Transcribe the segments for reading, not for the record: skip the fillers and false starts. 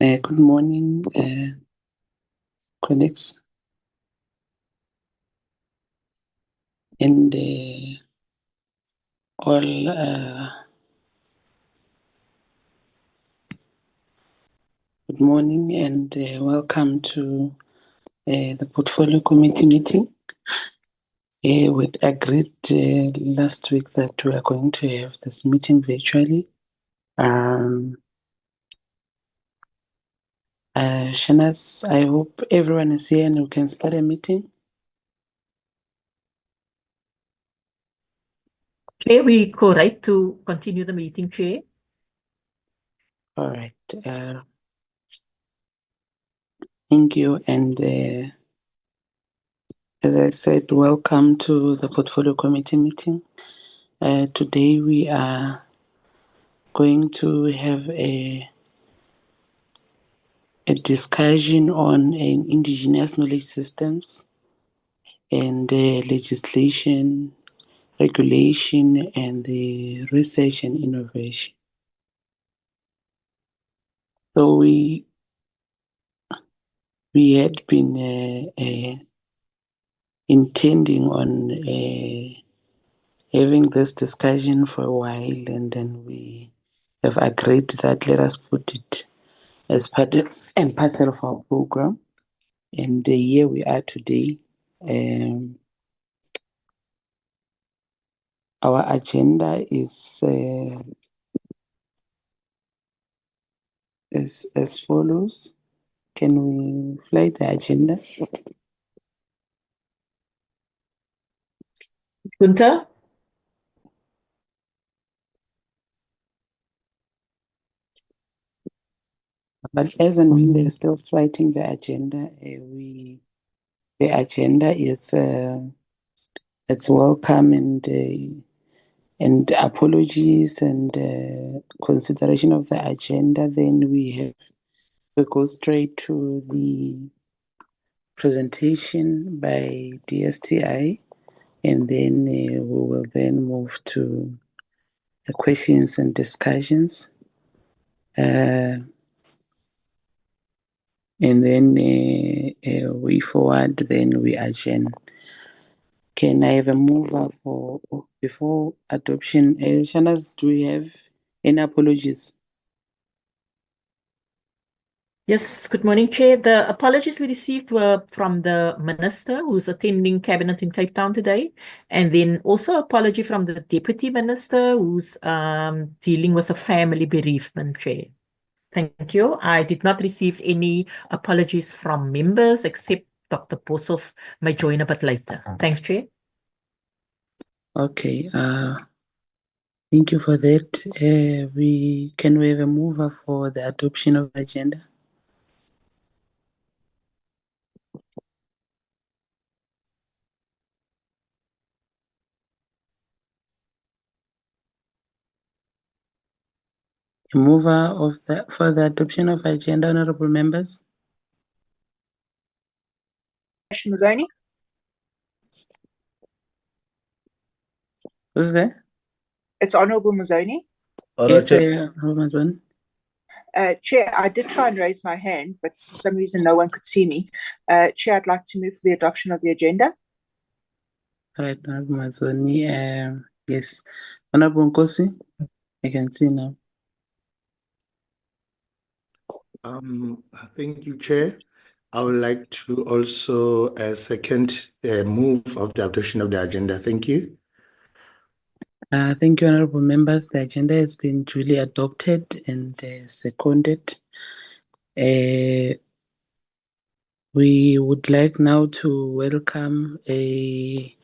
Good morning, colleagues, and all. Good morning, and welcome to the Portfolio Committee meeting. We agreed last week that we are going to have this meeting virtually. Shanaz, I hope everyone is here and we can start a meeting. Chair, we co-right to continue the meeting, Chair. All right. Thank you. And as I said, welcome to the Portfolio Committee meeting. Today we are going to have a discussion on indigenous knowledge systems and legislation, regulation, and the research and innovation. So we had been intending on having this discussion for a while, and then we have agreed that let us put it as part and parcel of our program. And here we are today. Our agenda is as follows. Can we fly the agenda? Gunther? But as and when they're still writing the agenda, the agenda is it's welcome and apologies and consideration of the agenda. Then we go straight to the presentation by DSTI, and then we will then move to the questions and discussions. And then we forward, then we adjourn. Can I have a mover for before adoption? Shanas, do we have any apologies? Yes, good morning, Chair. The apologies we received were from the Minister who's attending Cabinet in Cape Town today, and then also apology from the Deputy Minister who's dealing with a family bereavement, Chair. Thank you. I did not receive any apologies from members except Dr. Boshoff may join a bit later. Thanks, Chair. Okay. Thank you for that. Can we have a mover for the adoption of the agenda? A mover for the adoption of agenda, honorable members. Mazzoni. Who's there? It's Honourable Mazzoni. Yes, Honorable Mazzoni. Chair, I did try and raise my hand, but for some reason no one could see me. Chair, I'd like to move for the adoption of the agenda. All right, Honorable Mazzoni. Yes. Honorable Nkosi, I can see now. Thank you, Chair. I would like to also second the move of the adoption of the agenda. Thank you. Thank you, honorable members. The agenda has been duly adopted and seconded. We would like now to welcome I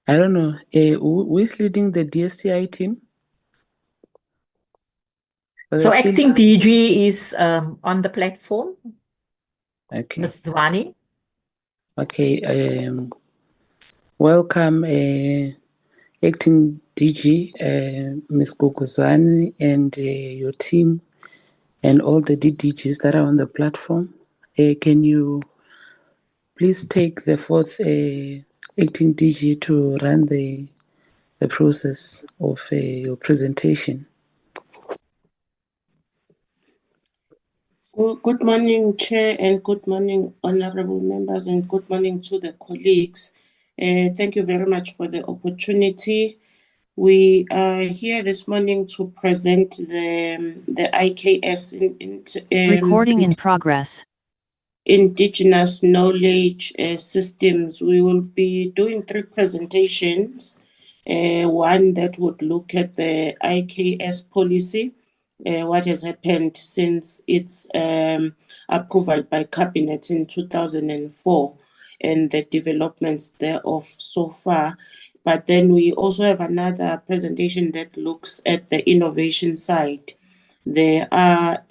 don't know, who is leading the DSTI team? So acting DG is on the platform. Okay. Ms. Zwani. Okay. Welcome, acting DG, Ms. Guguzani, and your team, and all the DDGs that are on the platform. Can you please take the fourth acting DG to run the process of your presentation? Well, good morning, Chair, and good morning, honorable members, and good morning to the colleagues. Thank you very much for the opportunity. We are here this morning to present the IKS Recording in progress. Indigenous Knowledge Systems. We will be doing 3 presentations. One that would look at the IKS policy, what has happened since its approval by Cabinet in 2004, and the developments thereof so far. But then we also have another presentation that looks at the innovation side. There are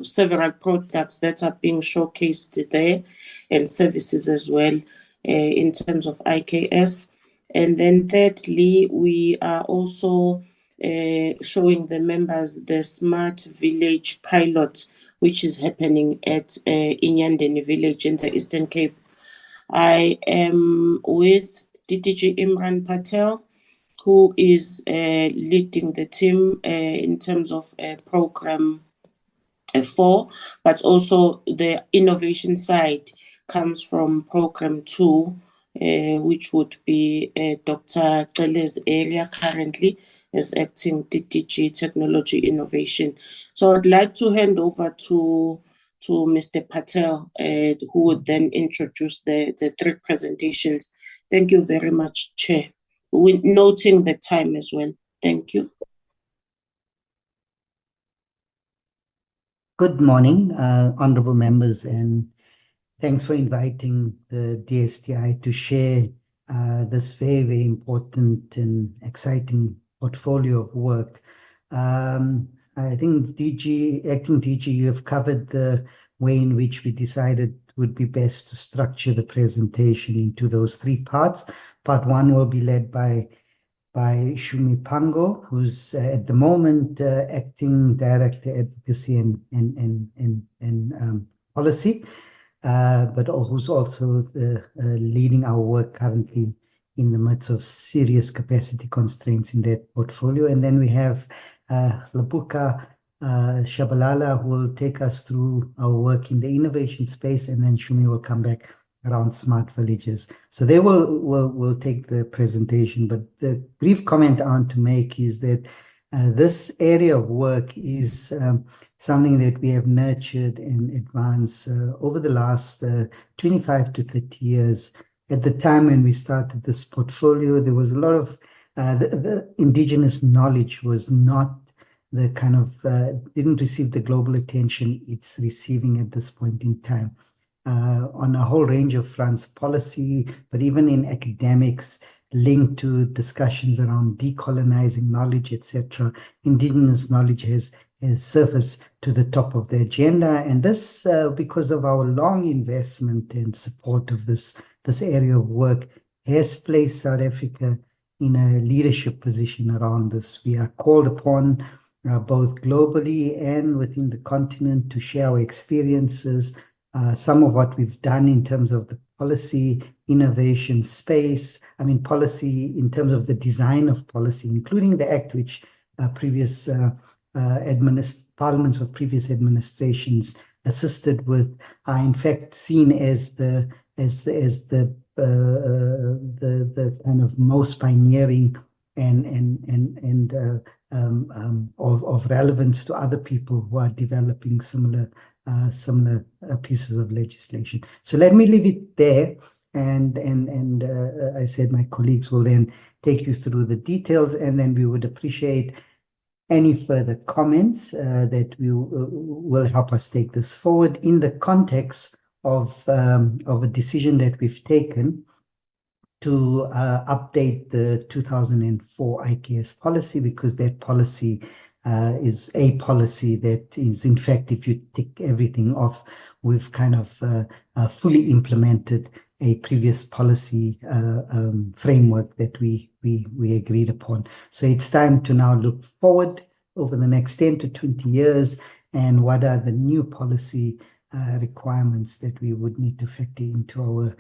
several products that are being showcased there, and services as well, in terms of IKS. And then thirdly, we are also showing the members the Smart Village pilot, which is happening at Inyandeni Village in the Eastern Cape. I am with DTG Imran Patel, who is leading the team in terms of program 4, but also the innovation side comes from program 2, which would be Dr. Cele's area currently as acting DTG Technology Innovation. So I'd like to hand over to Mr. Patel, who would then introduce the 3 presentations. Thank you very much, Chair. We're noting the time as well. Thank you. Good morning, honorable members, and thanks for inviting the DSTI to share this very, very important and exciting portfolio of work. I think acting DG, you have covered the way in which we decided would be best to structure the presentation into those 3 parts. Part 1 will be led by Shumi Pango, who's at the moment acting Director Advocacy and Policy, but who's also leading our work currently in the midst of serious capacity constraints in that portfolio. And then we have Labuka Shabalala, who will take us through our work in the innovation space, and then Shumi will come back around smart villages. So they will take the presentation, but the brief comment I want to make is that this area of work is something that we have nurtured and advanced over the last 25 to 30 years. At the time when we started this portfolio, there was a lot of the indigenous knowledge was not the kind of didn't receive the global attention it's receiving at this point in time. On a whole range of fronts, policy, but even in academics, linked to discussions around decolonizing knowledge, etc., indigenous knowledge has surfaced to the top of the agenda. And this, because of our long investment and support of this area of work, has placed South Africa in a leadership position around this. We are called upon both globally and within the continent to share our experiences, some of what we've done in terms of the policy innovation space, policy in terms of the design of policy, including the act which previous parliaments of previous administrations assisted with, are in fact seen as the kind of most pioneering and of relevance to other people who are developing similar pieces of legislation. So let me leave it there, and I said my colleagues will then take you through the details, and then we would appreciate any further comments that will help us take this forward in the context of a decision that we've taken to update the 2004 IKS policy, because that policy is a policy that is, in fact, if you tick everything off, we've kind of fully implemented a previous policy framework that we agreed upon. So it's time to now look forward over the next 10 to 20 years, and what are the new policy requirements that we would need to factor into our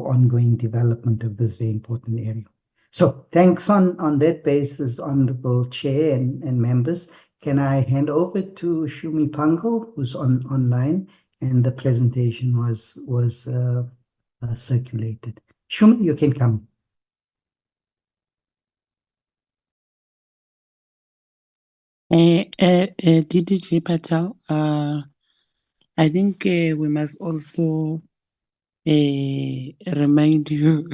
ongoing development of this very important area. So thanks on that basis, Honorable Chair and members. can I hand over to Shumi Pango, who's online, and the presentation was circulated. Shumi, you can come. DDG Patel, I think we must also remind you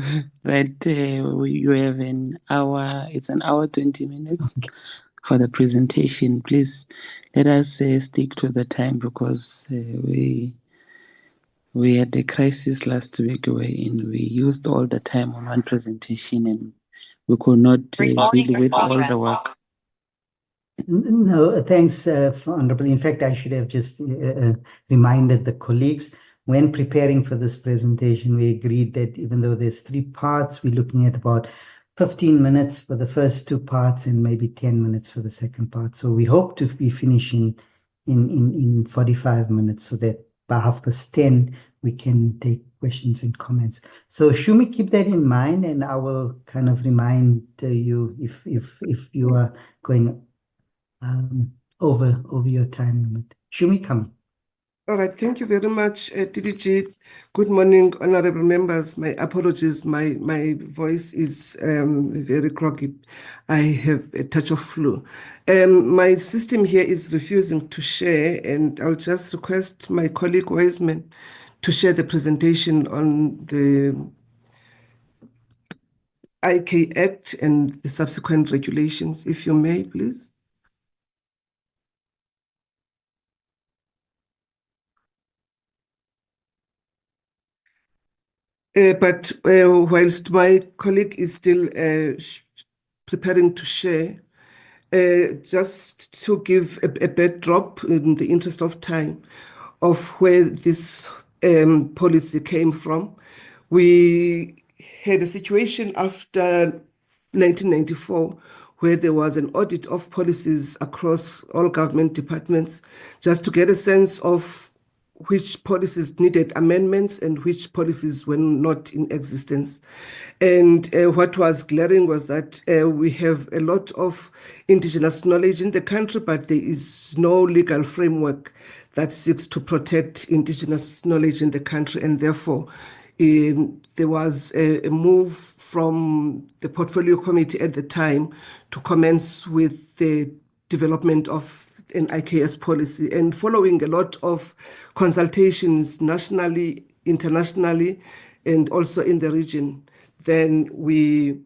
that you have an hour, it's an hour, 20 minutes for the presentation. Please let us stick to the time because we had a crisis last week wherein we used all the time on one presentation and we could not deal with all the work. No, thanks, Honorable. In fact, I should have just reminded the colleagues when preparing for this presentation, we agreed that even though there's 3 parts, we're looking at about 15 minutes for the first 2 parts and maybe 10 minutes for the second part. So we hope to be finishing in 45 minutes so that by 10:30 we can take questions and comments. So Shumi, keep that in mind, and I will kind of remind you if you are going over your time limit. Shumi, come. All right, thank you very much, DDG. Good morning, honorable members. My apologies, my voice is very croaky. I have a touch of flu. My system here is refusing to share, and I'll just request my colleague Wiseman to share the presentation on the IK Act and the subsequent regulations, if you may, please. But whilst my colleague is still preparing to share, just to give a backdrop in the interest of time of where this policy came from, we had a situation after 1994 where there was an audit of policies across all government departments just to get a sense of which policies needed amendments and which policies were not in existence. And what was glaring was that we have a lot of indigenous knowledge in the country, but there is no legal framework that seeks to protect indigenous knowledge in the country. And therefore, there was a move from the Portfolio Committee at the time to commence with the development of an IKS policy. And following a lot of consultations nationally, internationally, and also in the region, then we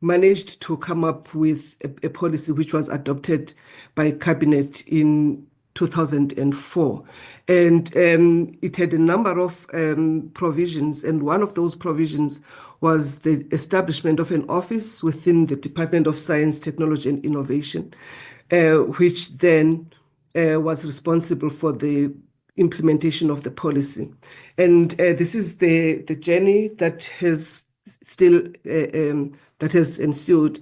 managed to come up with a policy which was adopted by Cabinet in 2004. And it had a number of provisions, and one of those provisions was the establishment of an office within the Department of Science, Technology and Innovation, which then was responsible for the implementation of the policy. And this is the journey that has still that has ensued.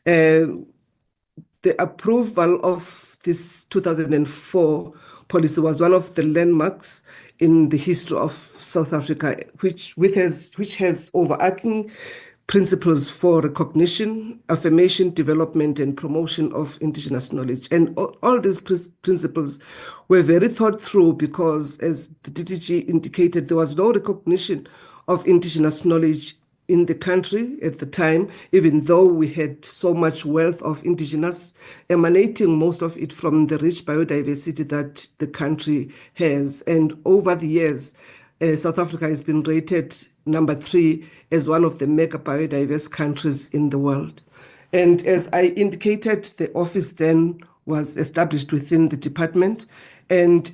The approval of this 2004 policy was one of the landmarks in the history of South Africa, which has overarching principles for recognition, affirmation, development, and promotion of indigenous knowledge. And all these principles were very thought through because, as the DTG indicated, there was no recognition of indigenous knowledge in the country at the time, even though we had so much wealth of indigenous, emanating most of it from the rich biodiversity that the country has. And over the years, South Africa has been rated number 3 as one of the mega biodiverse countries in the world. And as I indicated, the office then was established within the department. And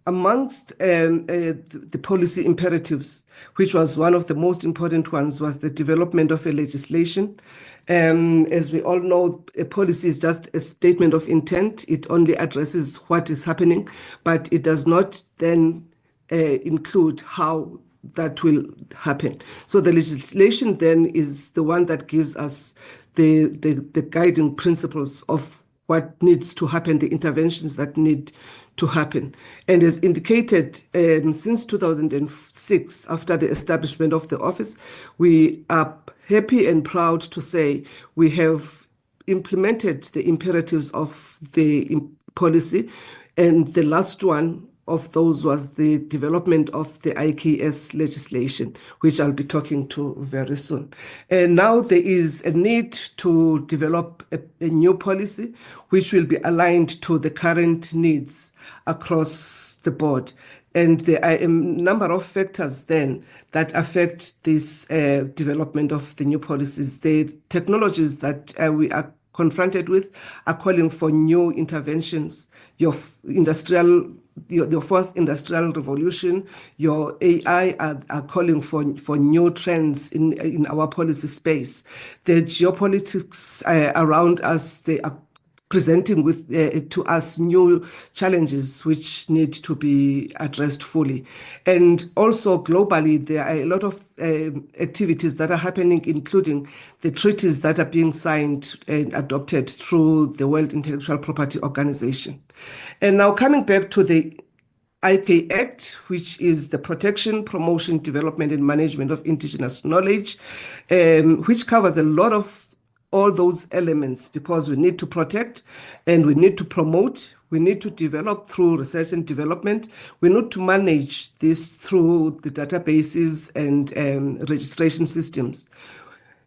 amongst the policy imperatives, which was one of the most important ones, was the development of a legislation. As we all know, a policy is just a statement of intent. It only addresses what is happening, but it does not then include how that will happen. So the legislation then is the one that gives us the guiding principles of what needs to happen, the interventions that need to happen. And as indicated, since 2006, after the establishment of the office, we are happy and proud to say we have implemented the imperatives of the policy, and the last one of those was the development of the IKS legislation, which I'll be talking to very soon. And now there is a need to develop a new policy which will be aligned to the current needs across the board. And there are a number of factors then that affect this development of the new policies. The technologies that we are confronted with are calling for new interventions. Your fourth industrial revolution, your AI are calling for new trends in our policy space. The geopolitics around us, they are presenting with to us new challenges which need to be addressed fully. And also globally, there are a lot of activities that are happening, including the treaties that are being signed and adopted through the World Intellectual Property Organization. And now coming back to the IP Act, which is the Protection, Promotion, Development and Management of Indigenous Knowledge, which covers a lot of all those elements, because we need to protect and we need to promote, we need to develop through research and development, we need to manage this through the databases and registration systems,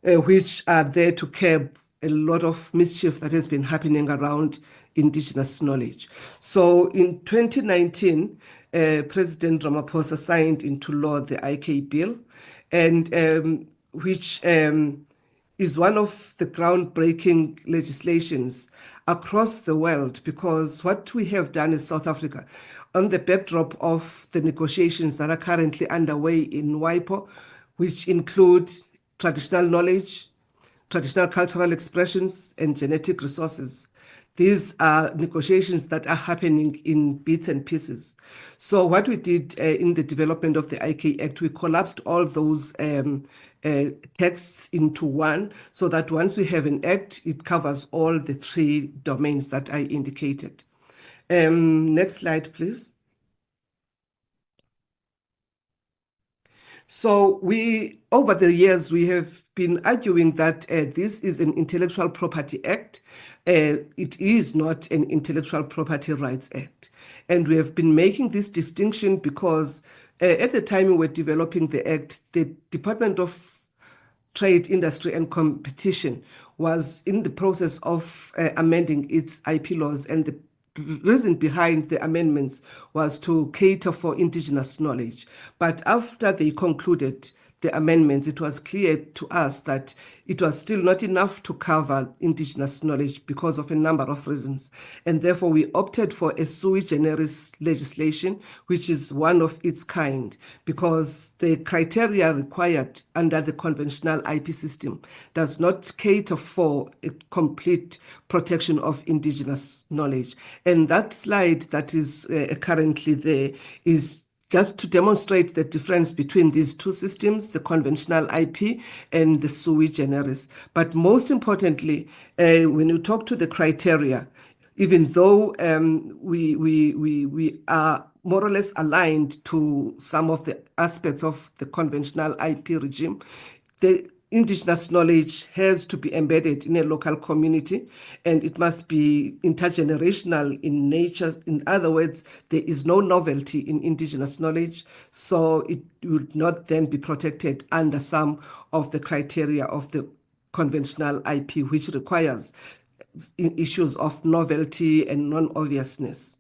which are there to curb a lot of mischief that has been happening around Indigenous knowledge. So in 2019, President Ramaphosa signed into law the IK Bill, and which is one of the groundbreaking legislations across the world, because what we have done in South Africa, on the backdrop of the negotiations that are currently underway in WIPO, which include traditional knowledge, traditional cultural expressions, and genetic resources. These are negotiations that are happening in bits and pieces. So what we did in the development of the IK Act, we collapsed all those texts into one, so that once we have an act, it covers all the three domains that I indicated. Next slide, please. So over the years, we have been arguing that this is an Intellectual Property Act. It is not an Intellectual Property Rights Act. And we have been making this distinction because at the time we were developing the act, the Department of Trade, Industry and Competition was in the process of amending its IP laws, and the reason behind the amendments was to cater for Indigenous knowledge. But after they concluded the amendments, it was clear to us that it was still not enough to cover Indigenous knowledge because of a number of reasons. And therefore, we opted for a sui generis legislation, which is one of its kind, because the criteria required under the conventional IP system does not cater for a complete protection of Indigenous knowledge. And that slide that is currently there is just to demonstrate the difference between these two systems, the conventional IP and the sui generis. But most importantly, when you talk to the criteria, even though we are more or less aligned to some of the aspects of the conventional IP regime, the Indigenous knowledge has to be embedded in a local community, and it must be intergenerational in nature. In other words, there is no novelty in Indigenous knowledge, so it would not then be protected under some of the criteria of the conventional IP, which requires issues of novelty and non-obviousness.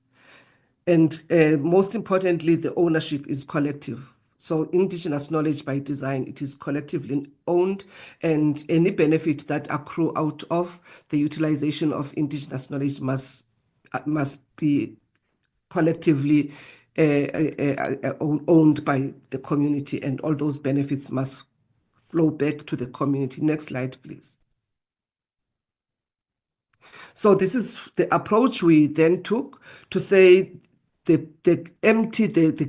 And most importantly, the ownership is collective. So Indigenous knowledge by design, it is collectively owned, and any benefits that accrue out of the utilization of Indigenous knowledge must be collectively owned by the community, and all those benefits must flow back to the community. Next slide, please. So this is the approach we then took to say the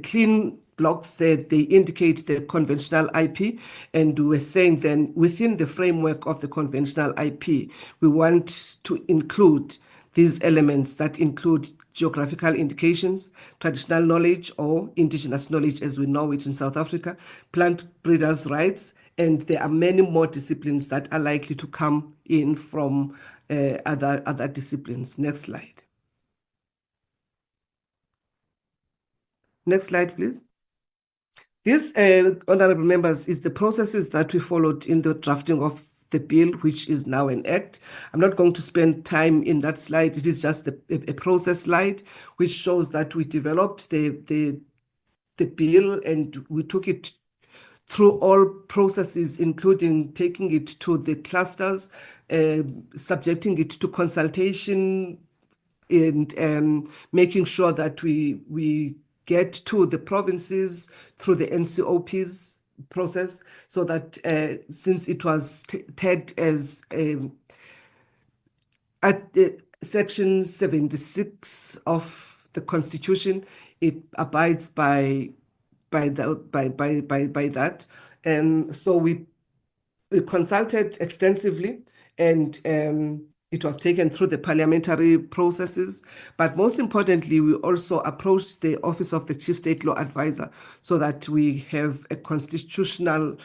clean blocks there, they indicate the conventional IP, and we were saying then within the framework of the conventional IP, we want to include these elements that include geographical indications, traditional knowledge or Indigenous knowledge as we know it in South Africa, plant breeders' rights, and there are many more disciplines that are likely to come in from other disciplines. Next slide. Next slide, please. This, honorable members, is the processes that we followed in the drafting of the bill, which is now an act. I'm not going to spend time in that slide. It is just a process slide, which shows that we developed the bill and we took it through all processes, including taking it to the clusters, subjecting it to consultation, and making sure that we get to the provinces through the NCOPs process, so that since it was tagged as at Section 76 of the Constitution, it abides by that. And so we consulted extensively, and it was taken through the parliamentary processes. But most importantly, we also approached the Office of the Chief State Law Advisor so that we have a constitutional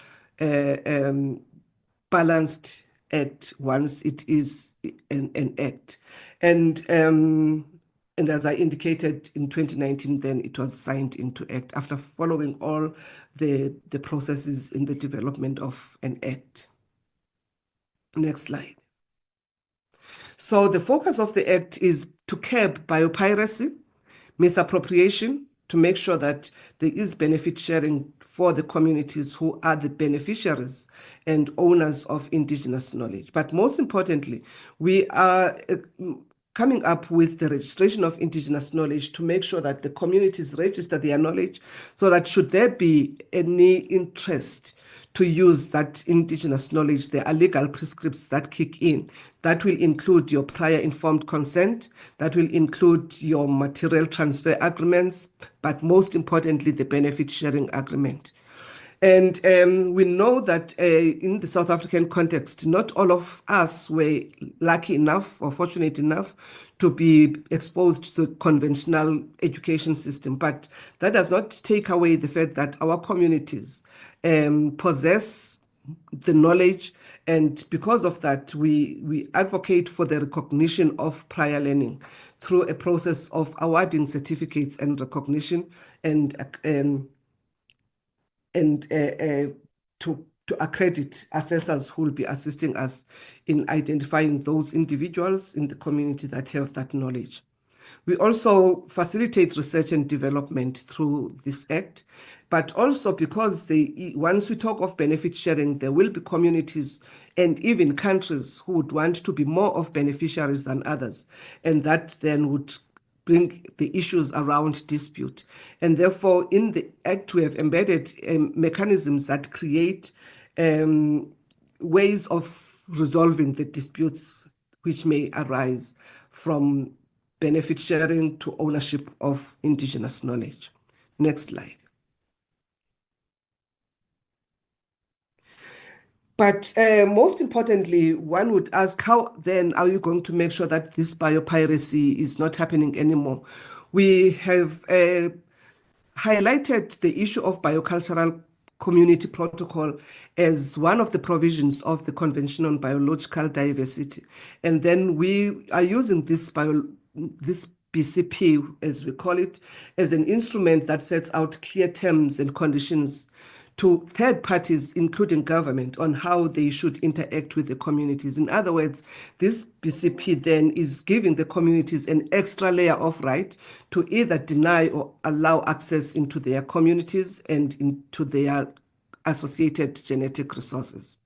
balanced act once it is an act. And as I indicated, in 2019, then it was signed into act after following all the processes in the development of an act. Next slide. So the focus of the act is to curb biopiracy, misappropriation, to make sure that there is benefit sharing for the communities who are the beneficiaries and owners of indigenous knowledge. But most importantly, we are coming up with the registration of indigenous knowledge to make sure that the communities register their knowledge, so that should there be any interest to use that indigenous knowledge, there are legal prescripts that kick in. That will include your prior informed consent, that will include your material transfer agreements, but most importantly, the benefit sharing agreement. And we know that in the South African context, not all of us were lucky enough or fortunate enough to be exposed to the conventional education system. But that does not take away the fact that our communities possess the knowledge. And because of that, we advocate for the recognition of prior learning through a process of awarding certificates and recognition to accredit assessors who will be assisting us in identifying those individuals in the community that have that knowledge. We also facilitate research and development through this act, but also because once we talk of benefit sharing, there will be communities and even countries who would want to be more of beneficiaries than others, and that then would bring the issues around dispute. And therefore, in the Act, we have embedded mechanisms that create ways of resolving the disputes which may arise from benefit sharing to ownership of indigenous knowledge. Next slide. But most importantly, one would ask, how then are you going to make sure that this biopiracy is not happening anymore? We have highlighted the issue of biocultural community protocol as one of the provisions of the Convention on Biological Diversity. And then we are using this BCP, as we call it, as an instrument that sets out clear terms and conditions to third parties, including government, on how they should interact with the communities. In other words, this BCP then is giving the communities an extra layer of right to either deny or allow access into their communities and into their associated genetic resources.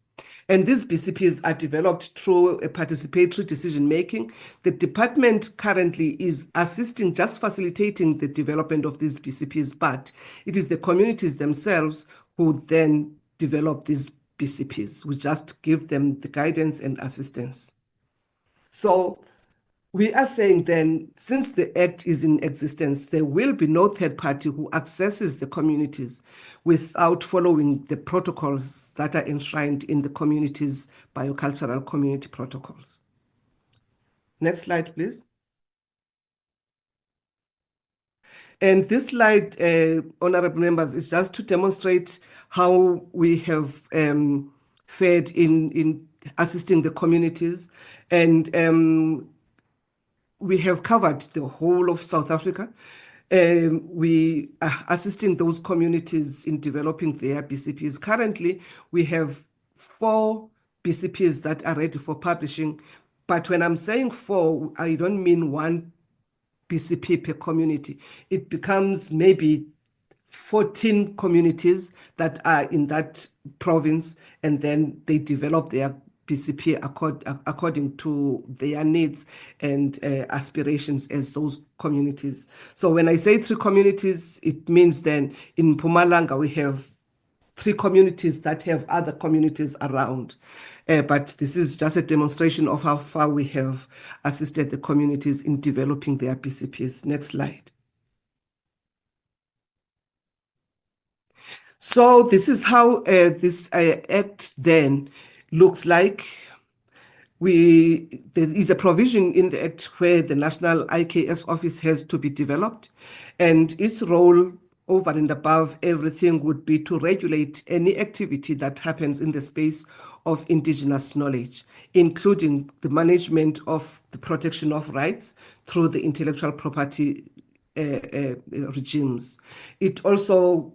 And these BCPs are developed through a participatory decision-making. The department currently is assisting, just facilitating the development of these BCPs, but it is the communities themselves who then develop these BCPs. We just give them the guidance and assistance. So we are saying then, since the Act is in existence, there will be no third party who accesses the communities without following the protocols that are enshrined in the community's biocultural community protocols. Next slide, please. And this slide, honorable members, is just to demonstrate how we have fared in assisting the communities. And we have covered the whole of South Africa. We are assisting those communities in developing their BCPs. Currently, we have 4 BCPs that are ready for publishing. But when I'm saying 4, I don't mean 1 BCP per community. It becomes maybe 14 communities that are in that province, and then they develop their BCP according to their needs and aspirations as those communities. So when I say 3 communities, it means then in Mpumalanga we have 3 communities that have other communities around. But this is just a demonstration of how far we have assisted the communities in developing their BCPs. Next slide. So this is how this act then looks like. There is a provision in the act where the National IKS office has to be developed, and its role over and above everything would be to regulate any activity that happens in the space of indigenous knowledge, including the management of the protection of rights through the intellectual property regimes. It also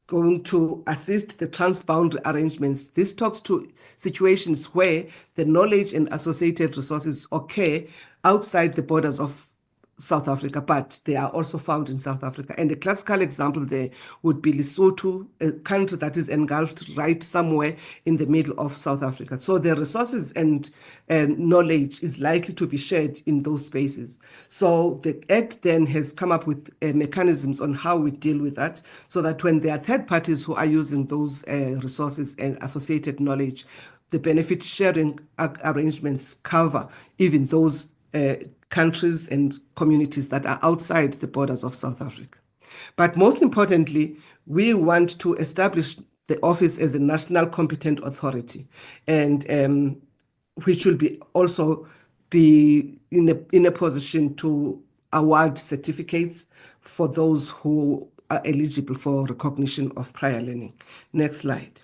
going to assist the transboundary arrangements. This talks to situations where the knowledge and associated resources occur outside the borders of South Africa, but they are also found in South Africa. And a classical example there would be Lesotho, a country that is engulfed right somewhere in the middle of South Africa. So the resources and knowledge is likely to be shared in those spaces. So the Act then has come up with mechanisms on how we deal with that, so that when there are third parties who are using those resources and associated knowledge, the benefit sharing arrangements cover even those countries and communities that are outside the borders of South Africa. But most importantly, we want to establish the office as a national competent authority, and which will be also be in a position to award certificates for those who are eligible for recognition of prior learning. Next slide.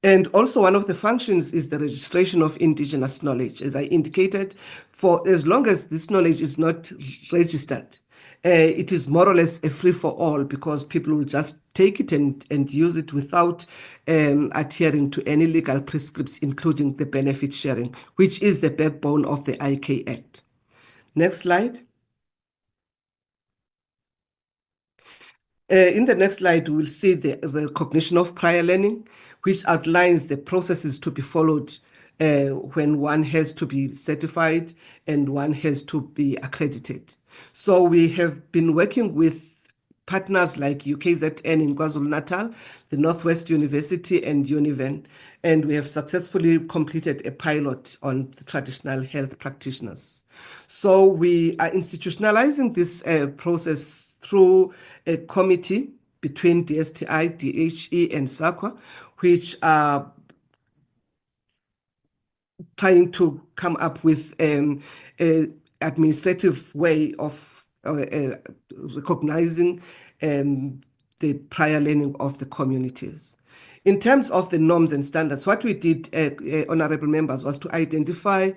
And also one of the functions is the registration of indigenous knowledge. As I indicated, for as long as this knowledge is not registered, it is more or less a free-for-all, because people will just take it and use it without adhering to any legal prescripts, including the benefit sharing, which is the backbone of the IK Act. Next slide. In the next slide, we'll see the recognition of prior learning, which outlines the processes to be followed when one has to be certified and one has to be accredited. So we have been working with partners like UKZN in KwaZulu-Natal, the Northwest University and Univen, and we have successfully completed a pilot on the traditional health practitioners. So we are institutionalizing this process through a committee between DSTI, DHE, and SAQA, which are trying to come up with an administrative way of recognizing the prior learning of the communities. In terms of the norms and standards, what we did, honorable members, was to identify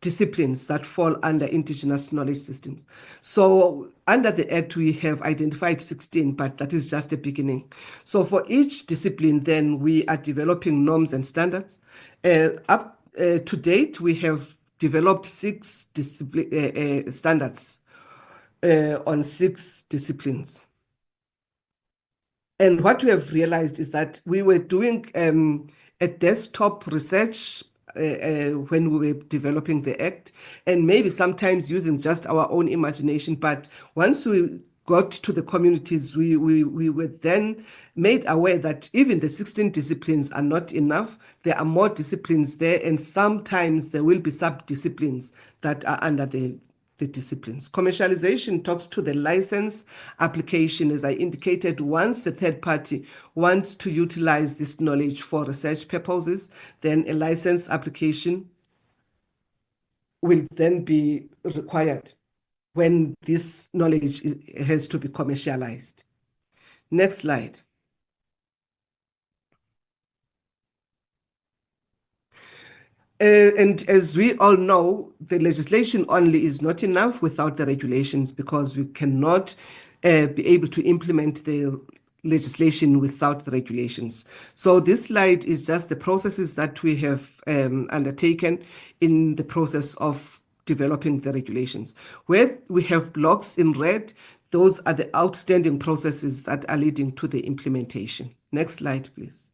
disciplines that fall under indigenous knowledge systems. So under the Act, we have identified 16, but that is just a beginning. So for each discipline, then we are developing norms and standards. Up to date, we have developed 6 standards on 6 disciplines. And what we have realized is that we were doing a desktop research when we were developing the Act, and maybe sometimes using just our own imagination. But once we got to the communities, we were then made aware that even the 16 disciplines are not enough. There are more disciplines there, and sometimes there will be sub-disciplines that are under the disciplines. Commercialization talks to the license application. As I indicated, once the third party wants to utilize this knowledge for research purposes, then a license application will then be required when this knowledge has to be commercialized. Next slide. And as we all know, the legislation only is not enough without the regulations, because we cannot be able to implement the legislation without the regulations. So this slide is just the processes that we have undertaken in the process of developing the regulations. Where we have blocks in red, those are the outstanding processes that are leading to the implementation. Next slide, please.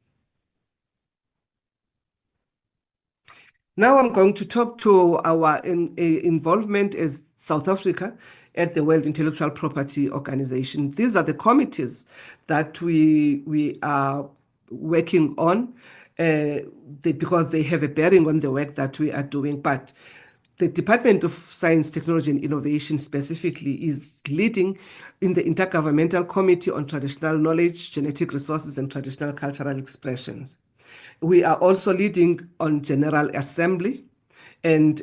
Now I'm going to talk to our involvement as South Africa at the World Intellectual Property Organization. These are the committees that we are working on because they have a bearing on the work that we are doing. But the Department of Science, Technology and Innovation specifically is leading in the Intergovernmental Committee on Traditional Knowledge, Genetic Resources and Traditional Cultural Expressions. We are also leading on General Assembly, and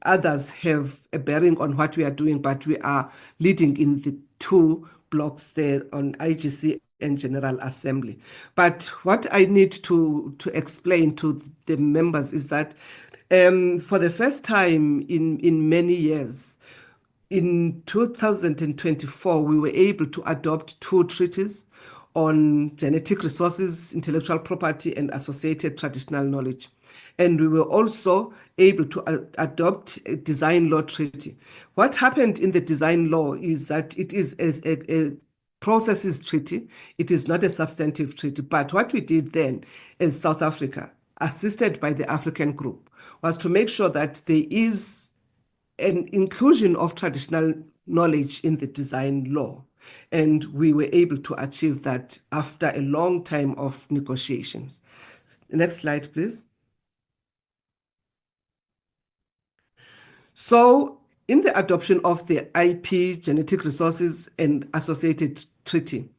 others have a bearing on what we are doing, but we are leading in the two blocks there on IGC and General Assembly. But what I need to explain to the members is that for the first time in many years, in 2024, we were able to adopt two treaties on genetic resources, intellectual property, and associated traditional knowledge. And we were also able to adopt a design law treaty. What happened in the design law is that it is a processes treaty. It is not a substantive treaty. But what we did then in South Africa, assisted by the African group, was to make sure that there is an inclusion of traditional knowledge in the design law. And we were able to achieve that after a long time of negotiations. Next slide, please. So in the adoption of the IP, Genetic Resources and Associated Treaty,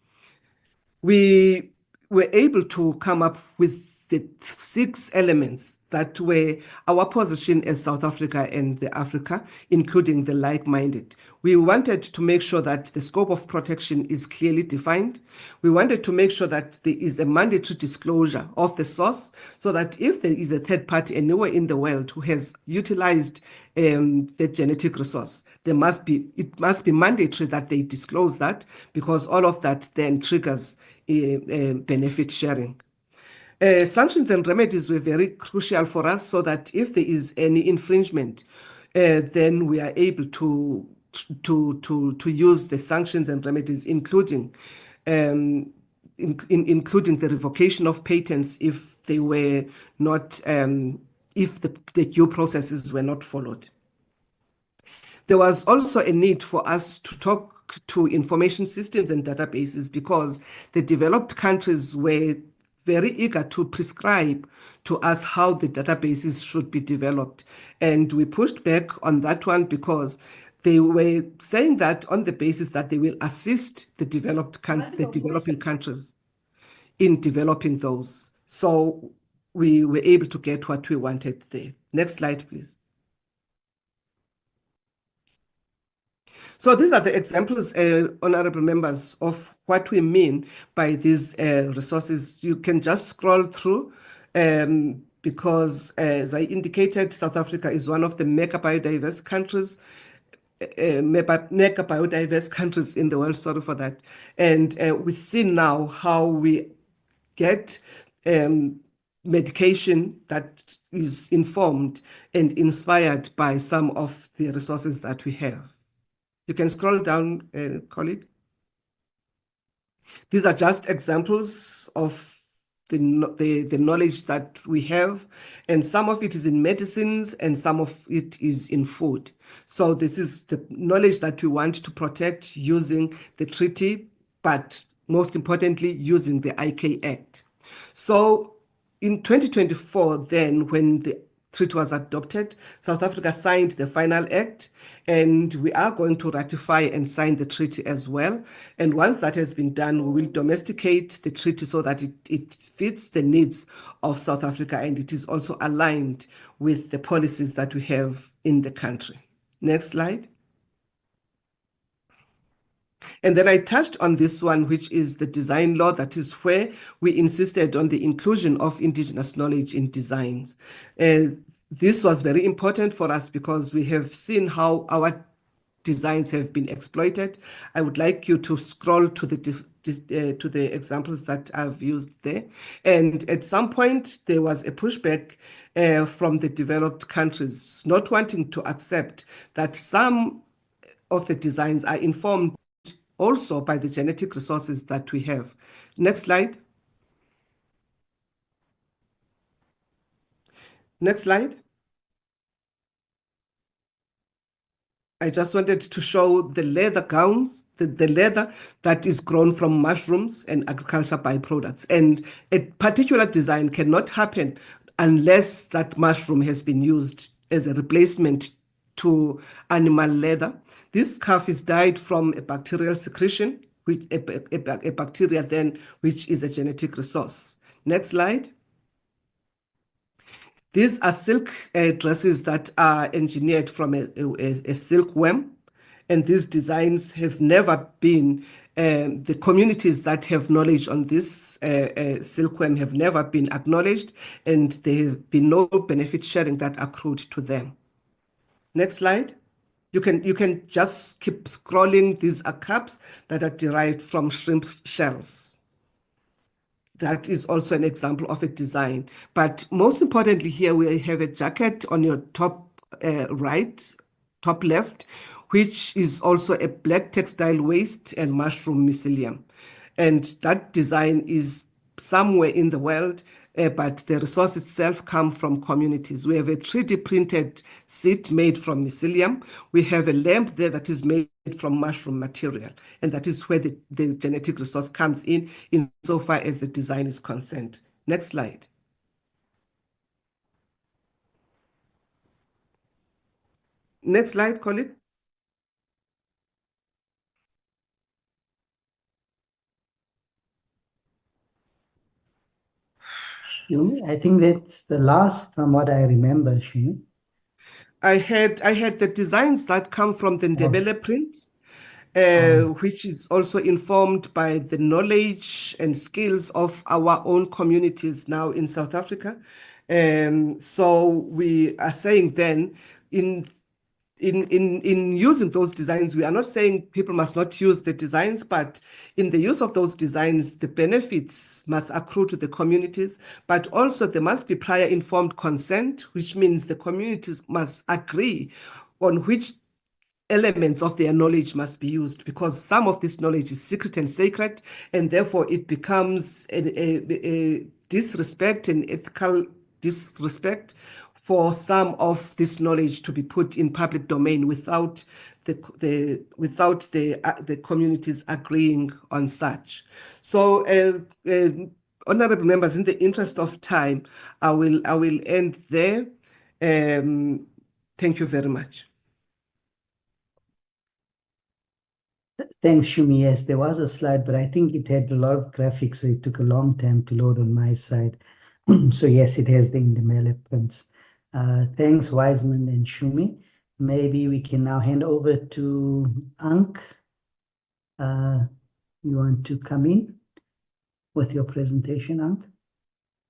we were able to come up with the 6 elements that were our position as South Africa and the Africa, including the like-minded. We wanted to make sure that the scope of protection is clearly defined. We wanted to make sure that there is a mandatory disclosure of the source, so that if there is a third party anywhere in the world who has utilized the genetic resource, it must be mandatory that they disclose that, because all of that then triggers benefit sharing. Sanctions and remedies were very crucial for us, so that if there is any infringement, then we are able to use the sanctions and remedies, including including the revocation of patents if they were not if the due processes were not followed. There was also a need for us to talk to information systems and databases, because the developed countries were very eager to prescribe to us how the databases should be developed. And we pushed back on that one, because they were saying that on the basis that they will assist the developing countries in developing those. So we were able to get what we wanted there. Next slide, please. So these are the examples, honorable members, of what we mean by these resources. You can just scroll through because, as I indicated, South Africa is one of the mega biodiverse countries in the world, sorry for that. And we see now how we get medication that is informed and inspired by some of the resources that we have. You can scroll down, colleague. These are just examples of the knowledge that we have, and some of it is in medicines and some of it is in food. So this is the knowledge that we want to protect using the treaty, but most importantly, using the IK Act. So in 2024, then, when the treaty was adopted, South Africa signed the final act, and we are going to ratify and sign the treaty as well. And once that has been done, we will domesticate the treaty so that it fits the needs of South Africa, and it is also aligned with the policies that we have in the country. Next slide. And then I touched on this one, which is the design law. That is where we insisted on the inclusion of indigenous knowledge in designs. this was very important for us because we have seen how our designs have been exploited. I would like you to scroll to the examples that I've used there. And at some point, there was a pushback from the developed countries not wanting to accept that some of the designs are informed also by the genetic resources that we have. Next slide. Next slide. I just wanted to show the leather gowns, the leather that is grown from mushrooms and agricultural byproducts. And a particular design cannot happen unless that mushroom has been used as a replacement to animal leather. This scarf is dyed from a bacterial secretion, which a bacteria then, which is a genetic resource. Next slide. These are silk dresses that are engineered from a silkworm, and these designs have never been, the communities that have knowledge on this silkworm have never been acknowledged, and there has been no benefit sharing that accrued to them. Next slide. You can just keep scrolling. These are cups that are derived from shrimp shells. That is also an example of a design. But most importantly here, we have a jacket on your top right, top left, which is also a black textile waist and mushroom mycelium. And that design is somewhere in the world, but the resource itself comes from communities. We have a 3D printed seat made from mycelium. We have a lamp there that is made from mushroom material, and that is where the genetic resource comes in insofar as the design is concerned. Next slide. Next slide, colleague. Shumi, I think that's the last from what I remember, Shumi. I had the designs that come from the Ndebele print, which is also informed by the knowledge and skills of our own communities now in South Africa. So we are saying then in using those designs, we are not saying people must not use the designs, but in the use of those designs, the benefits must accrue to the communities, but also there must be prior informed consent, which means the communities must agree on which elements of their knowledge must be used, because some of this knowledge is secret and sacred, and therefore it becomes a disrespect and ethical disrespect for some of this knowledge to be put in public domain without the communities agreeing on such. So, honorable members, in the interest of time, I will end there. Thank you very much. Thanks, Shumi. Yes, there was a slide, but I think it had a lot of graphics, so it took a long time to load on my side. So yes, it has the Ndebele prints. Thanks, Wiseman and Shumi. Maybe we can now hand over to Ank. You want to come in with your presentation, Ank?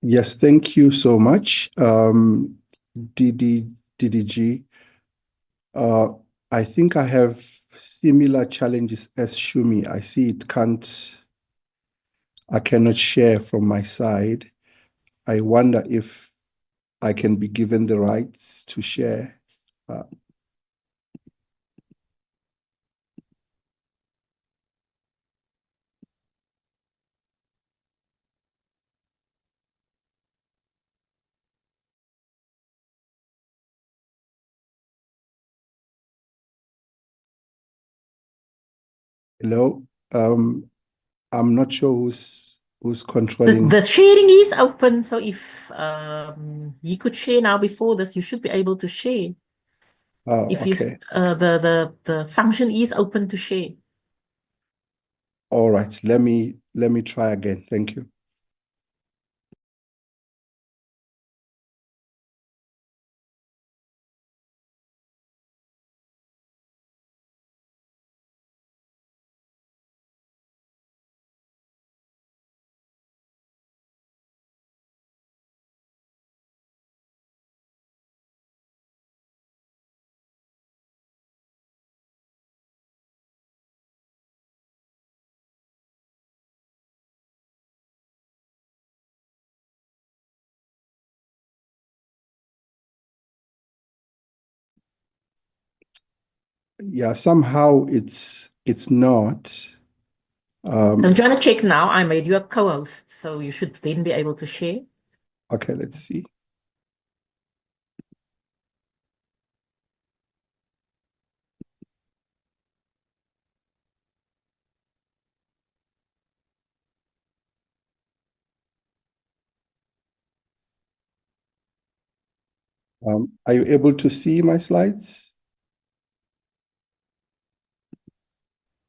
Yes, thank you so much, DDG. I think I have similar challenges as Shumi. I see I cannot share from my side. I wonder if I can be given the rights to share. Hello, I'm not sure who's controlling. The sharing is open, so if you could share now before this, you should be able to share. Oh, If okay. the function is open to share. All right, let me try again. Thank you. Yeah, somehow it's not. I'm trying to check now. I made you a co-host, so you should then be able to share. Okay, let's see. Are you able to see my slides?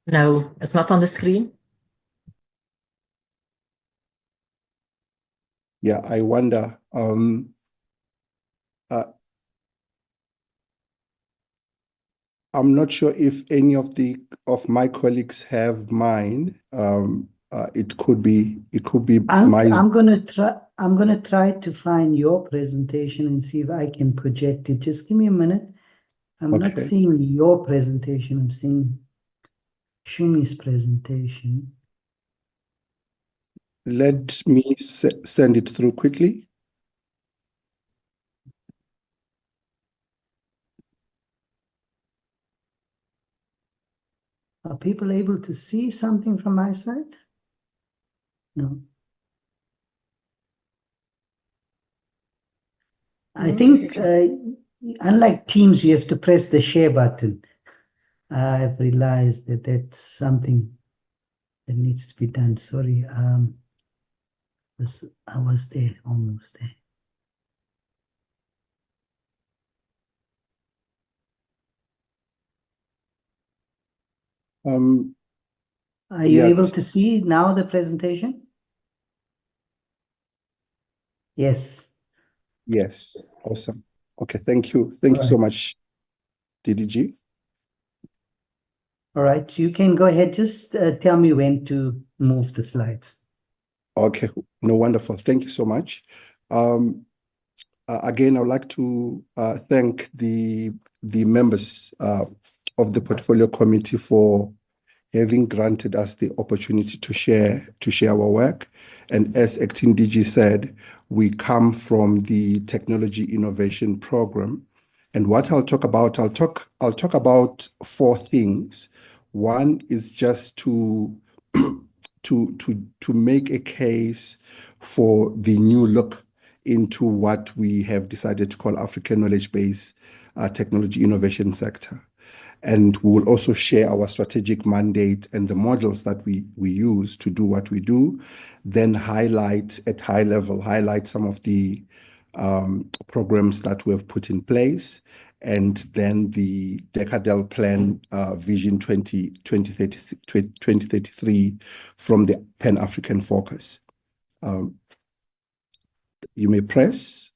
No, it's not on the screen. Yeah, I wonder. I'm not sure if any of my colleagues have mine. It could be my. I'm gonna try to find your presentation and see if I can project it. Just give me a minute. I'm not Okay. seeing your presentation. I'm seeing Shumi's presentation. Let me send it through quickly. Are people able to see something from my side? No. I think, unlike Teams, you have to press the share button. I've realized that that's something that needs to be done. Sorry. I was there, almost there. Are you able to see now the presentation? Yes. Yes. Awesome. Okay. Thank you. Thank you so much, DDG. All right. You can go ahead. Just tell me when to move the slides. Okay. No, wonderful. Thank you so much. Again, I would like to thank the members of the Portfolio Committee for having granted us the opportunity to share our work. And as Acting DG said, we come from the Technology Innovation Program. And what I'll talk about, I'll talk about four things. One is just to make a case for the new look into what we have decided to call African knowledge-based technology innovation sector. And we will also share our strategic mandate and the models that we use to do what we do, then highlight at high level, highlight some of the programs that we have put in place, and then the Decadal Plan Vision 2033 from the Pan-African focus. You may press.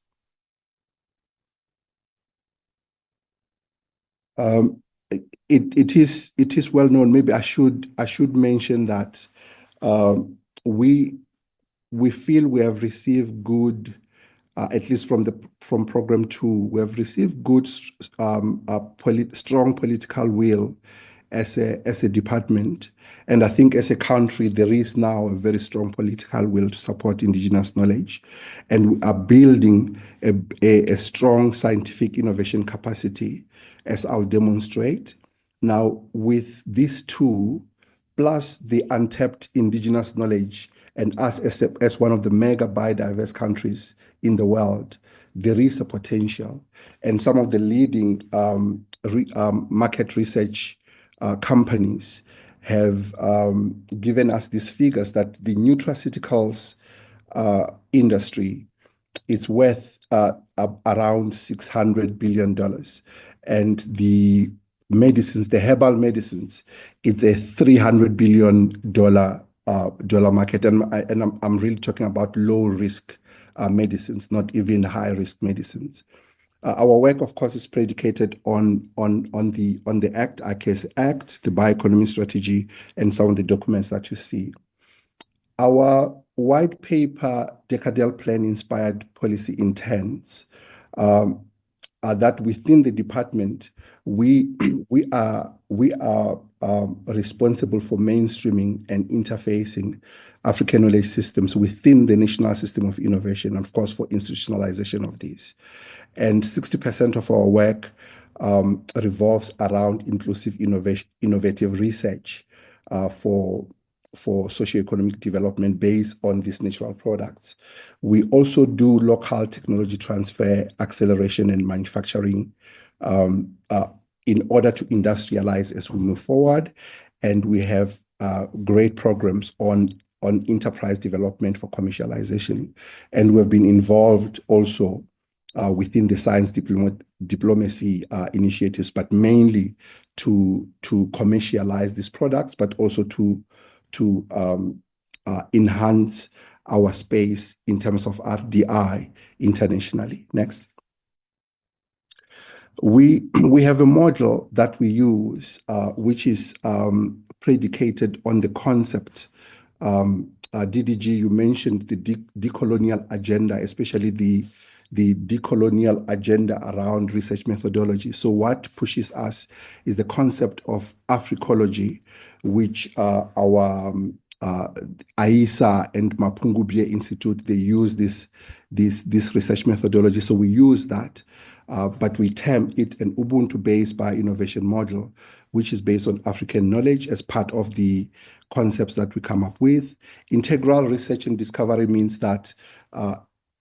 It is well known. Maybe I should mention that we feel we have received good, at least from program 2, we have received good strong political will as a department, and I think as a country there is now a very strong political will to support indigenous knowledge, and we are building a strong scientific innovation capacity, as I'll demonstrate. Now, with these two, plus the untapped indigenous knowledge, and us as one of the mega biodiverse countries in the world, there is a potential. And some of the leading market research companies have given us these figures that the nutraceuticals industry is worth around $600 billion. And the medicines, the herbal medicines, it's a $300 billion market. And I'm really talking about low risk medicines, not even high risk medicines. Our work, of course, is predicated on the Act, ICASE Act, the Bioeconomy Strategy, and some of the documents that you see. Our white paper, Decadal Plan Inspired Policy Intents, are that within the department, we are responsible for mainstreaming and interfacing African knowledge systems within the national system of innovation, and of course for institutionalization of these. And 60% of our work revolves around inclusive innovative research for socioeconomic development based on these natural products. We also do local technology transfer, acceleration, and manufacturing in order to industrialize as we move forward. And we have great programs on enterprise development for commercialization. And we've been involved also within the science diplomacy initiatives, but mainly to commercialize these products, but also to enhance our space in terms of RDI internationally. Next. We have a model that we use, which is predicated on the concept. DDG, you mentioned the decolonial agenda, especially the decolonial agenda around research methodology. So what pushes us is the concept of Africology, which our AISA and Mapungubwe Institute, they use this research methodology. So we use that, but we term it an Ubuntu-based bioinnovation model, which is based on African knowledge as part of the concepts that we come up with. Integral research and discovery means that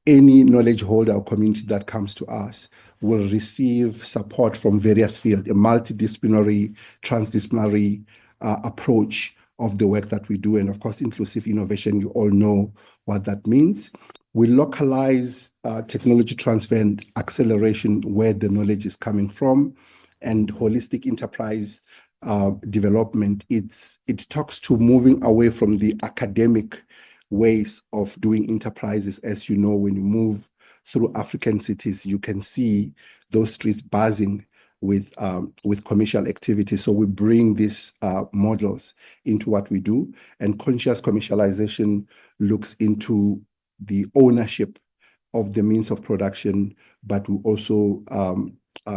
any knowledge holder or community that comes to us will receive support from various fields, a multidisciplinary, transdisciplinary approach of the work that we do. And of course, inclusive innovation, you all know what that means. We localize technology transfer and acceleration where the knowledge is coming from, and holistic enterprise development. It talks to moving away from the academic ways of doing enterprises. As you know, when you move through African cities, you can see those streets buzzing with commercial activity. So we bring these models into what we do, and conscious commercialization looks into the ownership of the means of production, but we also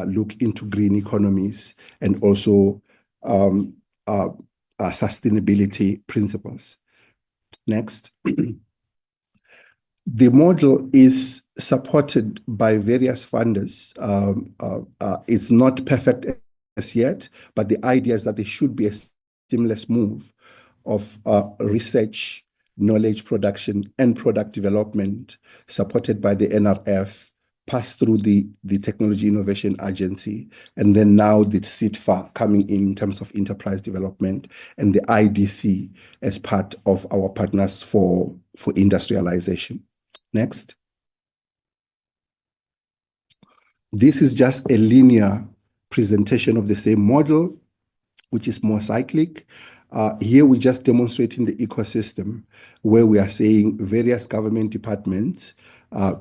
look into green economies and also sustainability principles. Next. The model is supported by various funders. It's not perfect as yet, but the idea is that there should be a seamless move of research, knowledge production, and product development supported by the NRF, pass through the Technology Innovation Agency, and then now the CITFA coming in terms of enterprise development, and the IDC as part of our partners for industrialization. Next. This is just a linear presentation of the same model, which is more cyclic. Here we're just demonstrating the ecosystem where we are saying various government departments,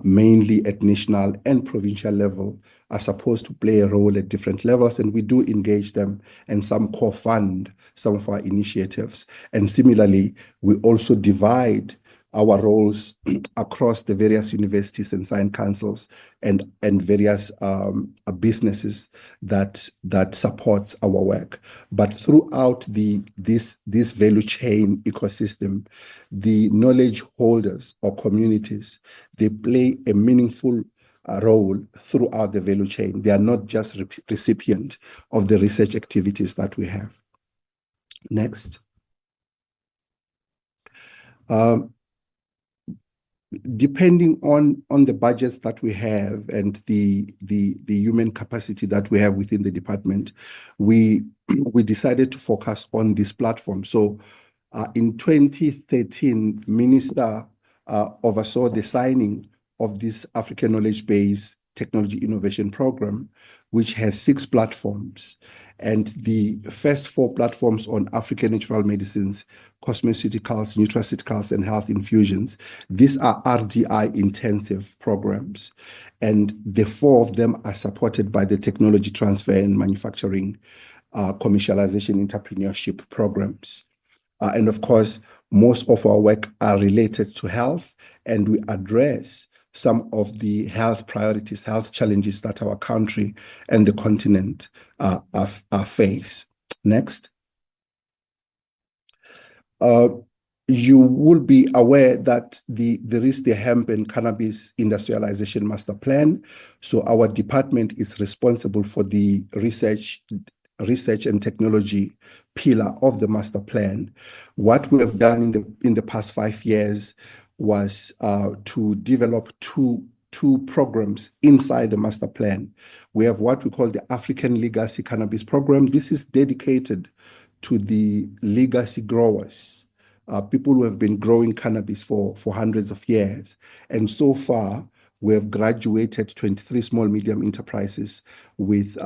mainly at national and provincial level, are supposed to play a role at different levels, and we do engage them, and some co-fund some of our initiatives. And similarly, we also divide our roles across the various universities and science councils and various businesses that support our work. But throughout this value chain ecosystem, the knowledge holders or communities, they play a meaningful role throughout the value chain. They are not just recipient of the research activities that we have. Next. Depending on the budgets that we have and the human capacity that we have within the department, we decided to focus on this platform. So in 2013, Minister oversaw the signing of this African Knowledge Base Technology Innovation Program, which has 6 platforms. And the first 4 platforms on African natural medicines, cosmeceuticals, nutraceuticals, and health infusions, these are RDI intensive programs. And the 4 of them are supported by the technology transfer and manufacturing, commercialization, entrepreneurship programs. And of course, most of our work are related to health, and we address some of the health priorities, health challenges that our country and the continent face. Next. You will be aware that there is the Hemp and Cannabis Industrialization Master Plan. So our department is responsible for the research and technology pillar of the master plan. What we have done in the past 5 years was to develop two programs inside the master plan. We have what we call the African Legacy Cannabis Program. This is dedicated to the legacy growers, people who have been growing cannabis for hundreds of years. And so far, we have graduated 23 small medium enterprises with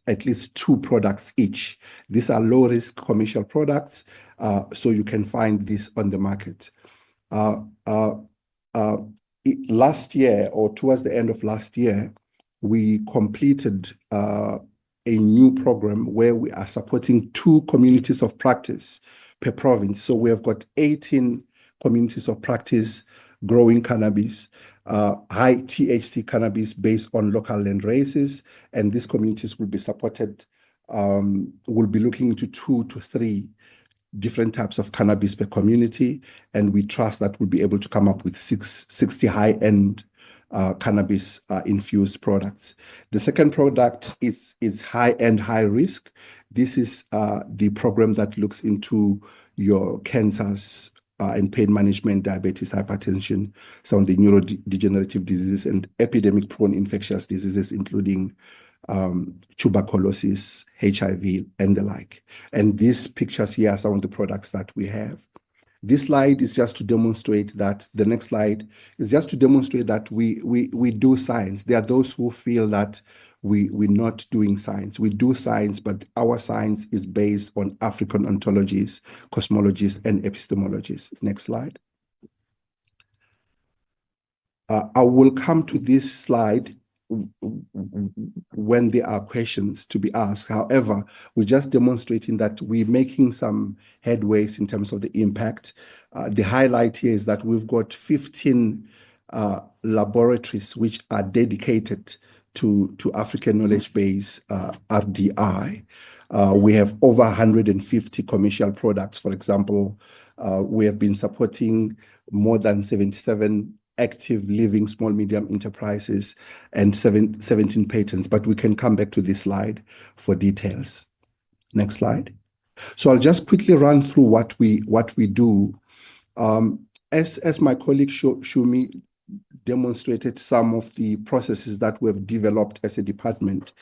at least 2 products each. These are low-risk commercial products, so you can find this on the market. Last year, or towards the end of last year, we completed a new program where we are supporting 2 communities of practice per province. So we have got 18 communities of practice growing cannabis, high THC cannabis based on local land races, and these communities will be supported, will be looking into 2 to 3 different types of cannabis per community, and we trust that we'll be able to come up with 60 high-end cannabis infused products. The second product is high-end, high-risk. This is the program that looks into your cancers and pain management, diabetes, hypertension, some of the neurodegenerative diseases, and epidemic-prone infectious diseases, including tuberculosis, HIV, and the like. And these pictures here are some of the products that we have. This slide is just to demonstrate that, the next slide is just to demonstrate that we do science. There are those who feel that we're not doing science. We do science, but our science is based on African ontologies, cosmologies, and epistemologies. Next slide. I will come to this slide when there are questions to be asked. However, we're just demonstrating that we're making some headways in terms of the impact. The highlight here is that we've got 15 laboratories which are dedicated to African knowledge base, RDI. We have over 150 commercial products. For example, we have been supporting more than 77 active living small medium enterprises and 17 patents, but we can come back to this slide for details. Next slide. So I'll just quickly run through what we do. As my colleague Shumi demonstrated some of the processes that we've developed as a department,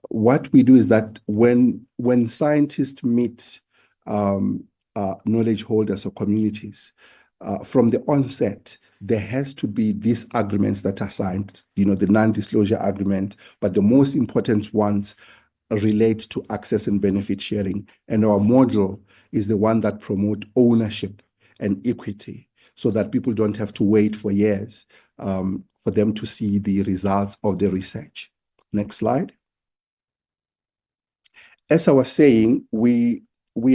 what we do is that when scientists meet knowledge holders or communities, from the onset, there has to be these agreements that are signed, the non-disclosure agreement, but the most important ones relate to access and benefit sharing. And our model is the one that promotes ownership and equity so that people don't have to wait for years for them to see the results of the research. Next slide. As I was saying, we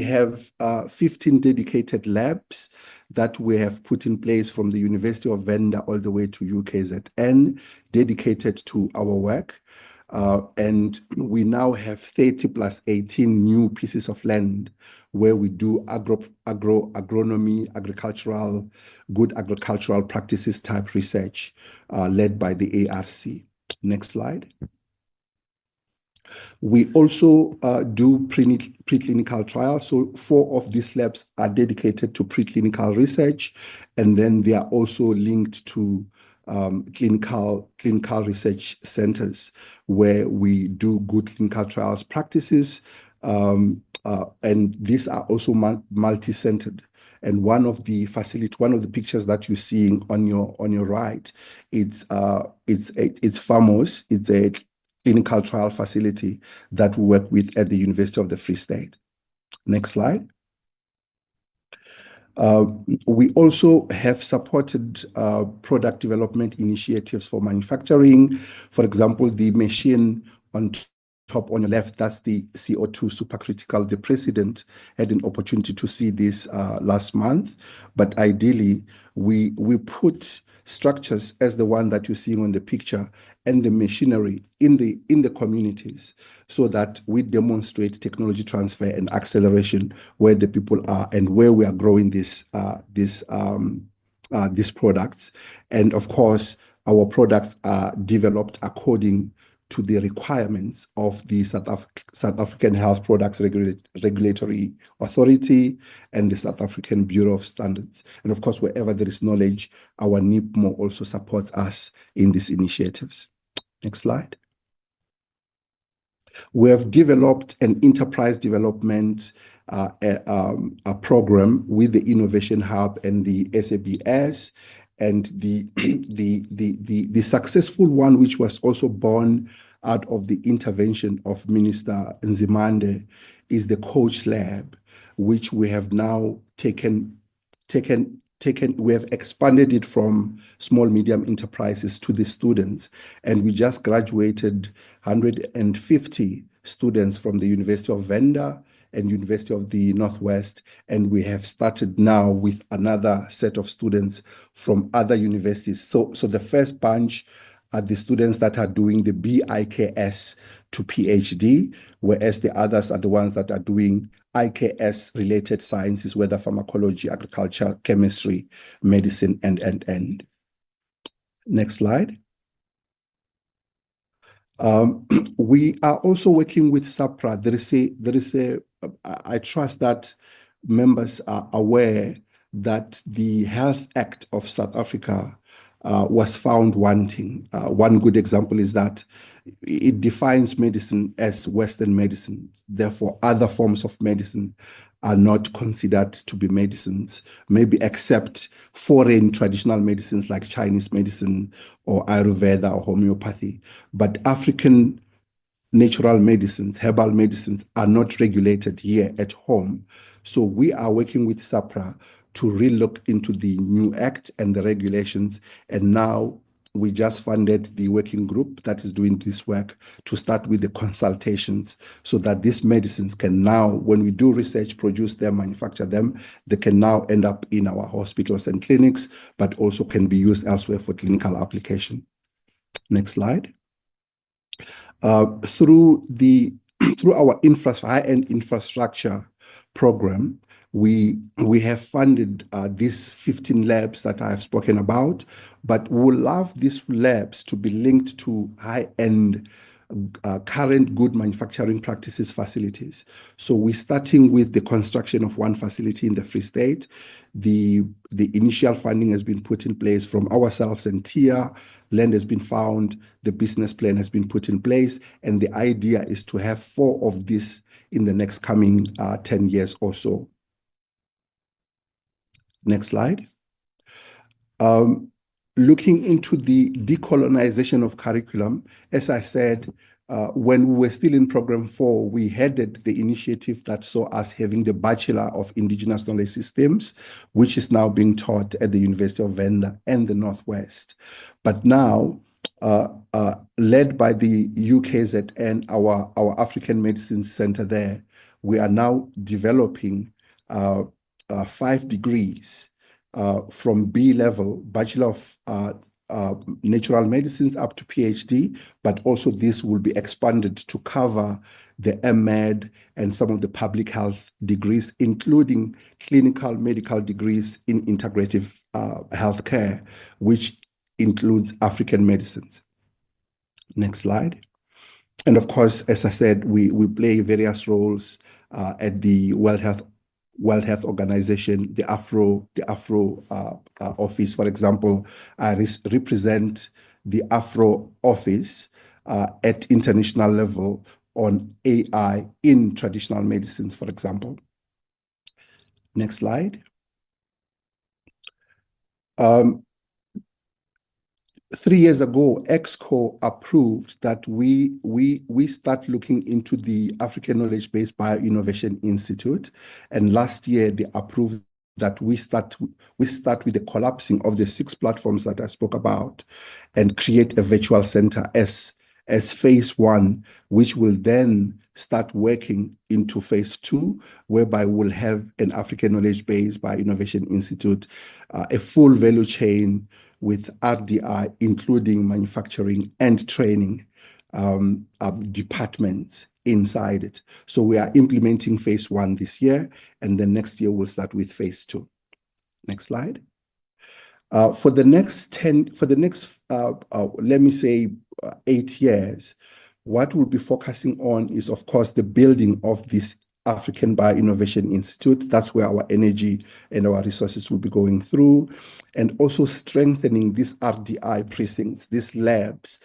have 15 dedicated labs that we have put in place from the University of Venda all the way to UKZN, dedicated to our work. And we now have 30 plus 18 new pieces of land where we do agronomy, good agricultural practices type research led by the ARC. Next slide. We also do preclinical trials. So 4 of these labs are dedicated to preclinical research, and then they are also linked to clinical research centers where we do good clinical trials practices, and these are also multi-centered. And one of the pictures that you're seeing on your right, it's FAMOS. It's a clinical trial facility that we work with at the University of the Free State. Next slide. We also have supported product development initiatives for manufacturing. For example, the machine on top on your left, that's the CO2 supercritical. The president had an opportunity to see this last month, but ideally we put structures as the one that you're seeing on the picture and the machinery in the communities, so that we demonstrate technology transfer and acceleration where the people are and where we are growing these products. And of course, our products are developed according to the requirements of the South African Health Products Regulatory Authority and the South African Bureau of Standards. And of course, wherever there is knowledge, our NIPMO also supports us in these initiatives. Next slide. We have developed an enterprise development a program with the Innovation Hub and the SABS, and the successful one, which was also born out of the intervention of Minister Nzimande, is the Coach Lab, which we have now we have expanded it from small, medium enterprises to the students. And we just graduated 150 students from the University of Venda and University of the Northwest. And we have started now with another set of students from other universities. So the first bunch are the students that are doing the BIKS to PhD, whereas the others are the ones that are doing IKS-related sciences, whether pharmacology, agriculture, chemistry, medicine, and. Next slide. We are also working with SAPRA. I trust that members are aware that the Health Act of South Africa was found wanting. One good example is that it defines medicine as Western medicine. Therefore, other forms of medicine are not considered to be medicines, maybe except foreign traditional medicines like Chinese medicine or Ayurveda or homeopathy. But African natural medicines, herbal medicines, are not regulated here at home. So we are working with SAPRA to relook into the new act and the regulations. And now we just funded the working group that is doing this work to start with the consultations, so that these medicines can now, when we do research, produce them, manufacture them, they can now end up in our hospitals and clinics, but also can be used elsewhere for clinical application. Next slide. Through our high-end infrastructure program, we have funded these 15 labs that I have spoken about, but we would love these labs to be linked to high-end current good manufacturing practices facilities. So we're starting with the construction of one facility in the Free State. The initial funding has been put in place from ourselves and TIA. Land has been found, the business plan has been put in place, and the idea is to have 4 of these in the next coming 10 years or so. Next slide. Looking into the decolonization of curriculum, as I said, when we were still in Program 4, we headed the initiative that saw us having the Bachelor of Indigenous Knowledge Systems, which is now being taught at the University of Venda and the Northwest. But now, led by the UKZN, our African Medicine Center there, we are now developing 5 degrees from B level, Bachelor of Natural Medicines up to PhD, but also this will be expanded to cover the MEd and some of the public health degrees, including clinical medical degrees in integrative healthcare, which includes African medicines. Next slide. And of course, as I said, we play various roles at the World Health Organization, the Afro office, for example. I represent the Afro office at international level on AI in traditional medicines, for example. Next slide. 3 years ago, EXCO approved that we start looking into the African Knowledge-Based Bioinnovation Institute, and last year they approved that we start with the collapsing of the 6 platforms that I spoke about and create a virtual center as phase 1, which will then start working into phase 2, whereby we'll have an African Knowledge-Based Bioinnovation Institute, a full value chain with RDI, including manufacturing and training departments inside it. So we are implementing phase 1 this year, and then next year we'll start with phase 2. Next slide. For the next let me say 8 years, what we'll be focusing on is, of course, the building of this African Bio-Innovation Institute. That's where our energy and our resources will be going through, and also strengthening these RDI precincts, these labs,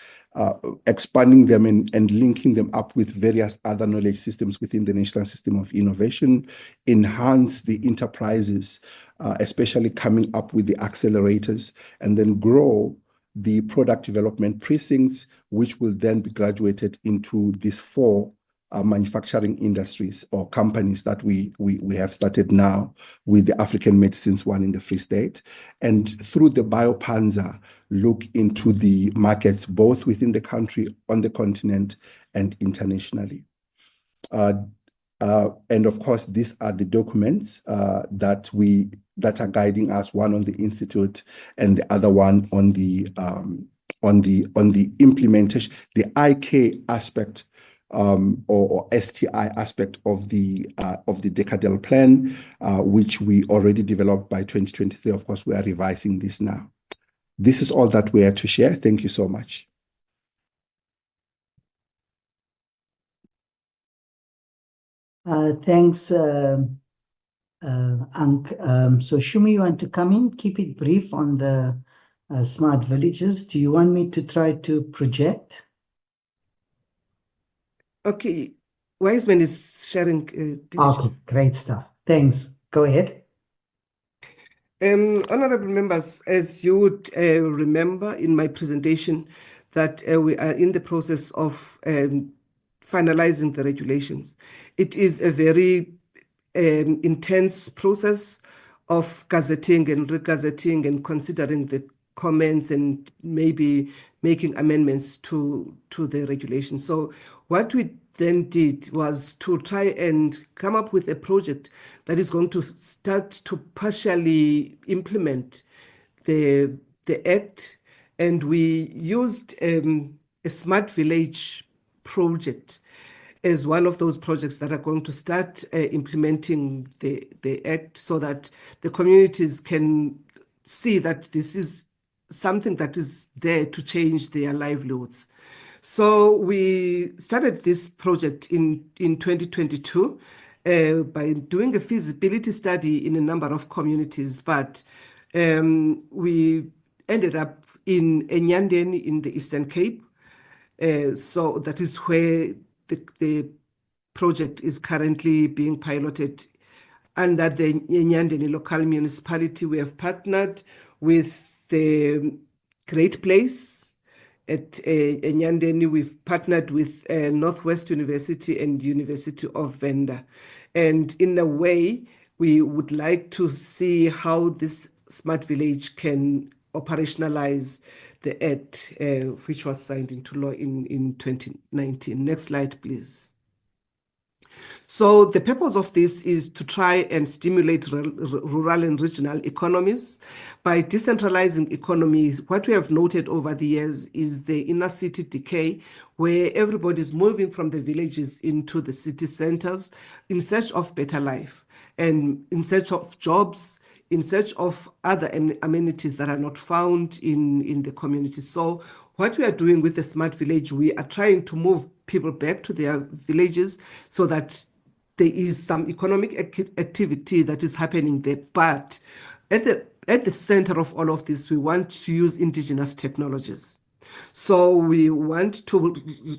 expanding them and linking them up with various other knowledge systems within the National System of Innovation, enhance the enterprises, especially coming up with the accelerators, and then grow the product development precincts, which will then be graduated into these 4 manufacturing industries or companies that we have started now with the African Medicines one in the Free State. And through the BioPanza, look into the markets both within the country, on the continent, and internationally. And of course, these are the documents that are guiding us, one on the institute and the other one on the implementation, the IK aspect or STI aspect of the decadal plan, which we already developed by 2023. Of course, we are revising this now. This is all that we had to share. Thank you so much. Thanks, Ank. So Shumi, you want to come in? Keep it brief on the smart villages. Do you want me to try to project? Okay, Wiseman is sharing. Okay, great stuff. Thanks. Go ahead. Honorable members, as you would remember in my presentation, that we are in the process of finalizing the regulations. It is a very intense process of gazetting and regazetting and considering the comments and maybe making amendments to the regulations. So what we then did was to try and come up with a project that is going to start to partially implement the Act, and we used a smart village project as one of those projects that are going to start implementing the Act, so that the communities can see that this is something that is there to change their livelihoods. So we started this project in 2022 by doing a feasibility study in a number of communities, but we ended up in Enyandeni in the Eastern Cape. So that is where the project is currently being piloted under the Enyandeni local municipality. We have partnered with the Great Place at Enyandeni. We've partnered with Northwest University and University of Venda. And in a way, we would like to see how this smart village can operationalize the Act, which was signed into law in 2019. Next slide, please. So the purpose of this is to try and stimulate rural and regional economies. By decentralizing economies, what we have noted over the years is the inner city decay, where everybody is moving from the villages into the city centers in search of better life and in search of jobs, in search of other amenities that are not found in the community. So what we are doing with the smart village, we are trying to move people back to their villages so that there is some economic activity that is happening there. But at the center of all of this, we want to use indigenous technologies. So we want to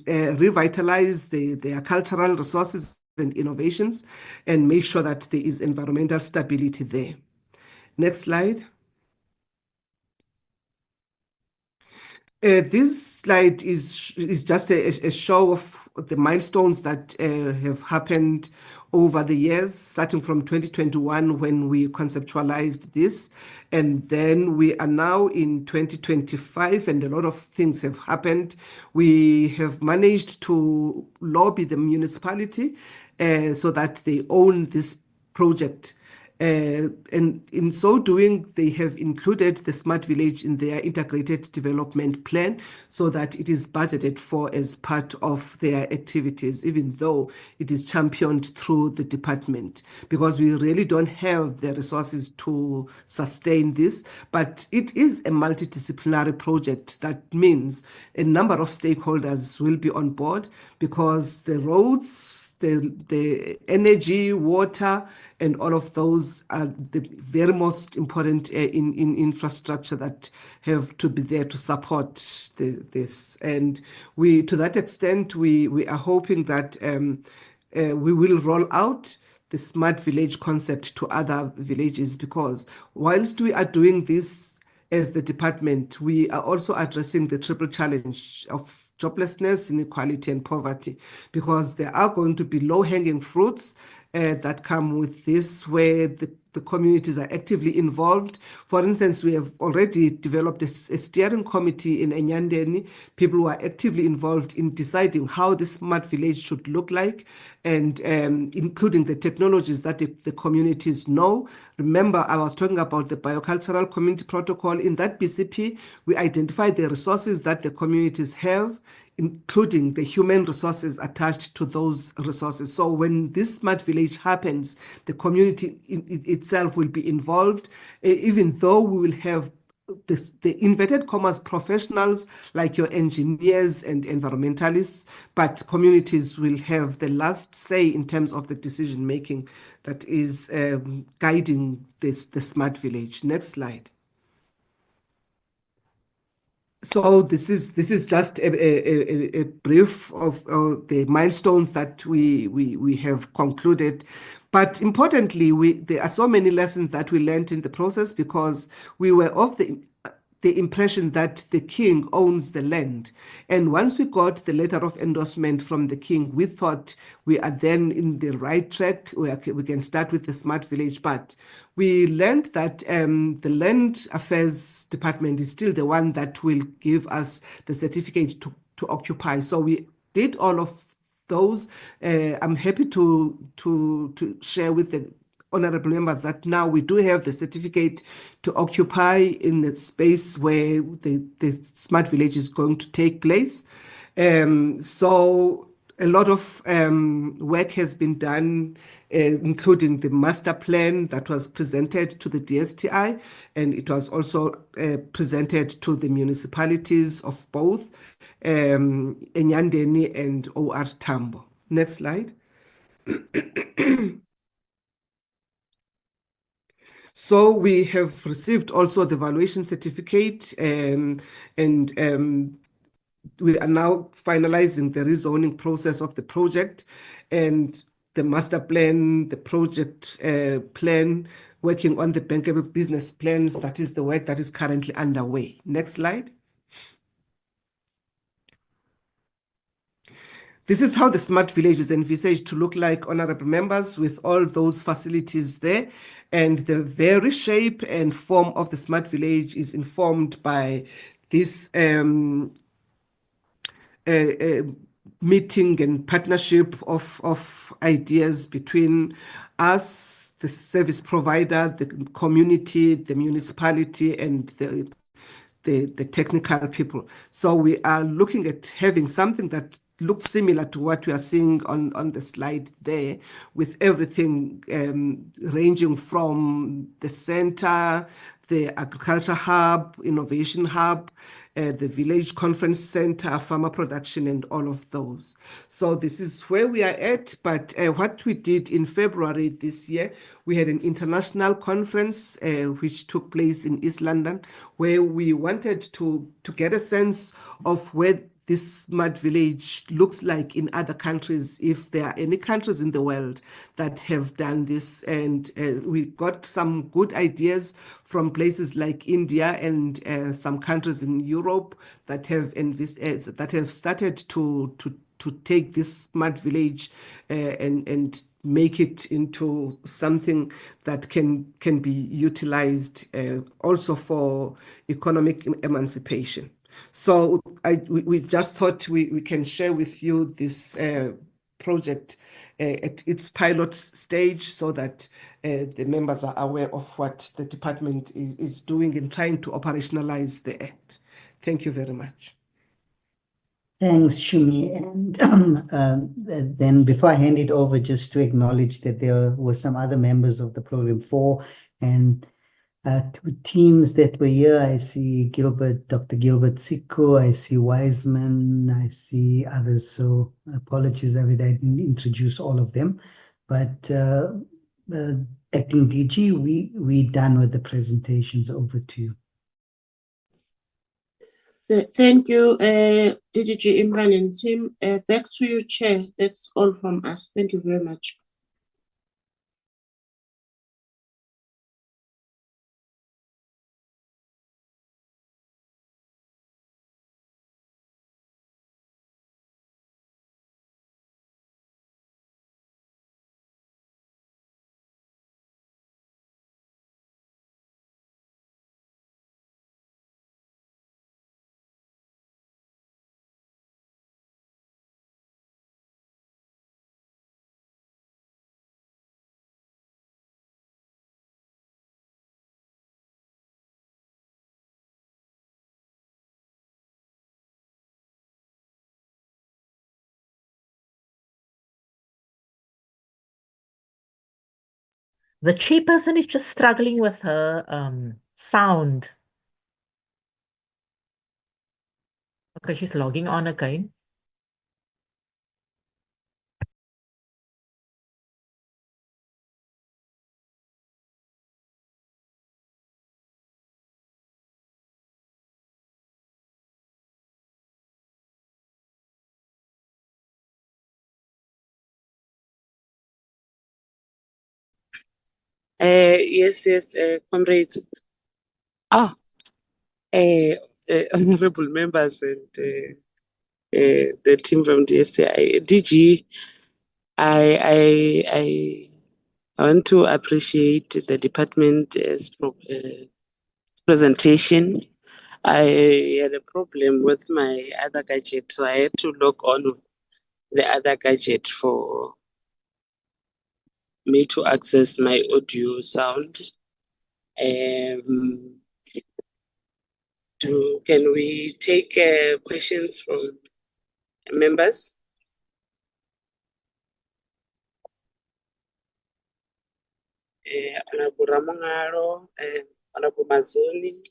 revitalize their cultural resources and innovations and make sure that there is environmental stability there. Next slide. This slide is just a show of the milestones that have happened over the years, starting from 2021 when we conceptualized this. And then we are now in 2025 and a lot of things have happened. We have managed to lobby the municipality so that they own this project And in so doing, they have included the smart village in their integrated development plan so that it is budgeted for as part of their activities, even though it is championed through the department, because we really don't have the resources to sustain this. But it is a multidisciplinary project. That means a number of stakeholders will be on board, because the roads, the energy, water, and all of those are the very most important in infrastructure that have to be there to support this. And we, to that extent, we are hoping that we will roll out the smart village concept to other villages, because whilst we are doing this as the department, we are also addressing the triple challenge of joblessness, inequality, and poverty, because there are going to be low-hanging fruits that come with this, where the communities are actively involved. For instance, we have already developed a steering committee in Enyandeni, people who are actively involved in deciding how the smart village should look like, and including the technologies that the communities know. Remember, I was talking about the biocultural community protocol. In that BCP, we identify the resources that the communities have, including the human resources attached to those resources. So when this smart village happens, the community itself will be involved, even though we will have the inverted commas professionals like your engineers and environmentalists, but communities will have the last say in terms of the decision making that is guiding the smart village. Next slide. So this is just a brief of the milestones that we have concluded. But importantly, there are so many lessons that we learned in the process, because we were of the impression that the king owns the land. And once we got the letter of endorsement from the king, we thought we are then in the right track. We can start with the smart village. But we learned that the Land Affairs Department is still the one that will give us the certificate to occupy. So we did all of those. I'm happy to share with the honorable members that now we do have the certificate to occupy in the space where the smart village is going to take place. So a lot of work has been done, including the master plan that was presented to the DSTI, and it was also presented to the municipalities of both Enyandeni and OR Tambo. Next slide. So we have received also the valuation certificate, and we are now finalizing the rezoning process of the project, and the master plan, the project plan, working on the bankable business plans. That is the work that is currently underway. Next slide. This is how the smart village is envisaged to look like, honorable members, with all those facilities there. And the very shape and form of the smart village is informed by this meeting and partnership of ideas between us, the service provider, the community, the municipality, and the technical people. So we are looking at having something that looks similar to what we are seeing on the slide there, with everything ranging from the center, the agriculture hub, innovation hub, the village conference center, farmer production, and all of those. So this is where we are at. But what we did in February this year, we had an international conference which took place in East London, where we wanted to get a sense of where this smart village looks like in other countries, if there are any countries in the world that have done this. And we got some good ideas from places like India and some countries in Europe that have started to take this smart village and make it into something that can be utilized also for economic emancipation. So we just thought we can share with you this project at its pilot stage so that the members are aware of what the department is doing in trying to operationalize the Act. Thank you very much. Thanks, Shumi. And then before I hand it over, just to acknowledge that there were some other members of the program 4 and two teams that were here. I see Dr. Gilbert Siko, I see Wiseman, I see others. So apologies if I didn't introduce all of them. But Acting DG, we done with the presentations. Over to you. Thank you, DDG Imran and team. Back to you, Chair. That's all from us. Thank you very much. The chairperson is just struggling with her sound. Okay, she's logging on again. Yes, comrades. Honorable members and the team from DSTI. DG, I want to appreciate the department's presentation. I had a problem with my other gadget, so I had to log on the other gadget for me to access my audio sound. Can we take questions from members? Honorable Ramongaro, Honorable Mazoni.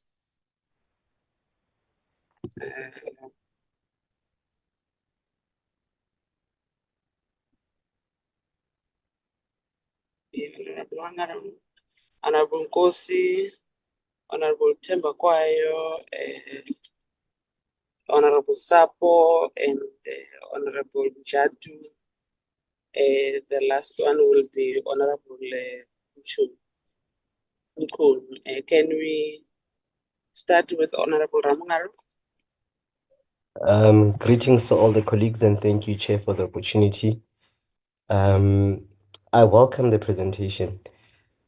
Honorable Nkosi, Honorable Temba Kwayo, Honorable Sapo, and Honorable Jatu. The last one will be Honorable Mkhulu. Can we start with Honorable Ramongaro? Greetings to all the colleagues and thank you, Chair, for the opportunity. I welcome the presentation,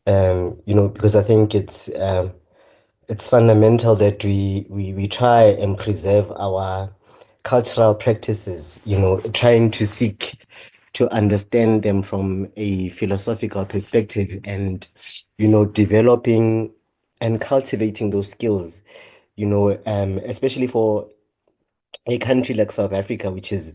because I think it's fundamental that we try and preserve our cultural practices, trying to seek to understand them from a philosophical perspective and, developing and cultivating those skills, especially for a country like South Africa, which is,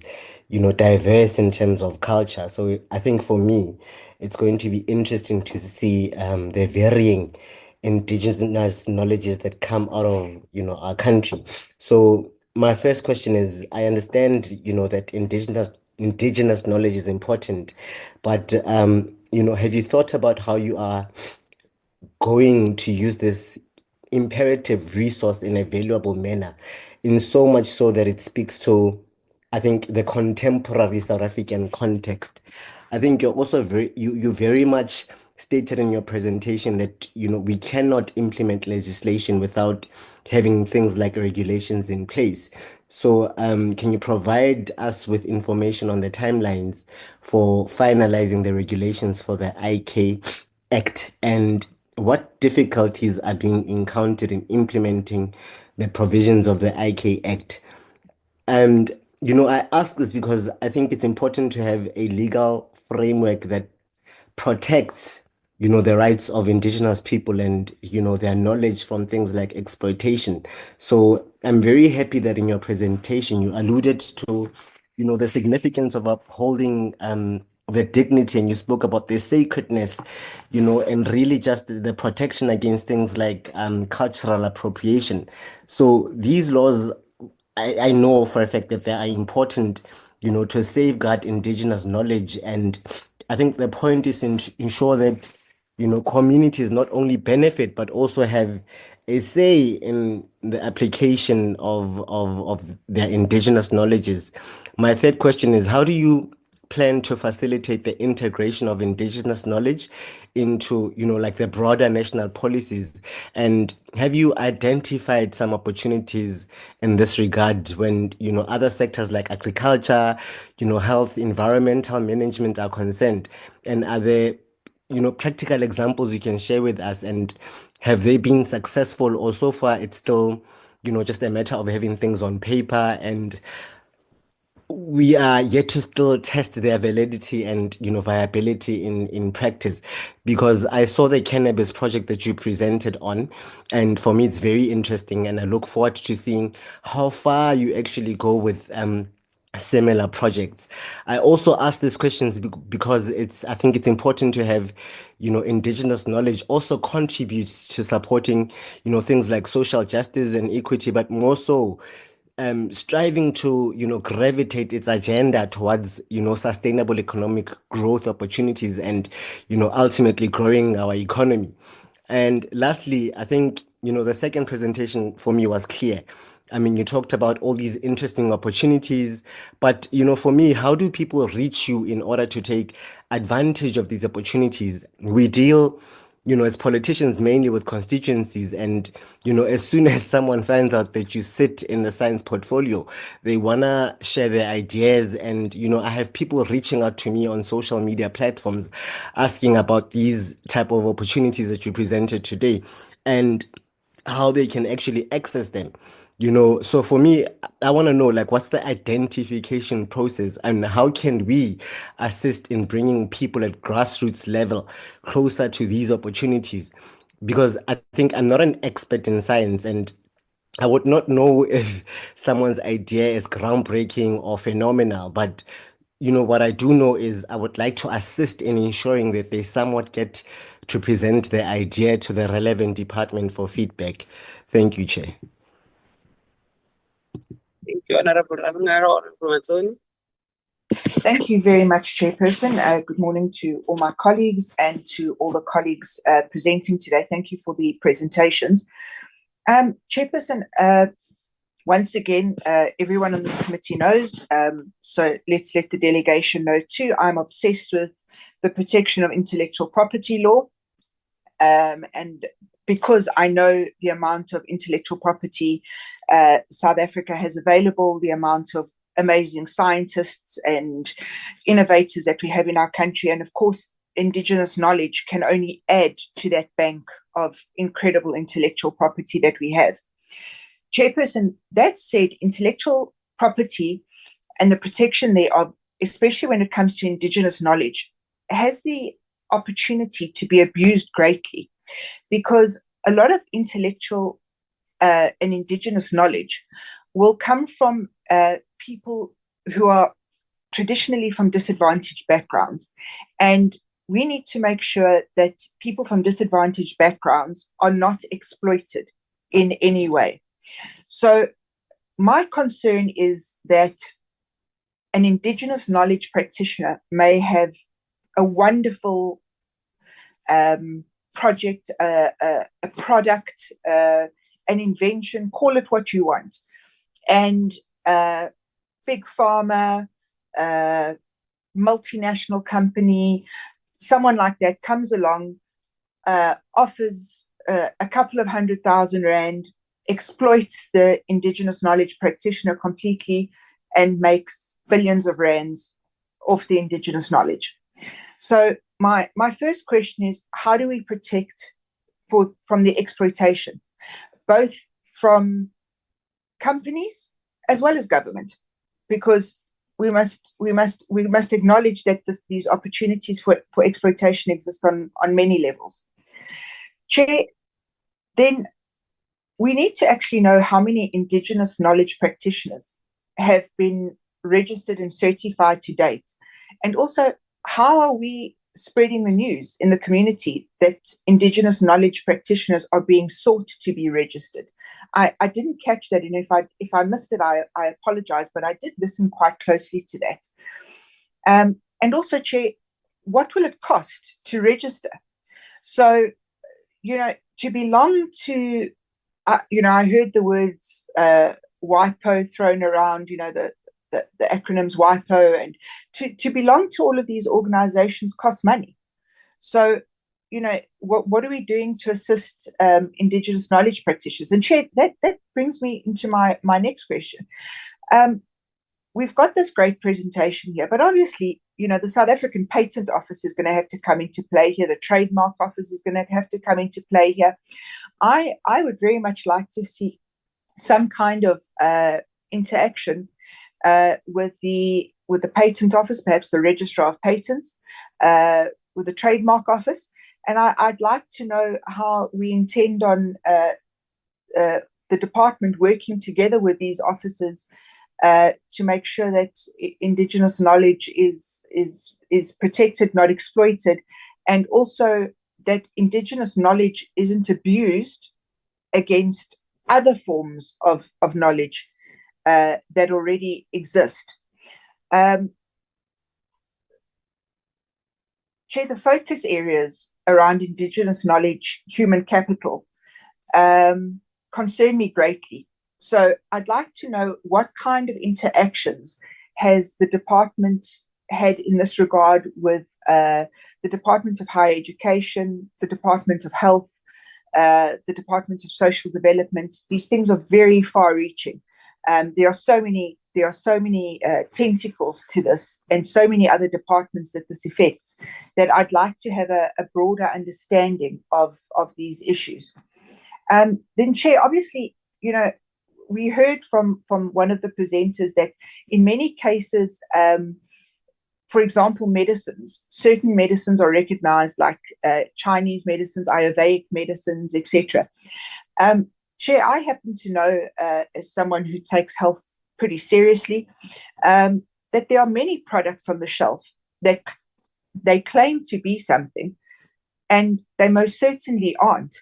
diverse in terms of culture. So I think for me, it's going to be interesting to see the varying indigenous knowledges that come out of, our country. So my first question is, I understand, that indigenous knowledge is important, but, have you thought about how you are going to use this imperative resource in a valuable manner, in so much so that it speaks to, I think, the contemporary South African context? I think you're also you very much stated in your presentation that, we cannot implement legislation without having things like regulations in place. So can you provide us with information on the timelines for finalizing the regulations for the IK Act, and what difficulties are being encountered in implementing the provisions of the IK Act? And I ask this because I think it's important to have a legal framework that protects, the rights of indigenous people and, their knowledge from things like exploitation. So I'm very happy that in your presentation, you alluded to, the significance of upholding the dignity, and you spoke about the sacredness, and really just the protection against things like cultural appropriation. So these laws, I know for a fact that they are important, to safeguard indigenous knowledge. And I think the point is to ensure that, communities not only benefit, but also have a say in the application of their indigenous knowledges. My third question is, how do you plan to facilitate the integration of indigenous knowledge into, like the broader national policies? And have you identified some opportunities in this regard when, other sectors like agriculture, health, environmental management are concerned? And are there, practical examples you can share with us? And have they been successful, or so far it's still, just a matter of having things on paper, and we are yet to still test their validity and, viability in practice? Because I saw the cannabis project that you presented on, and for me it's very interesting, and I look forward to seeing how far you actually go with similar projects. I also ask these questions because I think it's important to have, indigenous knowledge also contributes to supporting, things like social justice and equity, but more so striving to, gravitate its agenda towards, sustainable economic growth opportunities and, ultimately growing our economy. And lastly, I think, the second presentation for me was clear. I mean, you talked about all these interesting opportunities, but, for me, how do people reach you in order to take advantage of these opportunities? We deal, as politicians, mainly with constituencies. And, as soon as someone finds out that you sit in the science portfolio, they want to share their ideas. And, I have people reaching out to me on social media platforms asking about these type of opportunities that you presented today and how they can actually access them. So for me, I want to know, like, what's the identification process and how can we assist in bringing people at grassroots level closer to these opportunities? Because I think I'm not an expert in science, and I would not know if someone's idea is groundbreaking or phenomenal, but what I do know is I would like to assist in ensuring that they somewhat get to present their idea to the relevant department for feedback. Thank you, Chair. Thank you, Honorable Ravnara, Honorable Mazzoni. Thank you very much, Chairperson. Good morning to all my colleagues and to all the colleagues presenting today. Thank you for the presentations. Chairperson, once again, everyone on this committee knows, so let's let the delegation know too, I'm obsessed with the protection of intellectual property law. And because I know the amount of intellectual property South Africa has available, the amount of amazing scientists and innovators that we have in our country, and of course, indigenous knowledge can only add to that bank of incredible intellectual property that we have. Chairperson, that said, intellectual property and the protection thereof, especially when it comes to indigenous knowledge, has the opportunity to be abused greatly, because a lot of intellectual and indigenous knowledge will come from people who are traditionally from disadvantaged backgrounds. And we need to make sure that people from disadvantaged backgrounds are not exploited in any way. So my concern is that an indigenous knowledge practitioner may have a wonderful project, a product, an invention, call it what you want. And big pharma, multinational company, someone like that comes along, offers a couple of 100,000 rand, exploits the indigenous knowledge practitioner completely, and makes billions of rands off the indigenous knowledge. So my first question is, how do we protect from the exploitation, both from companies as well as government? because we must acknowledge that these opportunities for exploitation exist on many levels. Chair, then we need to actually know how many Indigenous knowledge practitioners have been registered and certified to date. And also, how are we spreading the news in the community that Indigenous knowledge practitioners are being sought to be registered? I didn't catch that, and if I missed it, I apologize, but I did listen quite closely to that. And also, Chair, what will it cost to register? So, to belong to, I heard the words WIPO thrown around, the acronyms WIPO, and to belong to all of these organizations costs money. So, what are we doing to assist Indigenous knowledge practitioners? And Chair, that brings me into my next question. We've got this great presentation here, but obviously, the South African Patent Office is going to have to come into play here. The Trademark Office is going to have to come into play here. I would very much like to see some kind of interaction with the Patent Office, perhaps the Registrar of Patents, with the Trademark Office. And I'd like to know how we intend on the department working together with these offices to make sure that Indigenous knowledge is protected, not exploited, and also that Indigenous knowledge isn't abused against other forms of knowledge that already exist. Chair, the focus areas around Indigenous knowledge, human capital, concern me greatly. So I'd like to know what kind of interactions has the department had in this regard with the Department of Higher Education, the Department of Health, the Department of Social Development. These things are very far-reaching. There are so many tentacles to this, and so many other departments that this affects, that I'd like to have a broader understanding of these issues. Then, Chair, obviously, we heard from one of the presenters that in many cases, for example, certain medicines are recognized, like Chinese medicines, Ayurvedic medicines, etc. Chair, I happen to know, as someone who takes health pretty seriously, that there are many products on the shelf that they claim to be something, and they most certainly aren't.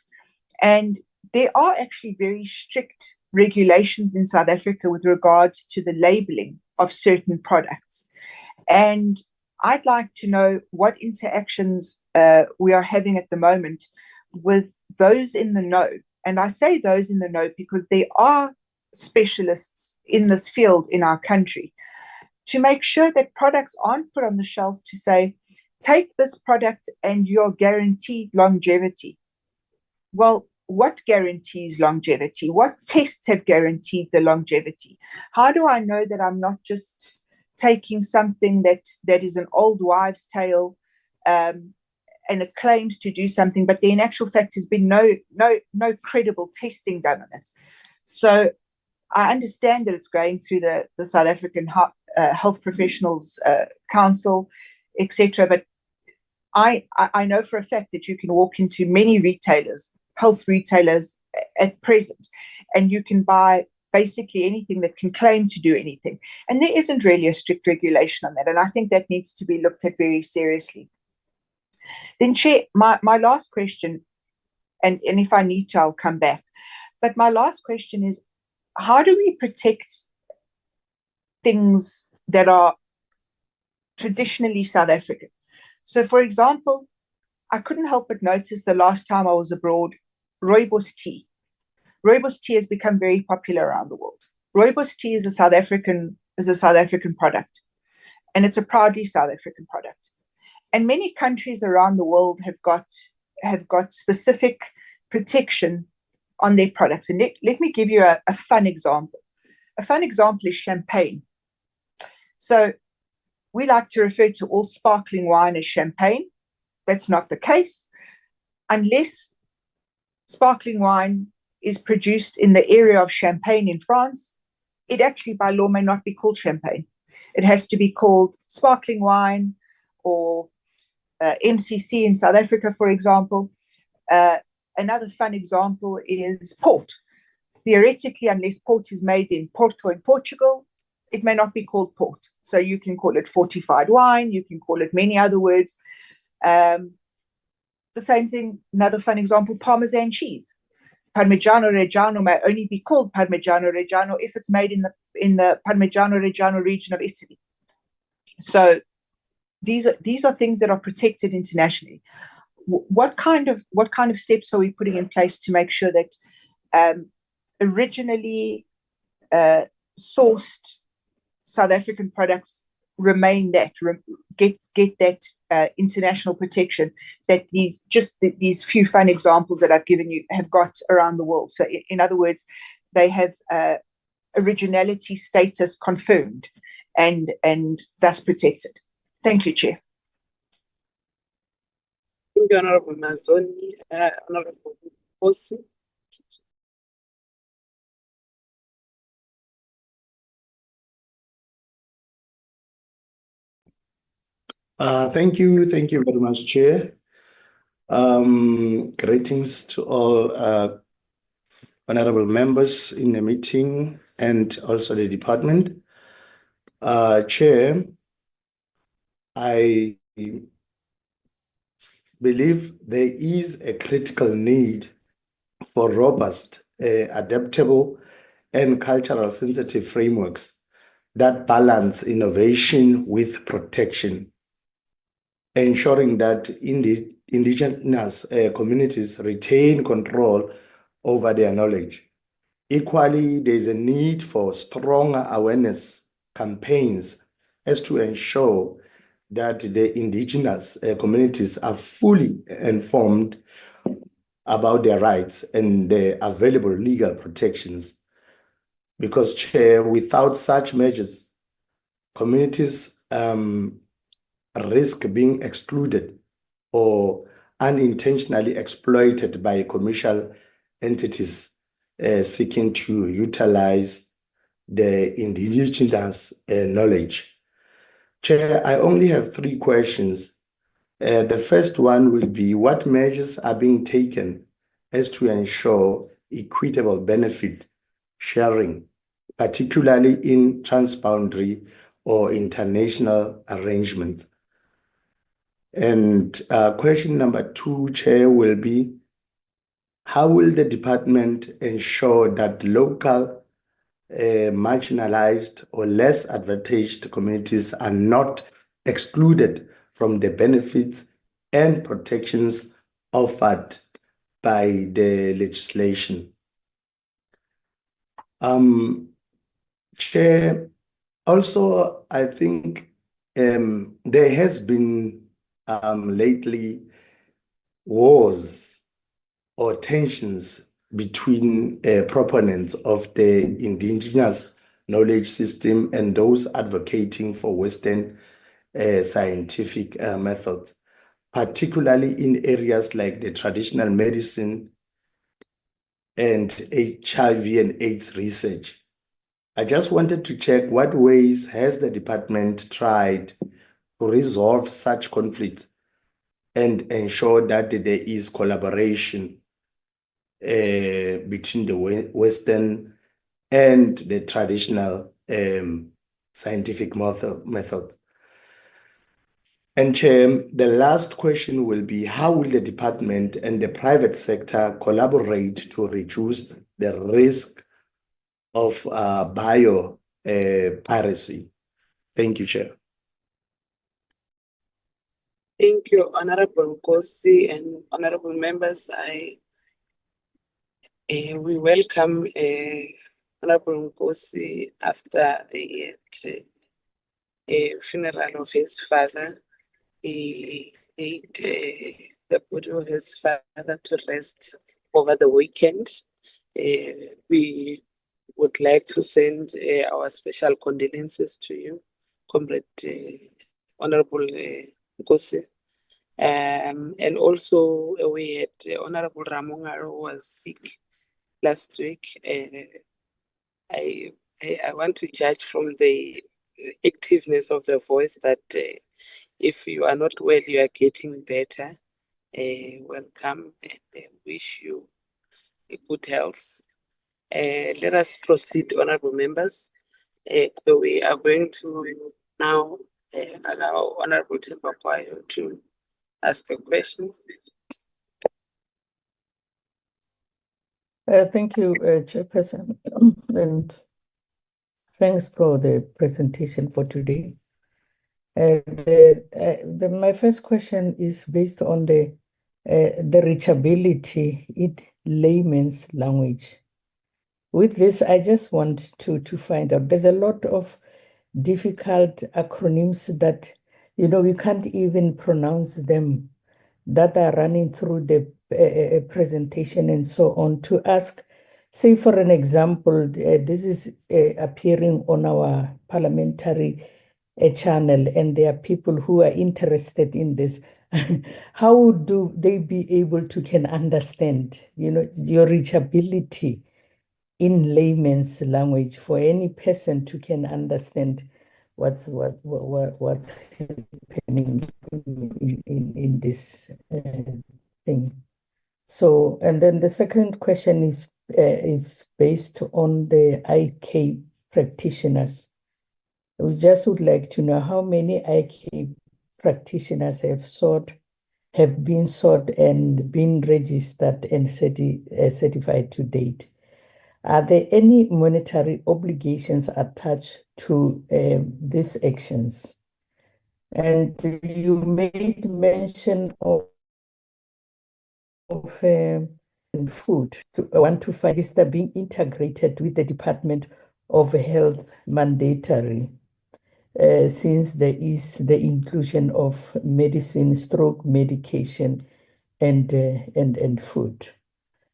And there are actually very strict regulations in South Africa with regards to the labeling of certain products. And I'd like to know what interactions we are having at the moment with those in the know. And I say those in the know because there are specialists in this field in our country, to make sure that products aren't put on the shelf to say, take this product and you're guaranteed longevity. Well, what guarantees longevity? What tests have guaranteed the longevity? How do I know that I'm not just taking something that is an old wives' tale, and it claims to do something, but there in actual fact has been no credible testing done on it? So I understand that it's going through the South African Health Professionals Council, etc. But I know for a fact that you can walk into many retailers, health retailers at present, and you can buy basically anything that can claim to do anything. And there isn't really a strict regulation on that. And I think that needs to be looked at very seriously. Then, Chair, my last question, and if I need to, I'll come back. But my last question is, how do we protect things that are traditionally South African? So, for example, I couldn't help but notice the last time I was abroad, rooibos tea. Rooibos tea has become very popular around the world. Rooibos tea is a South African product, and it's a proudly South African product. And many countries around the world have got specific protection on their products. And let me give you a fun example. A fun example is champagne. So we like to refer to all sparkling wine as champagne. That's not the case, unless sparkling wine is produced in the area of Champagne in France, it actually by law may not be called champagne. It has to be called sparkling wine or MCC in South Africa, for example. Another fun example is port. Theoretically, unless port is made in Porto in Portugal, it may not be called port. So you can call it fortified wine, you can call it many other words. The same thing, another fun example, Parmesan cheese. Parmigiano Reggiano may only be called Parmigiano Reggiano if it's made in the Parmigiano Reggiano region of Italy. So these are things that are protected internationally. What kind of steps are we putting in place to make sure that originally sourced South African products remain get that international protection that these few fun examples that I've given you have got around the world? So in other words, they have originality status confirmed and thus protected. Thank you, Chair. Thank you, Honorable Mazoni. Honorable Kosi. Thank you very much, Chair. Greetings to all honorable members in the meeting and also the department. Chair, I believe there is a critical need for robust, adaptable, and cultural sensitive frameworks that balance innovation with protection, ensuring that indigenous communities retain control over their knowledge. Equally, there is a need for stronger awareness campaigns as to ensure that the indigenous communities are fully informed about their rights and the available legal protections. Because, Chair, without such measures, communities risk being excluded or unintentionally exploited by commercial entities seeking to utilize the indigenous knowledge. Chair, I only have 3 questions. The first one will be, what measures are being taken as to ensure equitable benefit sharing, particularly in transboundary or international arrangements? And question number 2, Chair, will be, how will the department ensure that local marginalized or less advantaged communities are not excluded from the benefits and protections offered by the legislation? Chair, also, I think there has been lately wars or tensions between proponents of the indigenous knowledge system and those advocating for Western scientific methods, particularly in areas like the traditional medicine and HIV and AIDS research. I just wanted to check what ways has the department tried to resolve such conflicts and ensure that there is collaboration between the Western and the traditional scientific method. And Chair, the last question will be, how will the department and the private sector collaborate to reduce the risk of bio piracy? Thank you, Chair. Thank you, Honorable Kosi and honorable members. We welcome Honorable Kosi after the funeral of his father. He laid the body of his father to rest over the weekend. We would like to send our special condolences to you, Comrade Honorable Kosi. And also we had Honorable Ramonga, who was sick last week. I I want to judge from the activeness of the voice that if you are not well, you are getting better. Welcome and wish you a good health. Let us proceed, honorable members. We are going to now allow Honorable Tembakwayo to ask a question. Thank you, Chairperson, and thanks for the presentation for today. My first question is based on the reachability in layman's language. With this, I just want to find out, there's a lot of difficult acronyms that, we can't even pronounce them, that are running through the presentation and so on, to ask, say for an example, this is appearing on our parliamentary channel, and there are people who are interested in this. How do they be able to can understand, your reachability in layman's language for any person to can understand what's happening in this thing. So, and then the second question is based on the IK practitioners. We just would like to know how many IK practitioners have been sought and been registered and certified to date. Are there any monetary obligations attached to these actions? And you made mention of food. I want to register being integrated with the Department of Health mandatory, since there is the inclusion of medicine, stroke medication, and food.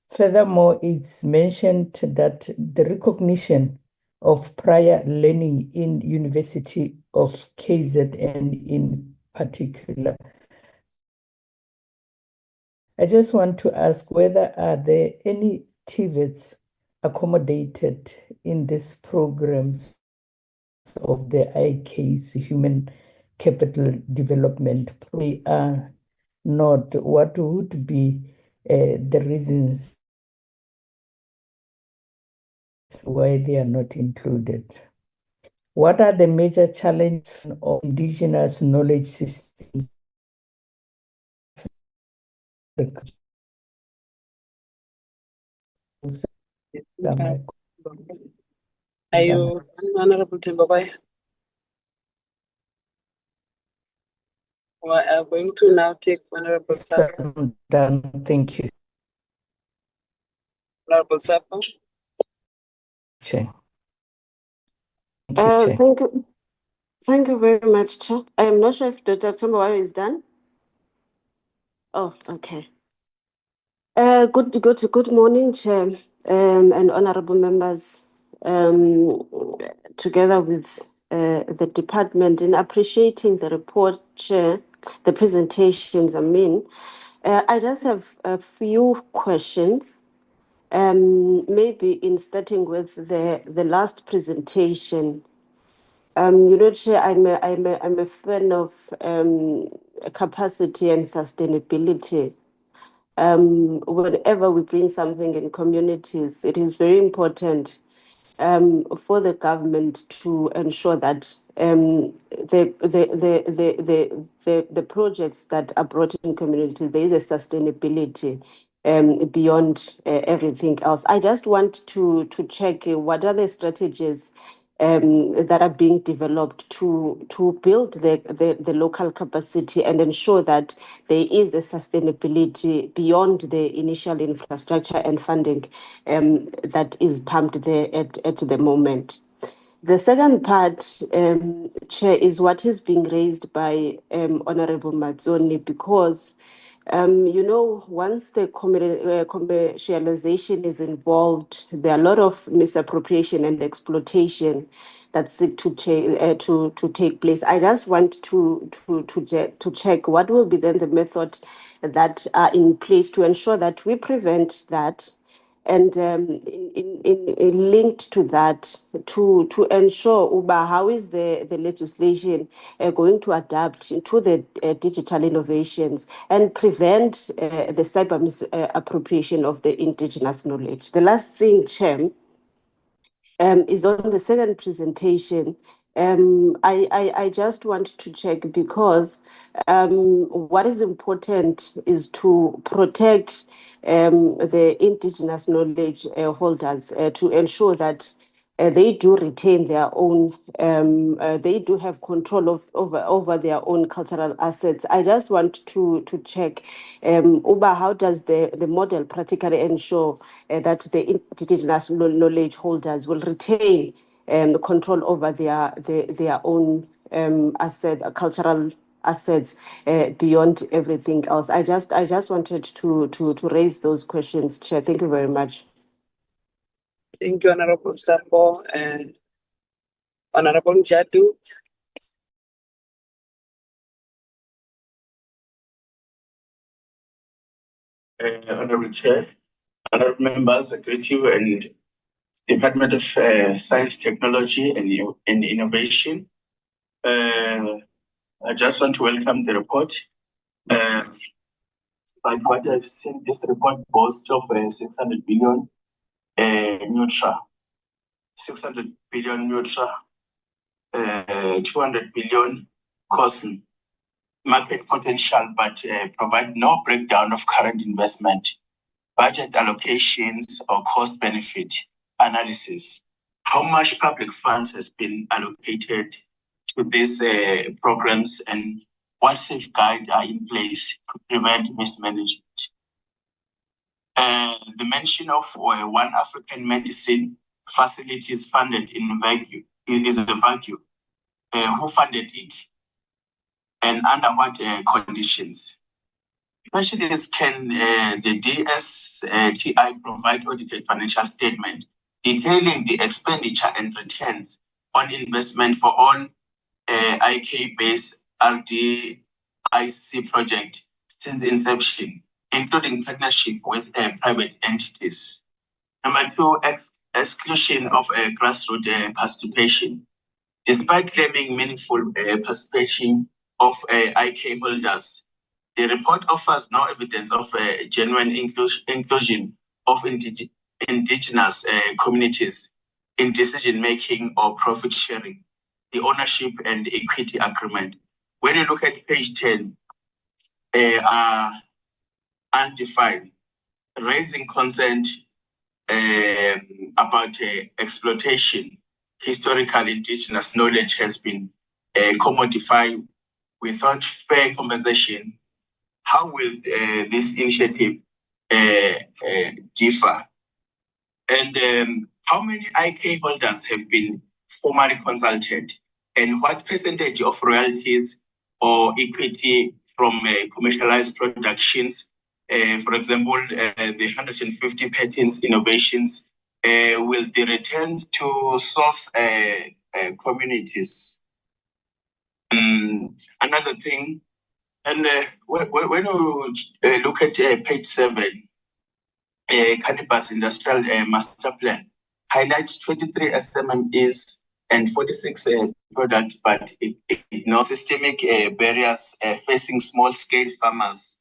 Furthermore, it's mentioned that the recognition of prior learning in University of KZN in particular. I just want to ask whether are there any TVETs accommodated in these programs of the IK's Human Capital Development. They are not. What would be the reasons why they are not included? What are the major challenges of indigenous knowledge systems? Are you Honorable Tembakwayo? We are going to now take Honorable Sapa. Done. Thank you. Honorable Sapa. Chair. Thank you. Thank you very much, Chair. I am not sure if Dr. Tembakwayo is done. Oh, okay. Good morning, Chair, and honorable members, together with the department, in appreciating the report, Chair, the presentations. I just have a few questions. Maybe in starting with the last presentation. Chair, I'm a fan of capacity and sustainability. Whenever we bring something in communities, it is very important for the government to ensure that the projects that are brought in communities, there is a sustainability beyond everything else. I just want to check what are the strategies that are being developed to build the local capacity and ensure that there is a sustainability beyond the initial infrastructure and funding that is pumped there at the moment. The second part, Chair, is what is being raised by Honorable Mazzoni, because once the commercialization is involved, there are a lot of misappropriation and exploitation that's to take place. I just want to check what will be then the method that are in place to ensure that we prevent that, And linked to that, to ensure Uba, how is the legislation going to adapt to the digital innovations and prevent the cyber misappropriation of the indigenous knowledge? The last thing, Chair, is on the second presentation. I just want to check because what is important is to protect the indigenous knowledge holders to ensure that they do retain their own, they do have control over their own cultural assets. I just want to check, Uba, how does the model practically ensure that the indigenous knowledge holders will retain control over their own cultural assets beyond everything else? I just wanted to raise those questions, Chair. Thank you very much. Thank you, Honorable Sambo and Honorable Jadu. Honorable Chair, honorable members, I greet you and Department of Science, Technology and Innovation. I just want to welcome the report. But what I've seen, this report boasts of 600 billion neutral, 600 billion neutral, 200 billion cost market potential, but provide no breakdown of current investment, budget allocations, or cost benefit analysis. How much public funds has been allocated to these programs and what safeguards are in place to prevent mismanagement? The mention of one African medicine facilities funded in vacuum is a vacuum. Who funded it and under what conditions? Question is, can the DSTI provide audited financial statement detailing the expenditure and returns on investment for all IK-based RDIC project since inception, including partnership with private entities? Number two, exclusion of grassroots participation. Despite claiming meaningful participation of IK holders, the report offers no evidence of genuine inclusion of indigenous communities in decision-making or profit sharing, the ownership and equity agreement. When you look at page 10, are undefined, raising consent about exploitation. Historical indigenous knowledge has been commodified without fair compensation. How will this initiative differ? And how many IK holders have been formally consulted? And what percentage of royalties or equity from commercialized productions, for example, the 150 patents innovations, will be returned to source communities? Another thing, and when you look at page 7, Cannabis Industrial Master Plan highlights 23 SMMEs and 46 products, but it ignores systemic barriers facing small-scale farmers,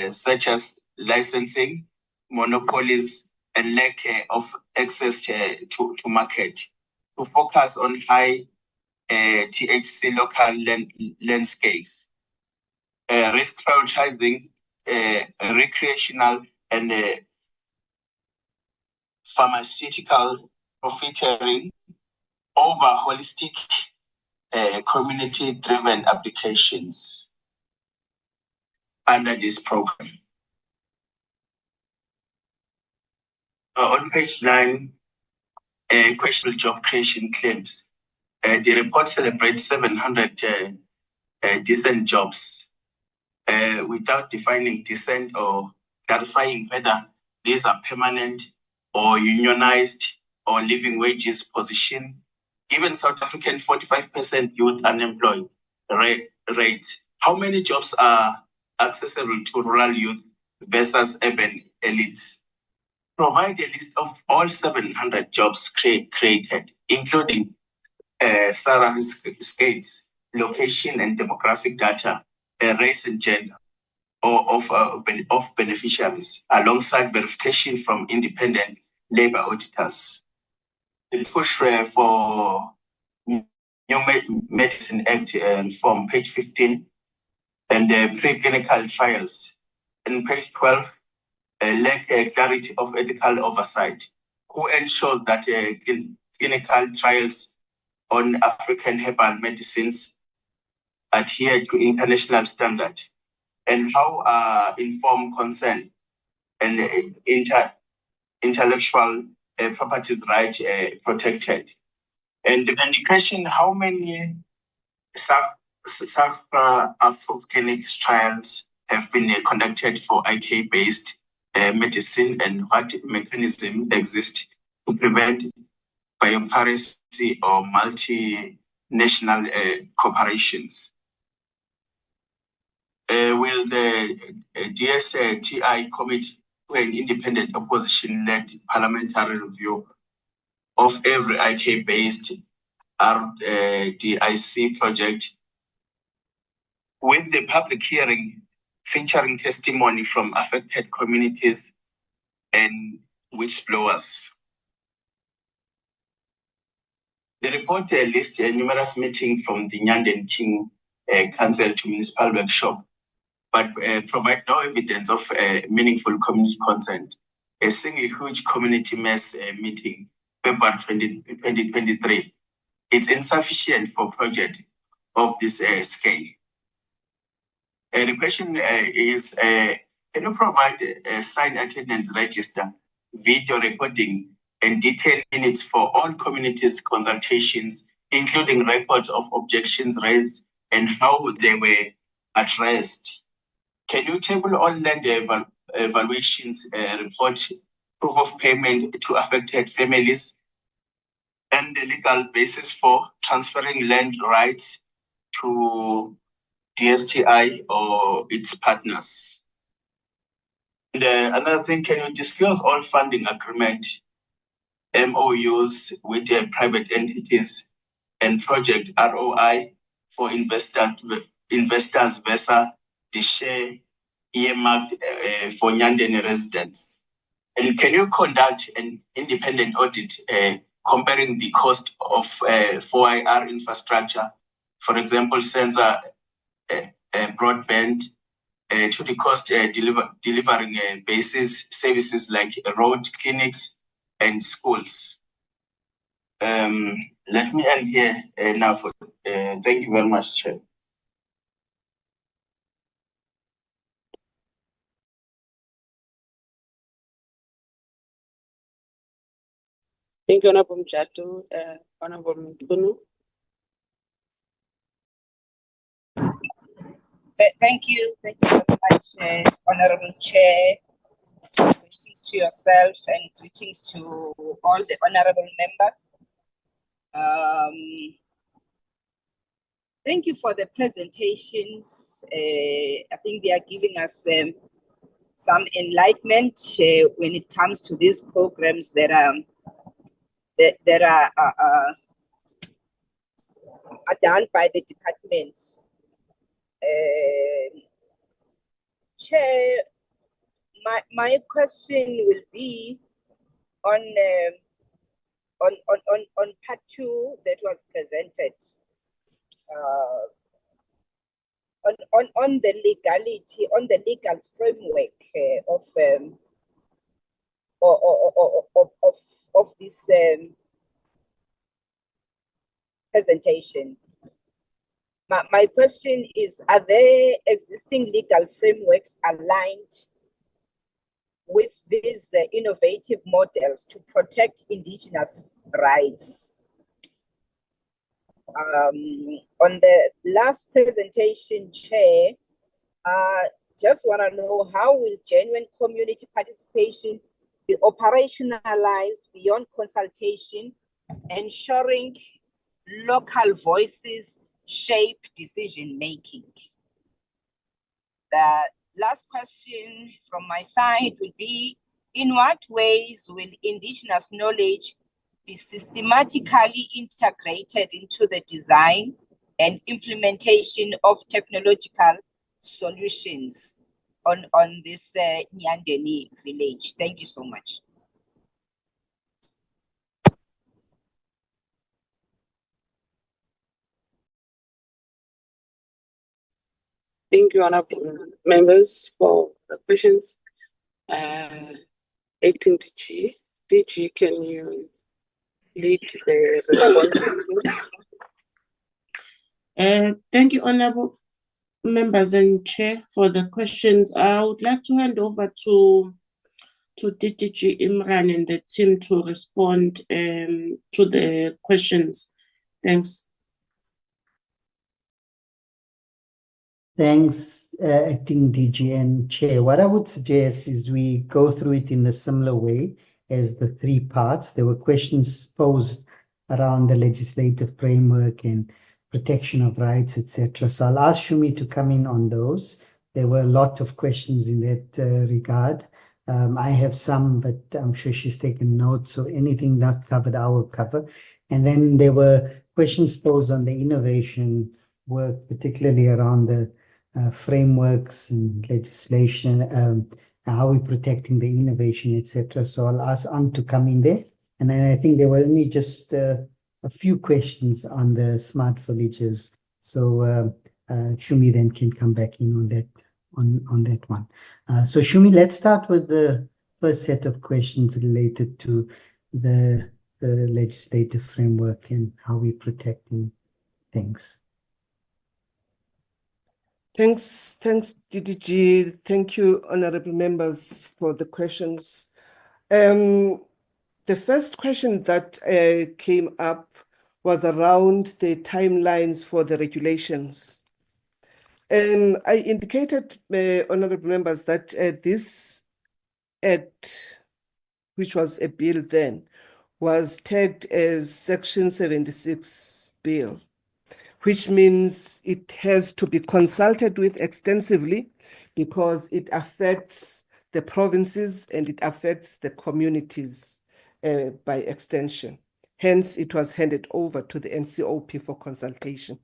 such as licensing, monopolies, and lack of access to market. To focus on high THC local landscapes, risk prioritizing recreational and pharmaceutical profiteering over holistic community-driven applications under this program. On page 9, questionable job creation claims. The report celebrates 700 decent jobs without defining decent or clarifying whether these are permanent or unionized or living wages position. Given South African 45% youth unemployed rates, how many jobs are accessible to rural youth versus urban elites? provide a list of all 700 jobs created, including salary scales, location and demographic data, race and gender, or of beneficiaries, alongside verification from independent labor auditors. The push for New Medicine Act reform, page 15, and preclinical trials, and page 12, lack clarity of ethical oversight. Who ensures that clinical trials on African herbal medicines adhere to international standards? And how are informed consent and intellectual property rights protected? And the question, how many approved clinical trials have been conducted for IK-based medicine, and what mechanism exists to prevent biopiracy or multinational corporations? Will the DSTI commit to an independent opposition-led parliamentary review of every IK-based RDIC project, with the public hearing featuring testimony from affected communities and whistleblowers? The report lists numerous meetings from the Nyanden King Council to municipal workshop, but provide no evidence of meaningful community consent. A single huge community mess meeting, February 2023, it's insufficient for project of this scale. The question is, can you provide a signed attendance register, video recording, and detailed minutes for all communities' consultations, including records of objections raised and how they were addressed? Can you table all land evaluations, report proof of payment to affected families, and the legal basis for transferring land rights to DSTI or its partners? And another thing, can you disclose all funding agreement, MOUs with private entities and project ROI for investors versus the share earmarked for Nyanden residents? And can you conduct an independent audit comparing the cost of 4IR infrastructure, for example, sensor broadband, to the cost delivering basis services like road, clinics, and schools? Let me end here now. Thank you very much, Chair. Thank you, Honorable Mjatu. Honorable Mtunu. Thank you very much, Honorable Chair. Greetings to yourself and greetings to all the honorable members. Thank you for the presentations. I think they are giving us some enlightenment when it comes to these programs that are done by the department. Chair, my question will be on part 2 that was presented. On the legality, on the legal framework of this presentation. My question is, are there existing legal frameworks aligned with these innovative models to protect Indigenous rights? On the last presentation, Chair, just want to know how will genuine community participation be operationalized beyond consultation, ensuring local voices shape decision-making? The last question from my side would be, In what ways will Indigenous knowledge be systematically integrated into the design and implementation of technological solutions on this Nyandeni village? Thank you so much. Thank you, honorable members, for the questions. Acting DG, can you lead the response? Thank you, honorable members and chair, for the questions. I would like to hand over to DTG Imran and the team to respond to the questions. Thanks. Thanks, Acting DG and Chair. What I would suggest is we go through it in a similar way as the three parts. There were questions posed around the legislative framework and protection of rights, etc. So I'll ask Shumi to come in on those. There were a lot of questions in that regard. I have some, but I'm sure she's taken notes, so anything not covered, I will cover. And then there were questions posed on the innovation work, particularly around the frameworks and legislation, how we're protecting the innovation, etc. So I'll ask Ang to come in there. And then I think there were only just a few questions on the smart villages. So Shumi then can come back in on that one. So Shumi, let's start with the first set of questions related to the legislative framework and how we're protecting things. Thanks, DDG. Thank you, honorable members, for the questions. The first question that came up was around the timelines for the regulations. I indicated, honorable members, that this act, which was a bill then, was tagged as Section 76 bill, which means it has to be consulted with extensively because it affects the provinces and it affects the communities by extension. Hence, it was handed over to the NCOP for consultation.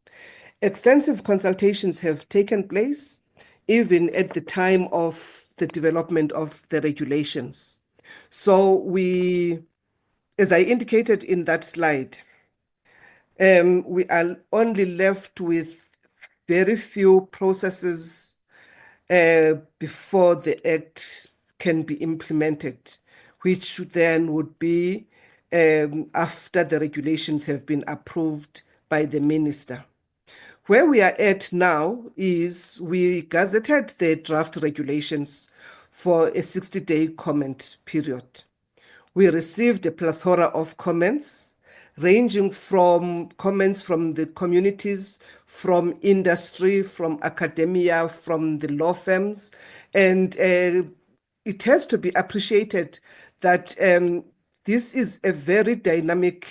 Extensive consultations have taken place even at the time of the development of the regulations. So we, as I indicated in that slide, we are only left with very few processes before the act can be implemented, which then would be after the regulations have been approved by the minister. Where we are at now is we gazetted the draft regulations for a 60-day comment period. We received a plethora of comments, ranging from comments from the communities, from industry, from academia, from the law firms. And it has to be appreciated that this is a very dynamic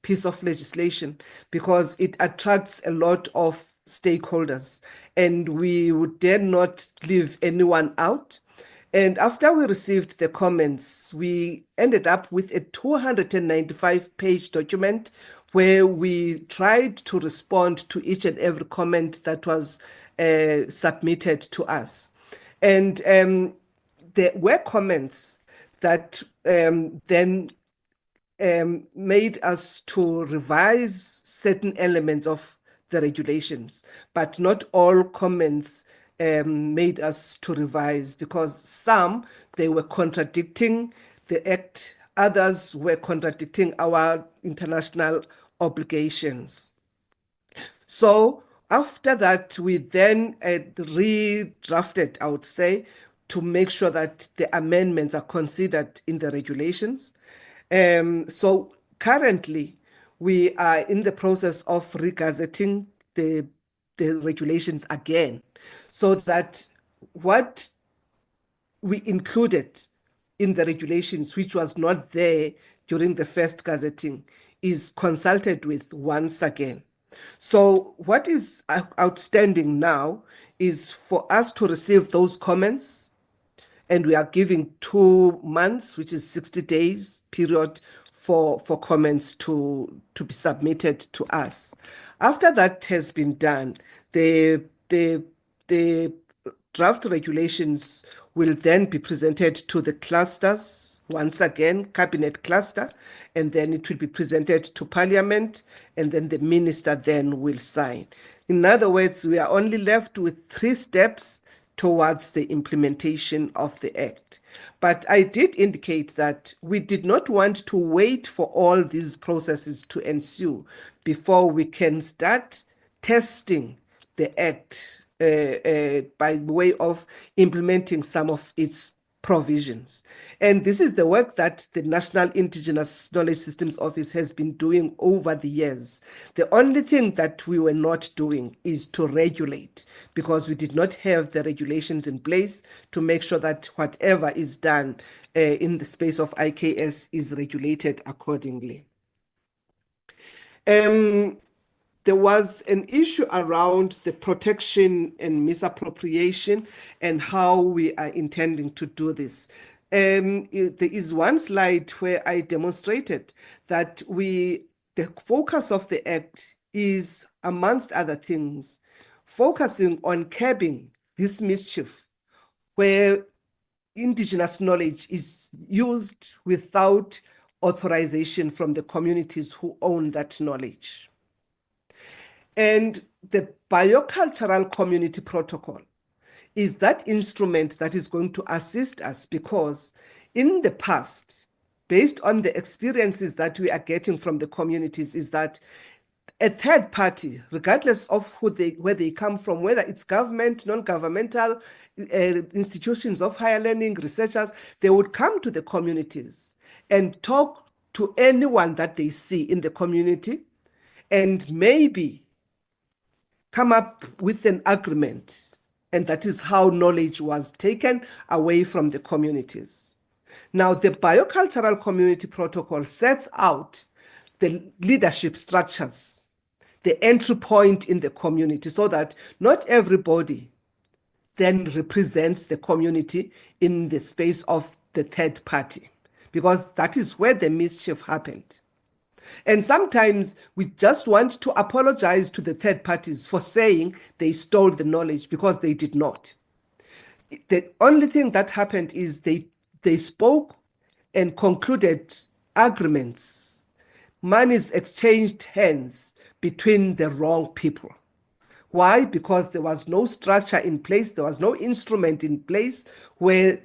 piece of legislation because it attracts a lot of stakeholders, and we would dare not leave anyone out. And after we received the comments, we ended up with a 295-page document where we tried to respond to each and every comment that was submitted to us. And there were comments that then made us to revise certain elements of the regulations, but not all comments made us to revise because some, they were contradicting the act, others were contradicting our international obligations. So after that, we then redrafted, I would say, to make sure that the amendments are considered in the regulations. So currently, we are in the process of regazetting the regulations again, so that what we included in the regulations, which was not there during the first gazetting, is consulted with once again. So what is outstanding now is for us to receive those comments and we are giving 2 months, which is 60 days period for comments to be submitted to us. After that has been done, the draft regulations will then be presented to the clusters, once again, cabinet cluster, and then it will be presented to Parliament, and then the minister then will sign. In other words, we are only left with 3 steps towards the implementation of the Act. But I did indicate that we did not want to wait for all these processes to ensue before we can start testing the Act by way of implementing some of its provisions. And this is the work that the National Indigenous Knowledge Systems Office has been doing over the years. The only thing that we were not doing is to regulate, because we did not have the regulations in place to make sure that whatever is done in the space of IKS is regulated accordingly. There was an issue around the protection and misappropriation and how we are intending to do this. There is one slide where I demonstrated that the focus of the Act is, amongst other things, focusing on curbing this mischief where Indigenous knowledge is used without authorization from the communities who own that knowledge. And the Biocultural Community Protocol is that instrument that is going to assist us, because in the past, based on the experiences that we are getting from the communities, is that a third party, regardless of where they come from, whether it's government, non-governmental institutions of higher learning, researchers, they would come to the communities and talk to anyone that they see in the community, and maybe come up with an agreement, and that is how knowledge was taken away from the communities. Now, the Biocultural Community Protocol sets out the leadership structures, the entry point in the community, so that not everybody then represents the community in the space of the third party, because that is where the mischief happened. And sometimes we just want to apologize to the third parties for saying they stole the knowledge, because they did not. The only thing that happened is they spoke and concluded agreements. Monies exchanged hands between the wrong people. Why? Because there was no structure in place, there was no instrument in place where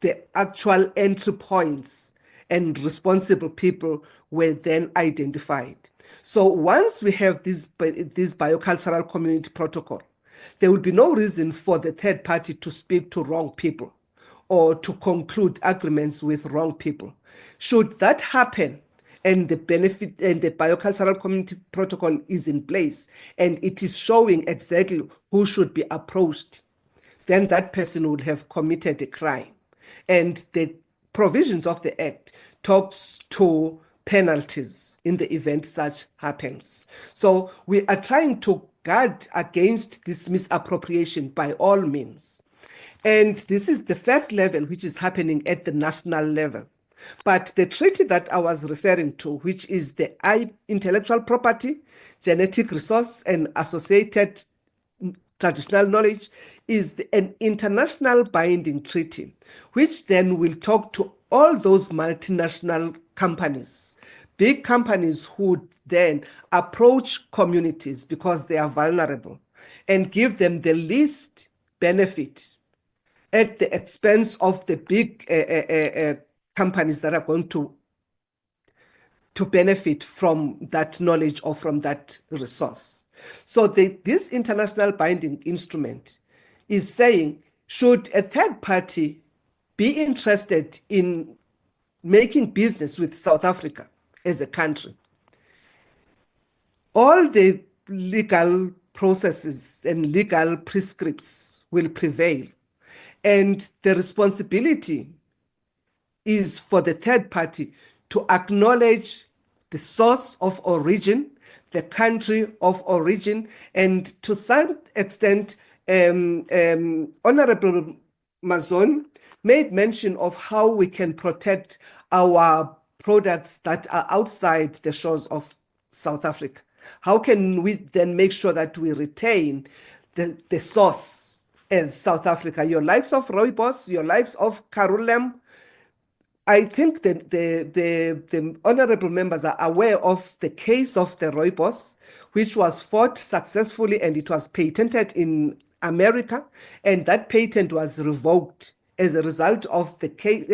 the actual entry points and responsible people were then identified. So once we have this Biocultural Community Protocol, there will be no reason for the third party to speak to wrong people or to conclude agreements with wrong people. Should that happen, and the benefit and the Biocultural Community Protocol is in place, and it is showing exactly who should be approached, then that person would have committed a crime. And the provisions of the Act talks to penalties in the event such happens. So we are trying to guard against this misappropriation by all means. And this is the first level, which is happening at the national level. But the treaty that I was referring to, which is the intellectual property, genetic resource, and associated traditional knowledge, is an international binding treaty, which then will talk to all those multinational companies, big companies who then approach communities because they are vulnerable and give them the least benefit at the expense of the big companies that are going to benefit from that knowledge or from that resource. So this international binding instrument is saying, should a third party be interested in making business with South Africa as a country, all the legal processes and legal prescripts will prevail. And the responsibility is for the third party to acknowledge the source of origin, the country of origin, and to some extent, Honorable Mazon made mention of how we can protect our products that are outside the shores of South Africa. How can we then make sure that we retain the source as South Africa? Your likes of rooibos, your likes of Karulem, I think that the honorable members are aware of the case of the rooibos, which was fought successfully and it was patented in America, and that patent was revoked as a result of the case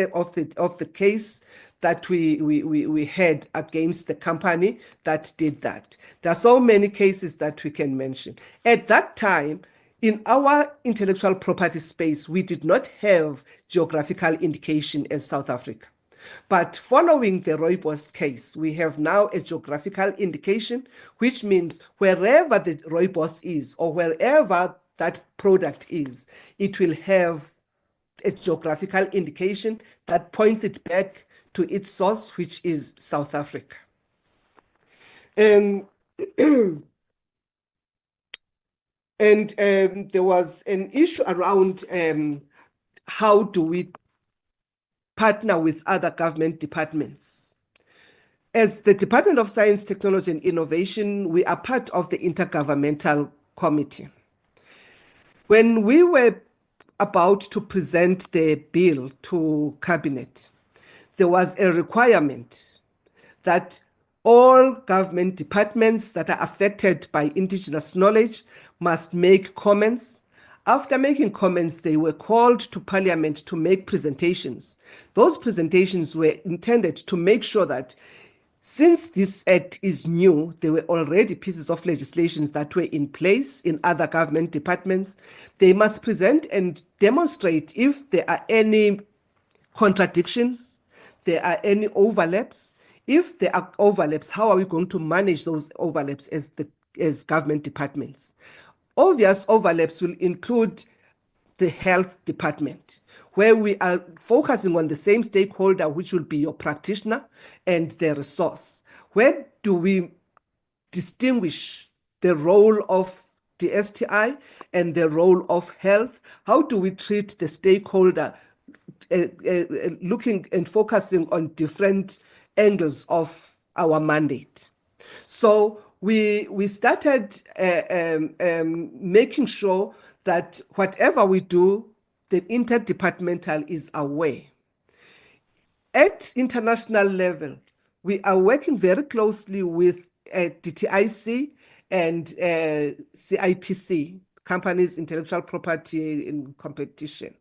that we had against the company that did that. There are so many cases that we can mention. At that time, in our intellectual property space, we did not have geographical indication as South Africa. But following the rooibos case, we have now a geographical indication, which means wherever the rooibos is or wherever that product is, it will have a geographical indication that points it back to its source, which is South Africa. And there was an issue around how do we partner with other government departments. As the Department of Science, Technology and Innovation, we are part of the Intergovernmental Committee. When we were about to present the bill to Cabinet, there was a requirement that all government departments that are affected by indigenous knowledge must make comments. After making comments, they were called to Parliament to make presentations. Those presentations were intended to make sure that since this act is new, there were already pieces of legislation that were in place in other government departments. They must present and demonstrate if there are any contradictions, there are any overlaps. If there are overlaps, how are we going to manage those overlaps as government departments? Obvious overlaps will include the health department, where we are focusing on the same stakeholder, which will be your practitioner and the resource. Where do we distinguish the role of DSTI and the role of health? How do we treat the stakeholder looking and focusing on different angles of our mandate? So we started making sure that whatever we do, the interdepartmental is aware. At international level, we are working very closely with DTIC and CIPC, Companies Intellectual Property in Competition,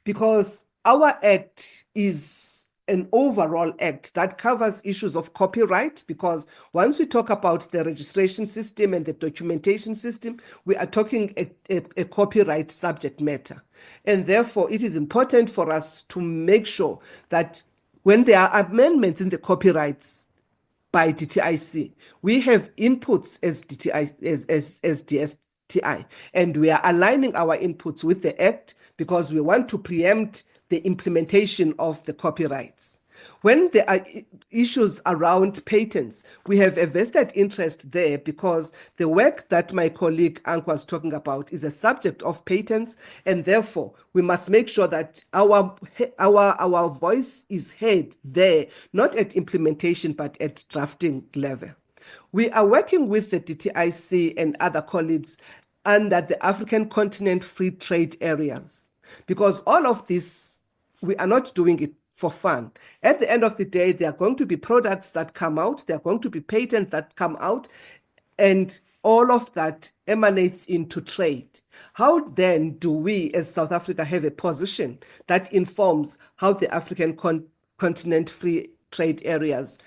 because our act is an overall act that covers issues of copyright, because once we talk about the registration system and the documentation system, we are talking a copyright subject matter. And therefore, it is important for us to make sure that when there are amendments in the copyrights by DTIC, we have inputs as DSTI, and we are aligning our inputs with the act because we want to preempt the implementation of the copyrights. When there are issues around patents, we have a vested interest there because the work that my colleague Ank was talking about is a subject of patents, and therefore we must make sure that our voice is heard there, not at implementation, but at drafting level. We are working with the DTIC and other colleagues under the African Continent Free Trade Areas, because all of this, we are not doing it for fun. At the end of the day, there are going to be products that come out, there are going to be patents that come out, and all of that emanates into trade. How then do we as South Africa have a position that informs how the African Continent Free Trade Areas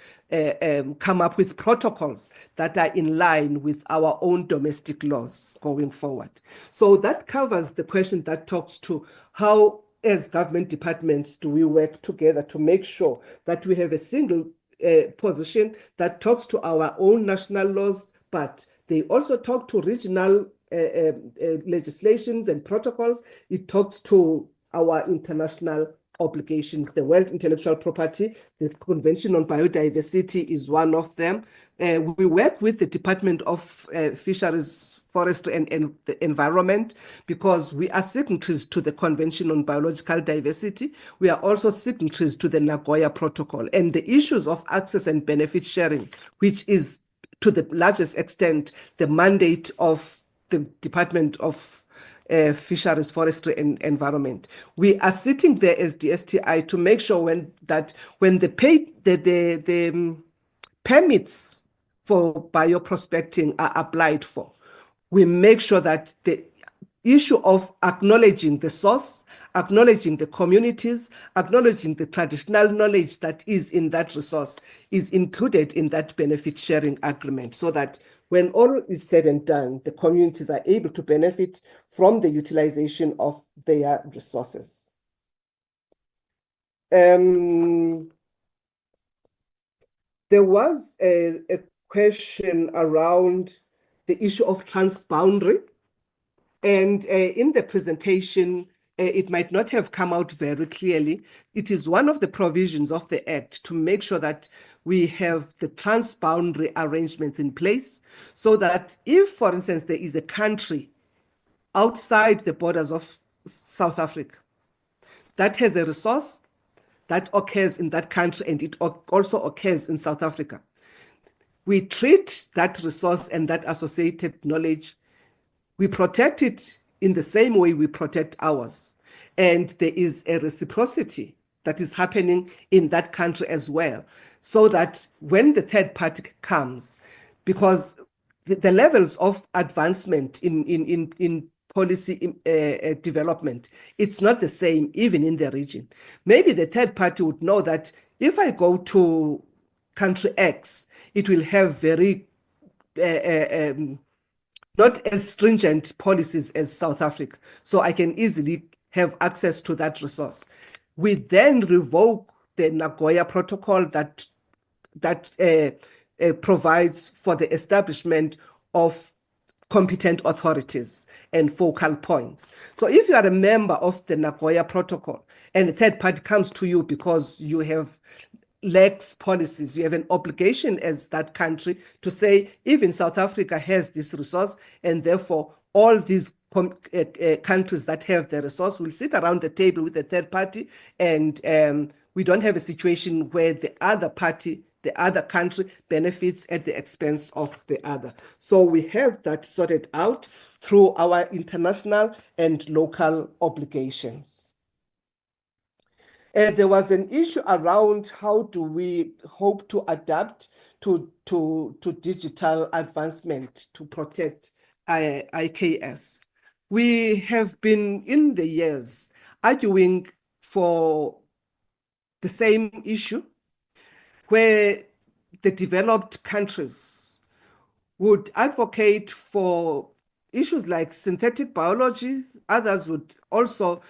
come up with protocols that are in line with our own domestic laws going forward? So that covers the question that talks to how, as government departments, do we work together to make sure that we have a single position that talks to our own national laws, but they also talk to regional legislations and protocols. It talks to our international obligations. The World Intellectual Property, the Convention on Biodiversity is one of them. We work with the Department of Fisheries Forestry and the Environment, because we are signatories to the Convention on Biological Diversity. We are also signatories to the Nagoya Protocol, and the issues of access and benefit sharing, which is to the largest extent the mandate of the Department of Fisheries, Forestry and Environment. We are sitting there as DSTI to make sure when the permits for bioprospecting are applied for, we make sure that the issue of acknowledging the source, acknowledging the communities, acknowledging the traditional knowledge that is in that resource is included in that benefit sharing agreement, so that when all is said and done, the communities are able to benefit from the utilization of their resources. There was a question around the issue of transboundary. And in the presentation, it might not have come out very clearly. It is one of the provisions of the Act to make sure that we have the transboundary arrangements in place, so that if, for instance, there is a country outside the borders of South Africa that has a resource that occurs in that country and it also occurs in South Africa, we treat that resource and that associated knowledge, we protect it in the same way we protect ours. And there is a reciprocity that is happening in that country as well, so that when the third party comes, because the levels of advancement in policy development, it's not the same even in the region. Maybe the third party would know that if I go to country X, it will have very not as stringent policies as South Africa, so I can easily have access to that resource. We then revoke the Nagoya Protocol that provides for the establishment of competent authorities and focal points. So if you are a member of the Nagoya Protocol and a third party comes to you because you have lax policies, you have an obligation as that country to say, even South Africa has this resource, and therefore all these countries that have the resource will sit around the table with the third party, and we don't have a situation where the other party, the other country benefits at the expense of the other. So we have that sorted out through our international and local obligations. There was an issue around how do we hope to adapt to digital advancement to protect IKS. We have been in the years arguing for the same issue, where the developed countries would advocate for issues like synthetic biology. Others would also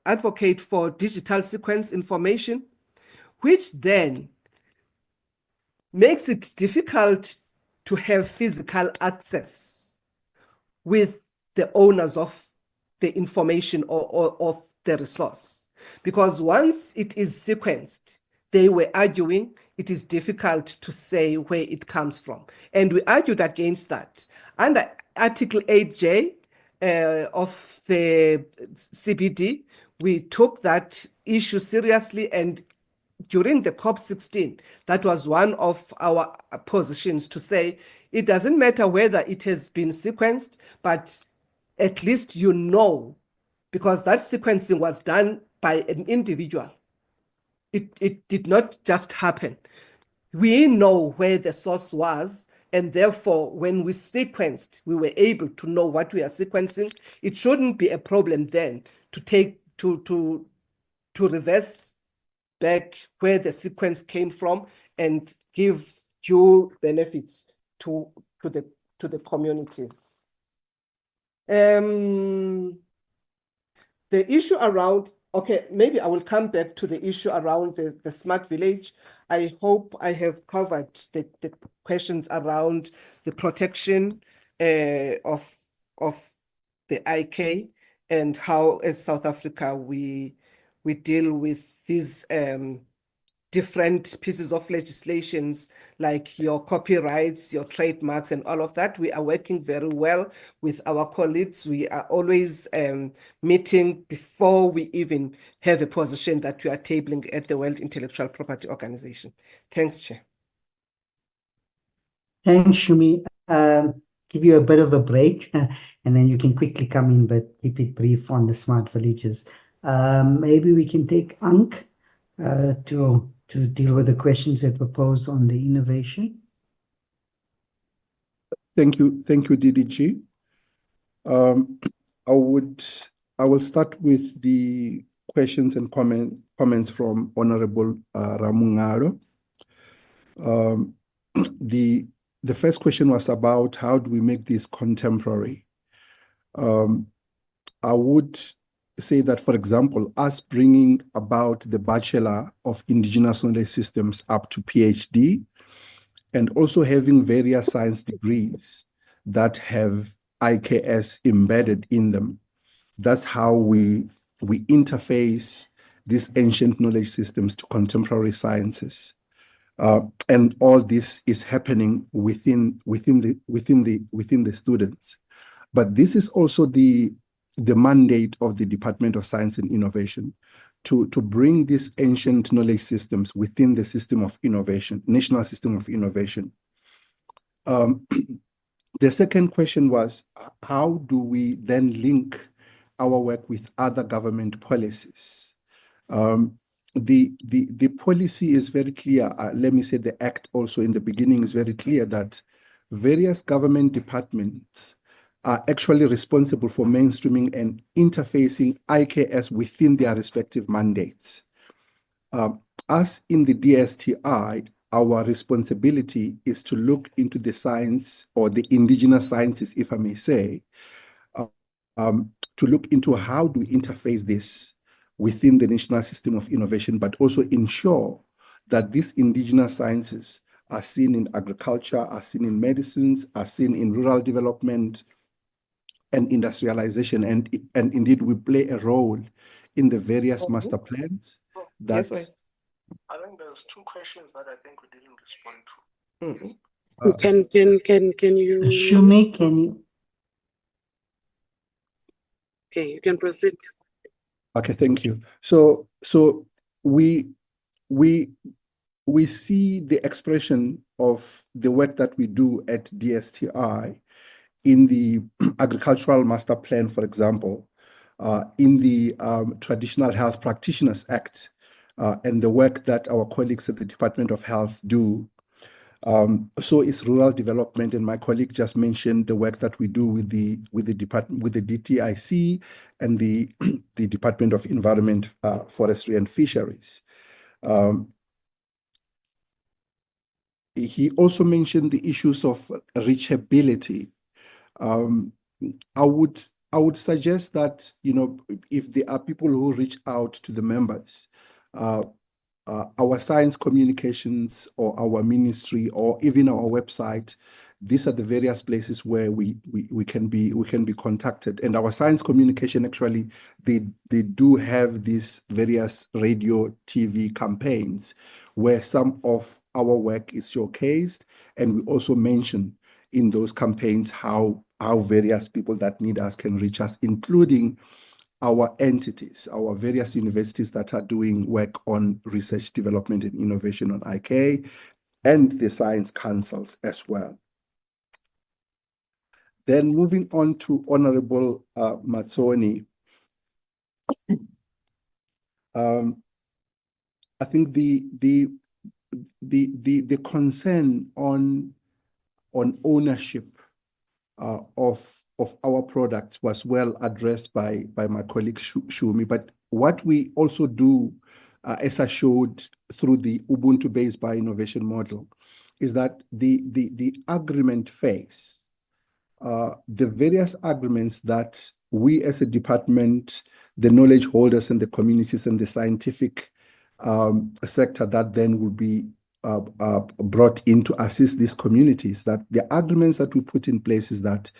advocate for digital sequence information, which then makes it difficult to have physical access with the owners of the information or of the resource. Because once it is sequenced, they were arguing it is difficult to say where it comes from. And we argued against that. Under Article 8J of the CBD, we took that issue seriously, and during the COP16, that was one of our positions to say, it doesn't matter whether it has been sequenced, but at least you know, because that sequencing was done by an individual. It did not just happen. We know where the source was, and therefore, when we sequenced, we were able to know what we are sequencing. It shouldn't be a problem then to reverse back where the sequence came from and give due benefits to the communities. The issue around, okay, maybe I will come back to the issue around the smart village. I hope I have covered the questions around the protection of the IK and how, as South Africa, we deal with these different pieces of legislations like your copyrights, your trademarks, and all of that. We are working very well with our colleagues. We are always meeting before we even have a position that we are tabling at the World Intellectual Property Organization. Thanks, Chair. Thanks, Shumi. Give you a bit of a break and then you can quickly come in, but keep it brief on the smart villages. Maybe we can take Ank to deal with the questions that were posed on the innovation. Thank you, DDG. I will start with the questions and comments from Honorable Ramungaro. The first question was about how do we make this contemporary. I would say that, for example, us bringing about the Bachelor of Indigenous Knowledge Systems up to PhD, and also having various science degrees that have IKS embedded in them. That's how we interface these ancient knowledge systems to contemporary sciences. And all this is happening within the students. But this is also the mandate of the Department of Science and Innovation, to bring these ancient knowledge systems within the system of innovation, national system of innovation. The second question was, how do we then link our work with other government policies? The policy is very clear. Let me say the act also in the beginning is very clear that various government departments are actually responsible for mainstreaming and interfacing IKS within their respective mandates. Us in the DSTI, our responsibility is to look into the science, or the indigenous sciences, if I may say, to look into how do we interface this within the national system of innovation, but also ensure that these indigenous sciences are seen in agriculture, are seen in medicines, are seen in rural development and industrialization. And indeed, we play a role in the various master plans. Yes, please. I think there's two questions that I think we didn't respond to. Can you? Shumi, can you? Okay, you can proceed. Okay, thank you. So we see the expression of the work that we do at DSTI in the Agricultural Master Plan, for example, in the Traditional Health Practitioners Act, and the work that our colleagues at the Department of Health do. So is rural development, and my colleague just mentioned the work that we do with the DTIC and the Department of Environment, Forestry and Fisheries. He also mentioned the issues of reachability. I would suggest that, if there are people who reach out to the members, our science communications or our ministry or even our website, these are the various places where we can be contacted. And our science communication, actually, they do have these various radio, TV campaigns where some of our work is showcased, and we also mention in those campaigns how various people that need us can reach us, including our entities, our various universities that are doing work on research, development, and innovation on IK, and the science councils as well. Then moving on to Honorable Matsoni. I think the concern on ownership of our products was well addressed by my colleague Shumi. But what we also do, as I showed through the Ubuntu-based bioinnovation model, is that the agreement phase, the various agreements that we as a department, the knowledge holders and the communities and the scientific sector that then will be brought in to assist these communities, that the agreements that we put in place is that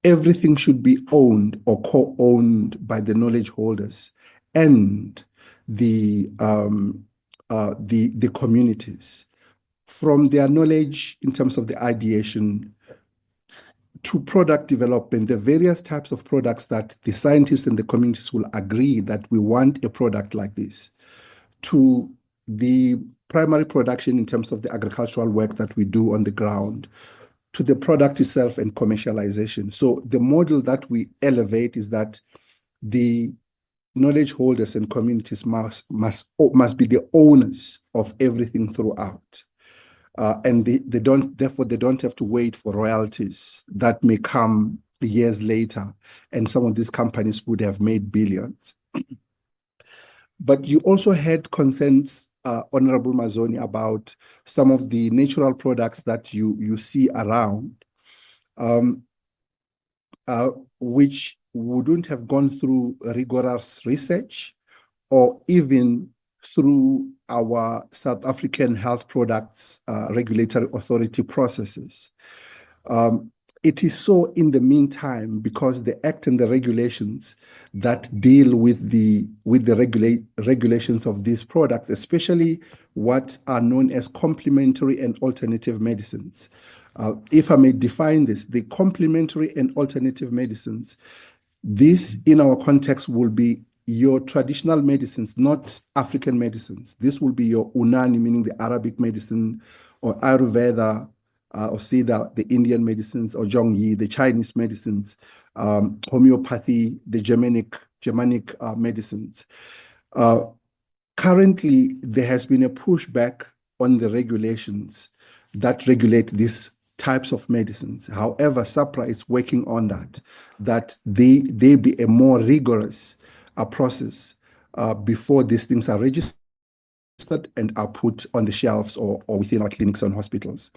everything should be owned or co-owned by the knowledge holders, and the communities from their knowledge in terms of the ideation to product development, the various types of products that the scientists and the communities will agree that we want a product like this, to the primary production in terms of the agricultural work that we do on the ground, to the product itself and commercialization. So the model that we elevate is that the knowledge holders and communities must be the owners of everything throughout. And they don't have to wait for royalties that may come years later, and some of these companies would have made billions. But you also had concerns, Honorable Mazoni, about some of the natural products that you see around, which wouldn't have gone through rigorous research or even through our South African Health Products Regulatory Authority processes. It is so in the meantime because the Act and the regulations that deal with the regulations of these products, especially what are known as complementary and alternative medicines. If I may define this, the complementary and alternative medicines, this in our context will be your traditional medicines, not African medicines. This will be your Unani, meaning the Arabic medicine, or Ayurveda, or Siddha, the Indian medicines, or Zhongyi, the Chinese medicines, homeopathy, the Germanic medicines. Currently, there has been a pushback on the regulations that regulate these types of medicines. However, SAPRA is working on that they be a more rigorous process before these things are registered and are put on the shelves or within our clinics and hospitals.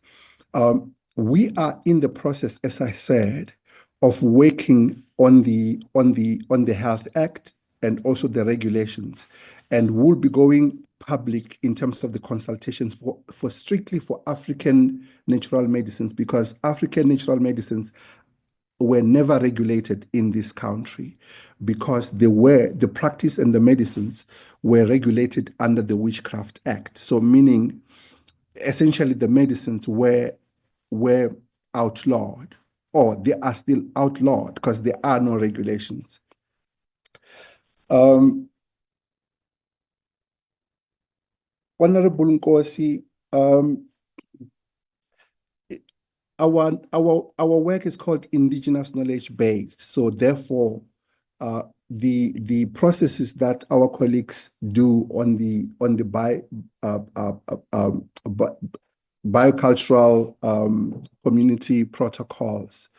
We are in the process, as I said, of working on the Health Act and also the regulations, and we'll be going public in terms of the consultations for strictly for African natural medicines, because African natural medicines were never regulated in this country, because the practice and the medicines were regulated under the Witchcraft Act. So meaning essentially the medicines were outlawed, or they are still outlawed because there are no regulations. Honorable Nkosi, our work is called Indigenous Knowledge Based. So therefore, the processes that our colleagues do on the biocultural community protocols,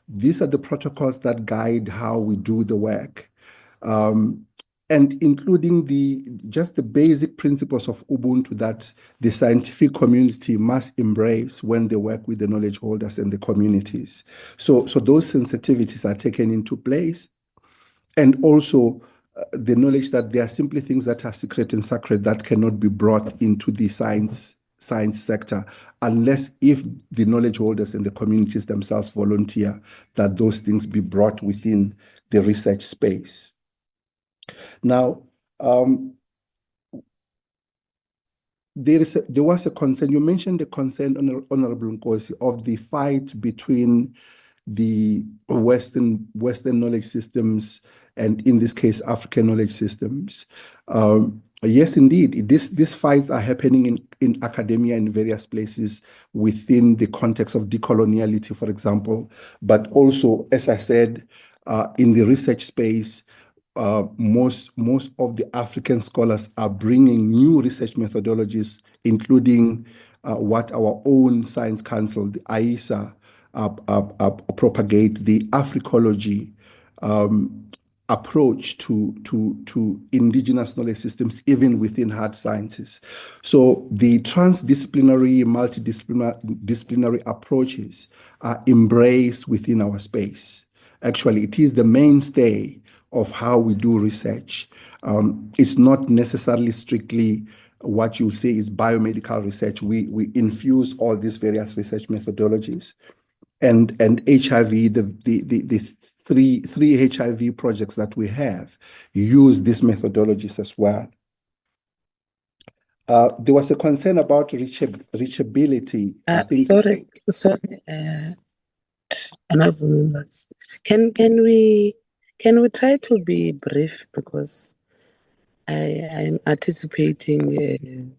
these are the protocols that guide how we do the work. And including just the basic principles of Ubuntu that the scientific community must embrace when they work with the knowledge holders and the communities. So those sensitivities are taken into place, and also the knowledge that there are simply things that are secret and sacred that cannot be brought into the science sector unless if the knowledge holders and the communities themselves volunteer that those things be brought within the research space. Now, there was a concern. You mentioned the concern, Honorable Nkosi, of the fight between the Western knowledge systems and, in this case, African knowledge systems. Yes, indeed, these fights are happening in academia in various places within the context of decoloniality, for example, but also, as I said, in the research space. Most of the African scholars are bringing new research methodologies, including what our own Science Council, the AISA, propagate, the Africology approach to indigenous knowledge systems, even within hard sciences. So the transdisciplinary, multidisciplinary approaches are embraced within our space. Actually, it is the mainstay of how we do research. It's not necessarily strictly what you say is biomedical research. We infuse all these various research methodologies, and HIV, the three HIV projects that we have use these methodologies as well. There was a concern about reachability. I think. Sorry. Can we try to be brief, because I'm anticipating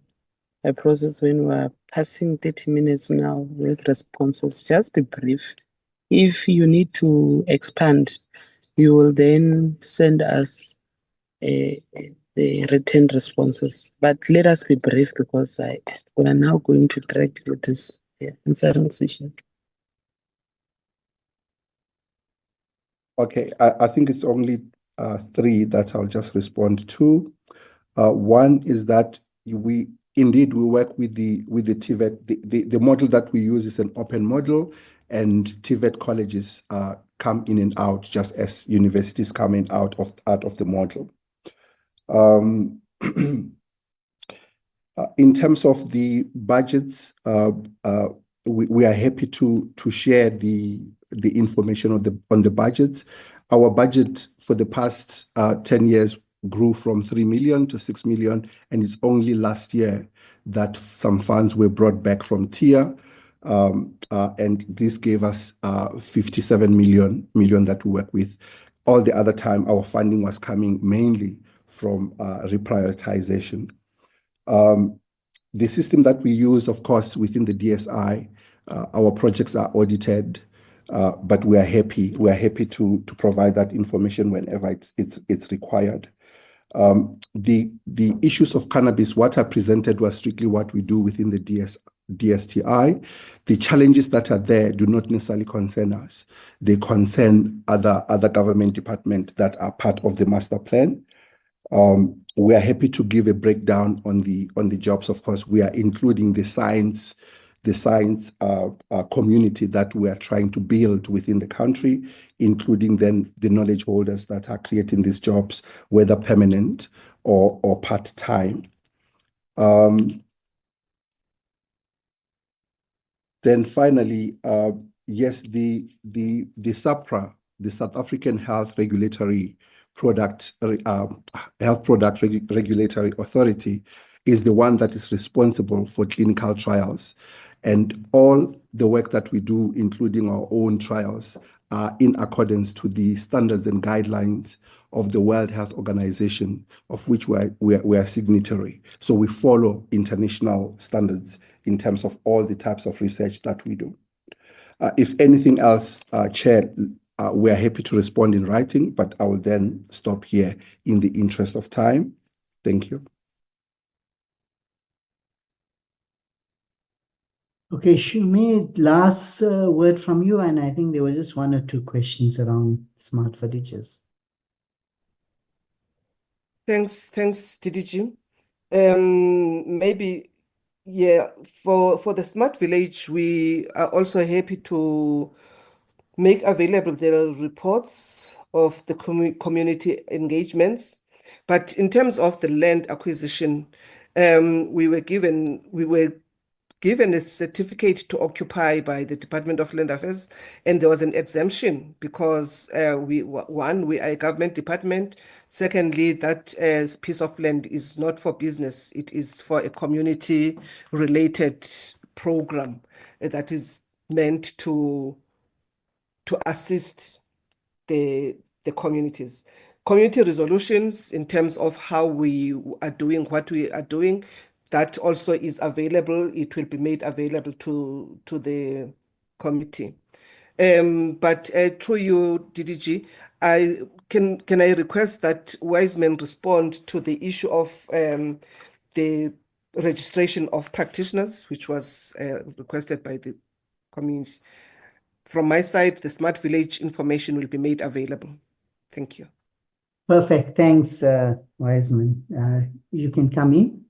a process when we're passing 30 minutes now with responses. Just be brief. If you need to expand, you will then send us the written responses. But let us be brief, because we are now going to track with this answering session. Okay, I think it's only 3 that I'll just respond to. One is that we work with the TVET. The model that we use is an open model, and TVET colleges come in and out just as universities come in out of the model. In terms of the budgets, we are happy to share the information on the budgets. Our budget for the past 10 years grew from 3 million to 6 million, and it's only last year that some funds were brought back from TIA, and this gave us 57 million that we work with. All the other time, our funding was coming mainly from reprioritization. The system that we use, of course, within the DSI, our projects are audited, but we are happy to provide that information whenever it's required. The issues of cannabis, what I presented was strictly what we do within the DSTI. The challenges that are there do not necessarily concern us. They concern other government departments that are part of the master plan. We are happy to give a breakdown on the jobs. Of course, we are including the science community that we are trying to build within the country, including then the knowledge holders that are creating these jobs, whether permanent or part-time. Then finally, yes, the SAHPRA, the South African Health Regulatory Regulatory Authority, is the one that is responsible for clinical trials. And all the work that we do, including our own trials, are in accordance to the standards and guidelines of the World Health Organization, of which we are signatory. So we follow international standards in terms of all the types of research that we do. If anything else, Chair, we are happy to respond in writing, but I will then stop here in the interest of time. Thank you. Okay, Shumi, last word from you, and I think there was just 1 or 2 questions around smart villages. Thanks, DDG. Maybe, yeah, for the smart village, we are also happy to make available the reports of the community engagements. But in terms of the land acquisition, we were given a certificate to occupy by the Department of Land Affairs, and there was an exemption because we are a government department. Secondly, that piece of land is not for business; it is for a community-related program that is meant to assist the communities. Community resolutions in terms of how we are doing what we are doing, that also is available. It will be made available to the committee. But through you, DDG, can I request that Wiseman respond to the issue of the registration of practitioners, which was requested by the community. From my side, the Smart Village information will be made available. Thank you. Perfect. Thanks, Wiseman. You can come in.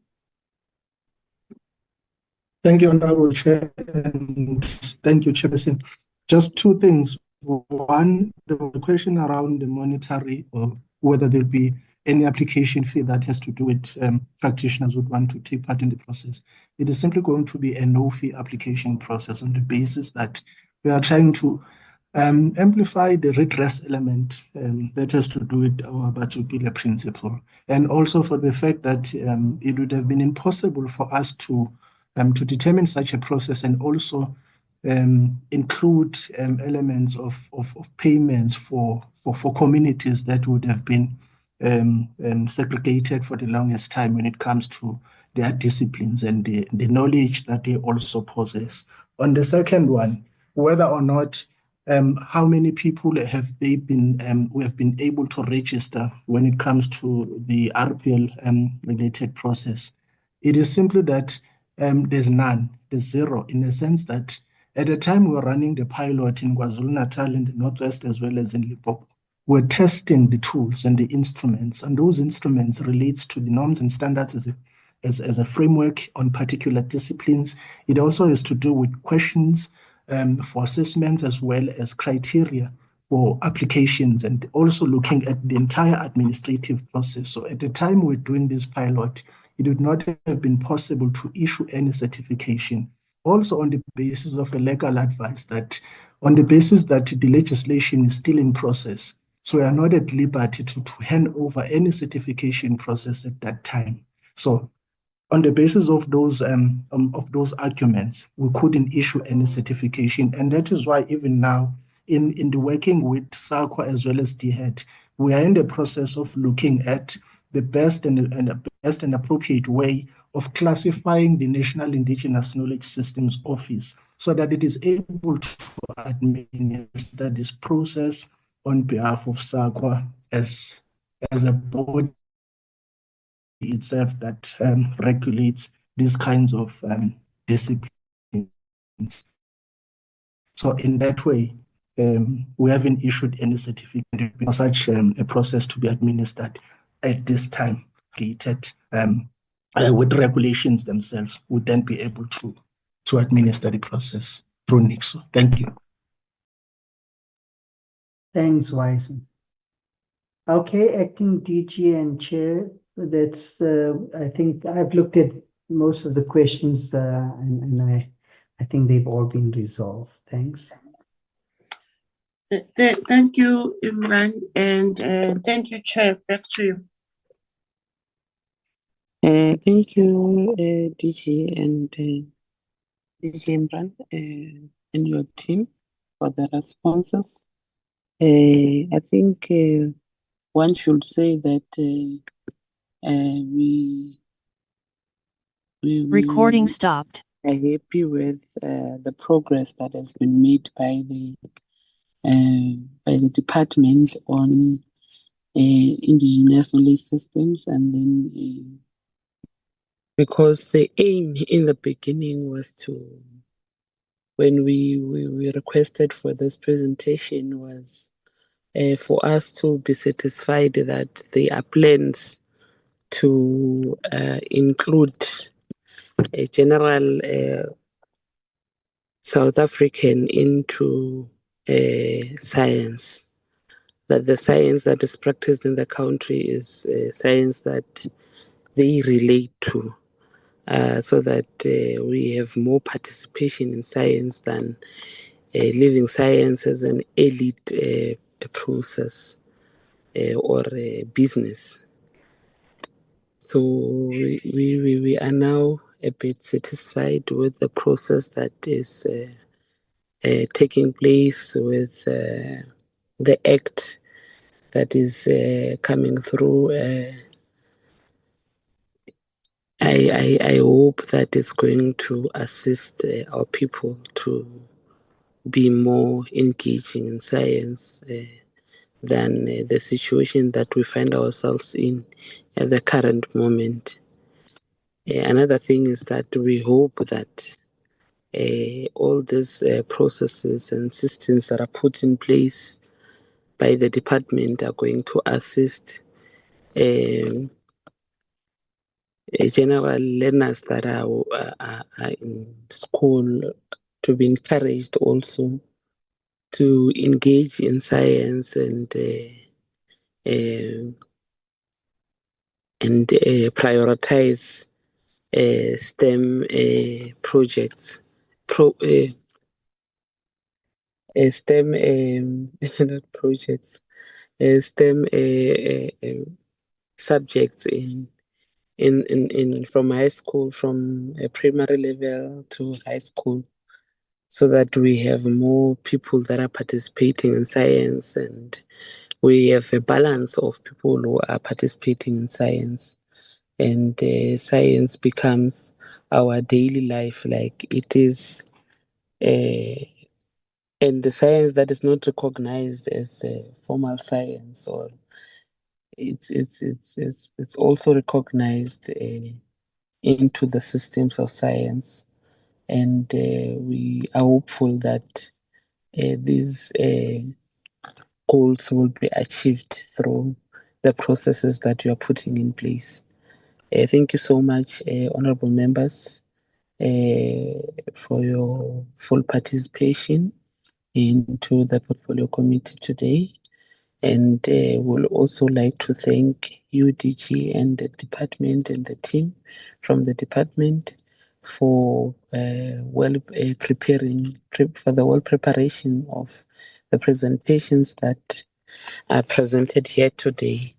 Thank you, Honorable Chair, and thank you, Chairperson. Just 2 things. One, the question around the monetary, or whether there'll be any application fee that has to do with practitioners would want to take part in the process. It is simply going to be a no-fee application process on the basis that we are trying to Amplify the redress element that has to do with our Batupile principle, and also for the fact that it would have been impossible for us to determine such a process and also include elements of payments for communities that would have been segregated for the longest time when it comes to their disciplines and the knowledge that they also possess. On the second one, whether or not how many people have they been we have been able to register when it comes to the RPL related process? It is simply that there's none, there's zero, in the sense that at the time we were running the pilot in KwaZulu-Natal in the Northwest as well as in Limpopo, we're testing the tools and the instruments, and those instruments relates to the norms and standards as a framework on particular disciplines. It also has to do with questions for assessments as well as criteria for applications, and also looking at the entire administrative process. So at the time we're doing this pilot, it would not have been possible to issue any certification. Also on the basis of the legal advice that on the basis that the legislation is still in process, so we are not at liberty to hand over any certification process at that time. So on the basis of those arguments, we couldn't issue any certification, and that is why even now, in the working with SAQA as well as DHET, we are in the process of looking at the best and appropriate way of classifying the National Indigenous Knowledge Systems Office so that it is able to administer this process on behalf of SAQA as a body itself that regulates these kinds of disciplines. So in that way, we haven't issued any certificate for such a process to be administered at this time. With regulations themselves, would then be able to administer the process through NICSO. Thank you. Thanks, Wiseman. Okay, acting DG and chair. That's I think I've looked at most of the questions and I think they've all been resolved. Thanks. Thank you, Imran, and thank you, Chair. Back to you. Thank you, DG and DG Imran and your team for the responses. I think one should say that we Recording stopped. are happy with the progress that has been made by the department on indigenous knowledge systems, and then because the aim in the beginning was to, when we requested for this presentation, was for us to be satisfied that there are plans to include a general South African into science, that the science that is practiced in the country is science that they relate to, so that we have more participation in science than leaving science as an elite process or business. So we are now a bit satisfied with the process that is taking place with the act that is coming through. I hope that it's going to assist our people to be more engaging in science than the situation that we find ourselves in at the current moment. Another thing is that we hope that all these processes and systems that are put in place by the department are going to assist general learners that are in school to be encouraged also to engage in science and prioritize STEM projects, STEM not projects, STEM subjects in from high school, from primary level to high school, so that we have more people that are participating in science, and we have a balance of people who are participating in science, and science becomes our daily life, like it is. And the science that is not recognized as formal science, or it's also recognized into the systems of science, and we are hopeful that these goals will be achieved through the processes that you are putting in place. Thank you so much, honorable members, for your full participation into the portfolio committee today. And we'll also like to thank UDG and the department and the team from the department for preparing for the well preparation of the presentations that are presented here today.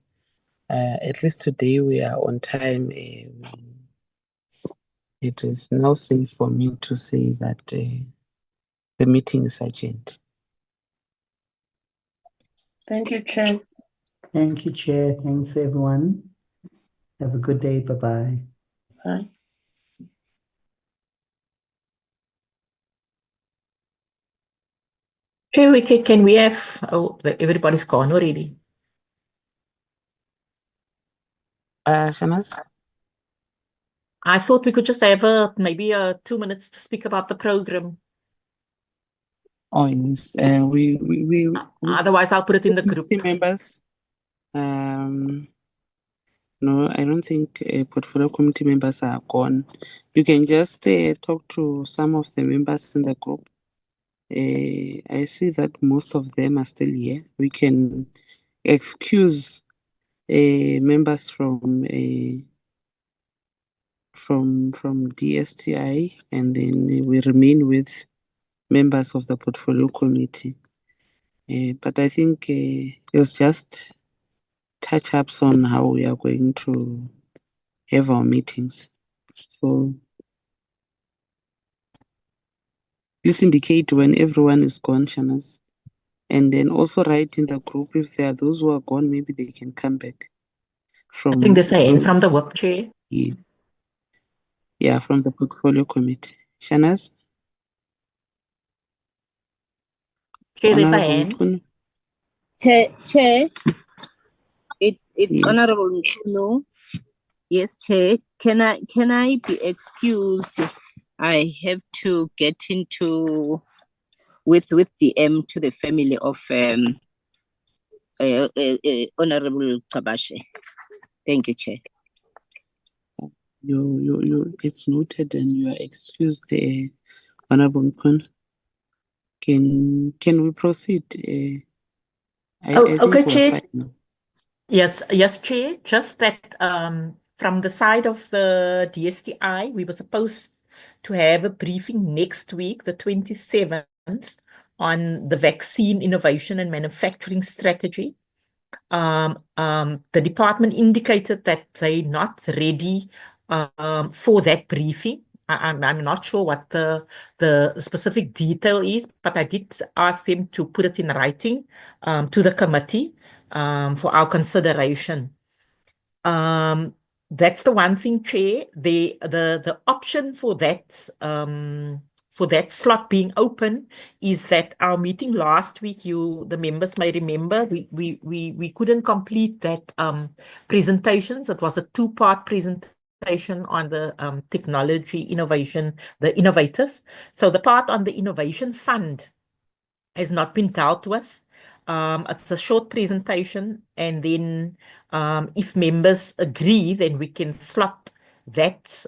At least today we are on time. It is now safe for me to say that the meeting is adjourned. Thank you, Chair. Thank you, Chair. Thanks, everyone. Have a good day. Bye-bye. Bye. Okay, can we have, oh, everybody's gone already. Shanas? I thought we could just have maybe 2 minutes to speak about the program. Oh, yes. Otherwise, I'll put it in the group. Members. No, I don't think portfolio committee members are gone. You can just talk to some of the members in the group. I see that most of them are still here. We can excuse members from DSTI, and then we remain with members of the portfolio committee. But I think it's just touch-ups on how we are going to have our meetings. So please indicate when everyone is gone, Shanas. And then also write in the group if there are those who are gone, maybe they can come back. I think they're saying from the work chair. Yeah, from the portfolio committee. Shanas? Chair, there's a hand. Chair, it's Yes. Honorable Nkunu. Yes, Chair. Can I be excused? I have to get into with DM to the family of Honorable Kabashe. Thank you, Chair. It's noted and you are excused, Honorable Nkunu. Can we proceed? Okay, Chair. Yes, Chair. Just that from the side of the DSTI, we were supposed to have a briefing next week, the 27th, on the vaccine innovation and manufacturing strategy. The department indicated that they're not ready for that briefing. I'm not sure what the specific detail is, but I did ask them to put it in writing to the committee for our consideration. That's the one thing, Chair. The option for that slot being open is that our meeting last week, the members may remember, we couldn't complete that presentations. It was a 2-part presentation on the technology innovation, the innovators. So the part on the innovation fund has not been dealt with. It's a short presentation, and then if members agree, then we can slot that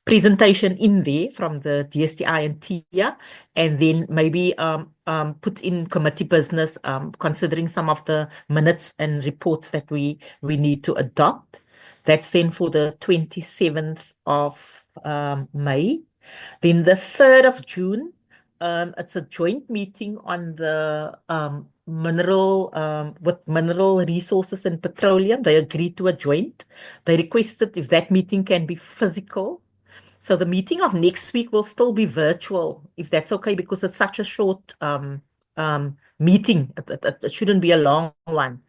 presentation in there from the DSTI and TIA, and then maybe put in committee business, considering some of the minutes and reports that we need to adopt. That's then for the 27th of May. Then the 3rd of June, it's a joint meeting on the with mineral resources and petroleum. They agreed to a joint. They requested if that meeting can be physical. So the meeting of next week will still be virtual, if that's okay, because it's such a short meeting. It shouldn't be a long one.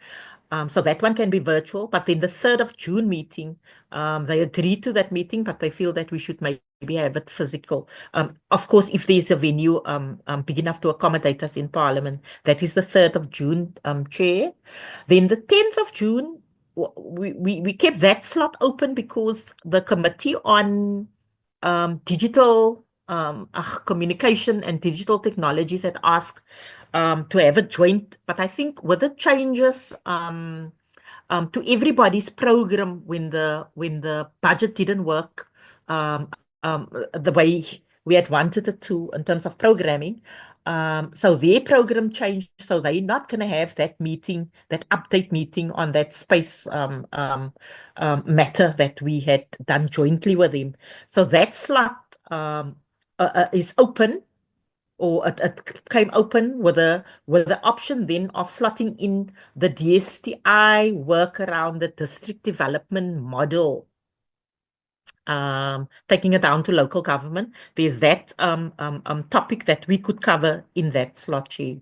So that one can be virtual, but then the 3rd of June meeting, they agreed to that meeting, but they feel that we should maybe have it physical. Of course, if there's a venue big enough to accommodate us in Parliament, that is the 3rd of June, Chair. Then the 10th of June, we kept that slot open because the Committee on Digital Communication and Digital Technologies had asked to have a joint, but I think with the changes to everybody's program when the budget didn't work the way we had wanted it to in terms of programming, so their program changed, so they're not going to have that meeting, that update meeting on that space matter that we had done jointly with them. So that slot is open, or it came open with the option then of slotting in the DSTI work around the district development model, taking it down to local government. There's that topic that we could cover in that slot, Chair.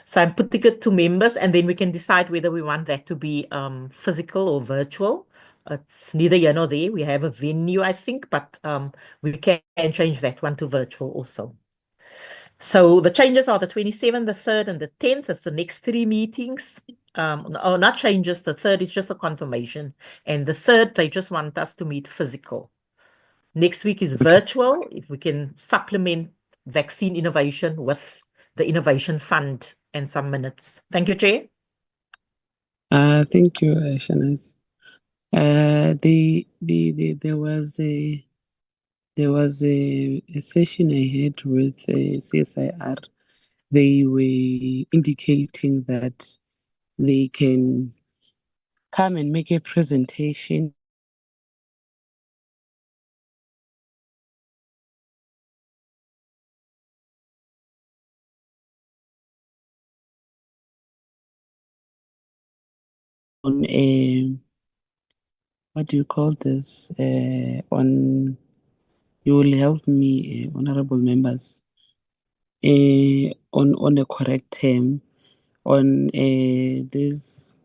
So I'm putting it to members, and then we can decide whether we want that to be physical or virtual. It's neither here nor there. We have a venue, I think, but we can change that one to virtual also. So the changes are the 27th, the 3rd, and the 10th. It's the next 3 meetings. Oh, not changes. The 3rd is just a confirmation. And the 3rd, they just want us to meet physical. Next week is virtual, if we can supplement vaccine innovation with the Innovation Fund and some minutes. Thank you, Chair. Thank you, Shanice. There was a session I had with CSIR. They were indicating that they can come and make a presentation on a, what do you call this? On, you will help me, honorable members, on the correct term, on this.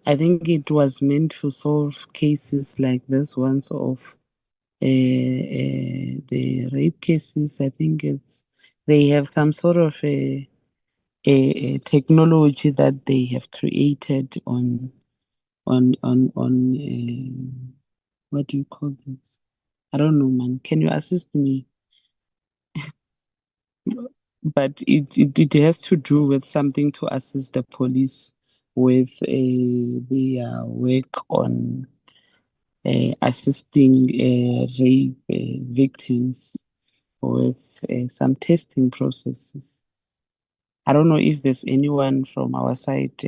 I think it was meant to solve cases like this ones of the rape cases. I think they have some sort of a technology that they have created on what do you call this? I don't know, man. Can you assist me? But it has to do with something to assist the police with their work on assisting rape victims with some testing processes. I don't know if there's anyone from our side.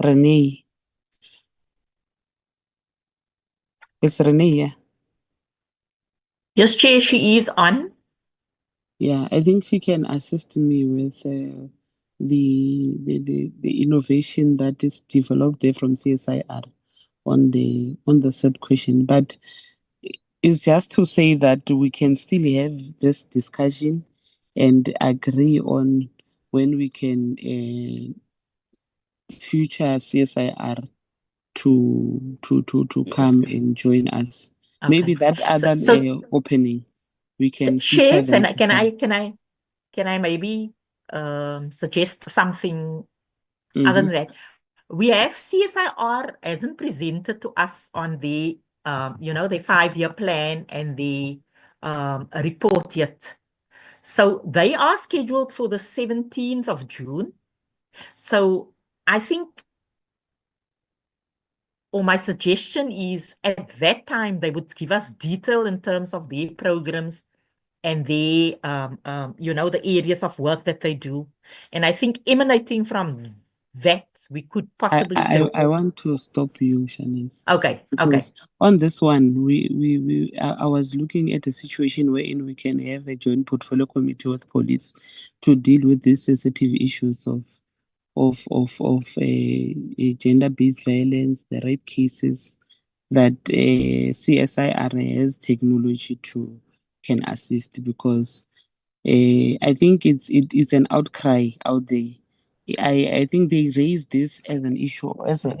Renee. Is Renee here? Yes, Chair, she is on. Yeah, I think she can assist me with the innovation that is developed there from CSIR on the third question. But it's just to say that we can still have this discussion and agree on when we can future CSIR to come and join us. Okay. Maybe that other opening we can Shares, them and can I maybe suggest something other than that? We have CSIR hasn't presented to us on the the 5-year plan and the report yet. So they are scheduled for the 17th of June. So I think, or my suggestion is, at that time they would give us detail in terms of their programs and their the areas of work that they do. And I think emanating from that we could possibly do? I want to stop you, Shanice. Okay. Because on this one, I was looking at a situation wherein we can have a joint portfolio committee with police to deal with these sensitive issues of gender-based violence, the rape cases that CSIR has technology can assist, because I think it's an outcry out there. I think they raised this as an issue, as an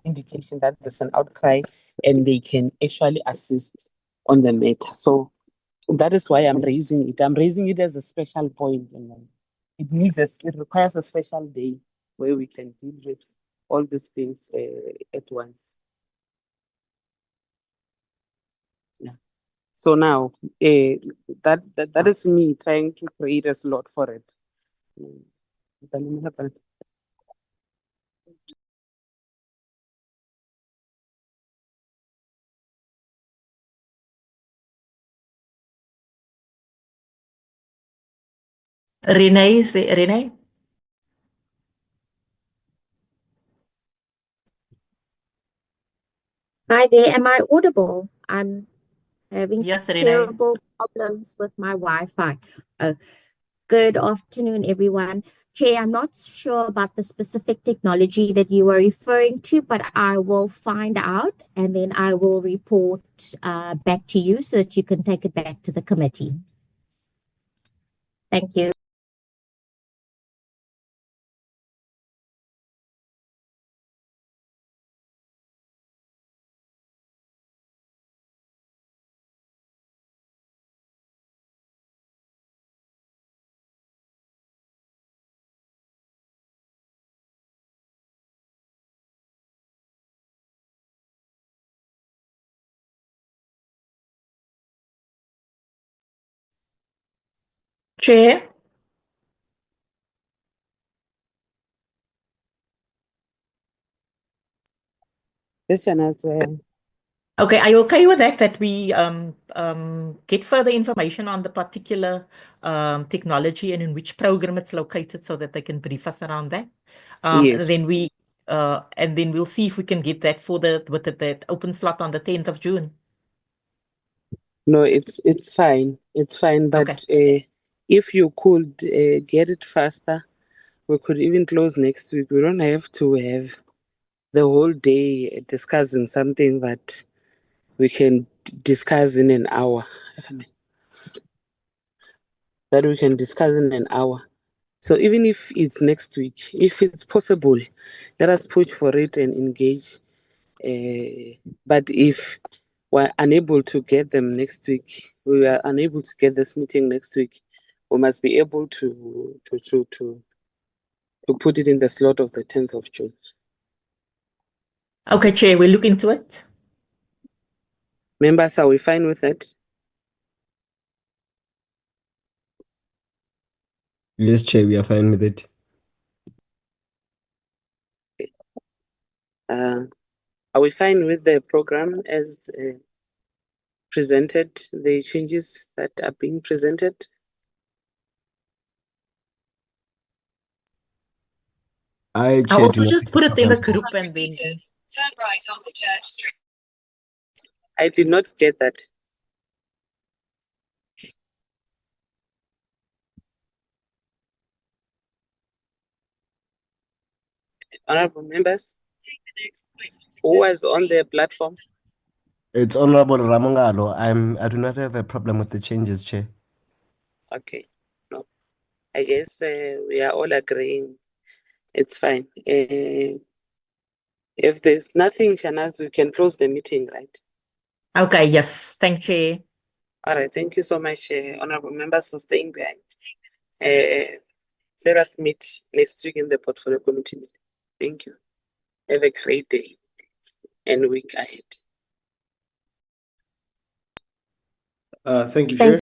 indication that there's an outcry and they can actually assist on the matter. So that is why I'm raising it. I'm raising it as a special point, and it requires a special day where we can deal with all these things at once. Yeah. So now, that is me trying to create a slot for it. Renee, is there, Renee? Hi there, am I audible? I'm having Yes, Renee. terrible problems with my Wi-Fi. Good afternoon, everyone. Chair, I'm not sure about the specific technology that you were referring to, but I will find out and then I will report back to you so that you can take it back to the committee. Thank you. Chair? Yes, Shana's, Okay, are you okay with that? That we get further information on the particular technology and in which program it's located, so that they can brief us around that. Yes. And then we'll see if we can get that for that open slot on the 10th of June. No, it's fine. It's fine. But if you could get it faster, we could even close next week. We don't have to have the whole day discussing something that we can discuss in an hour. That we can discuss in an hour. So even if it's next week, if it's possible, let us push for it and engage. But if we're unable to get them next week, we are unable to get this meeting next week, we must be able to put it in the slot of the 10th of June. Okay, Chair, we'll look into it. Members, are we fine with that? Yes, Chair, we are fine with it. Are we fine with the program as presented, the changes that are being presented? I also just put it in the group and then. Turn right onto Church Street. I did not get that. Honorable members, who was on the platform? It's Honorable Ramongalo. I do not have a problem with the changes, Chair. Okay. No. I guess we are all agreeing. It's fine. If there's nothing, Shanaz, we can close the meeting, right? Okay, yes. Thank you. All right. Thank you so much, honorable members, for staying behind. Let us meet next week in the portfolio committee meeting. Thank you. Have a great day and week ahead. Thank you, Chair.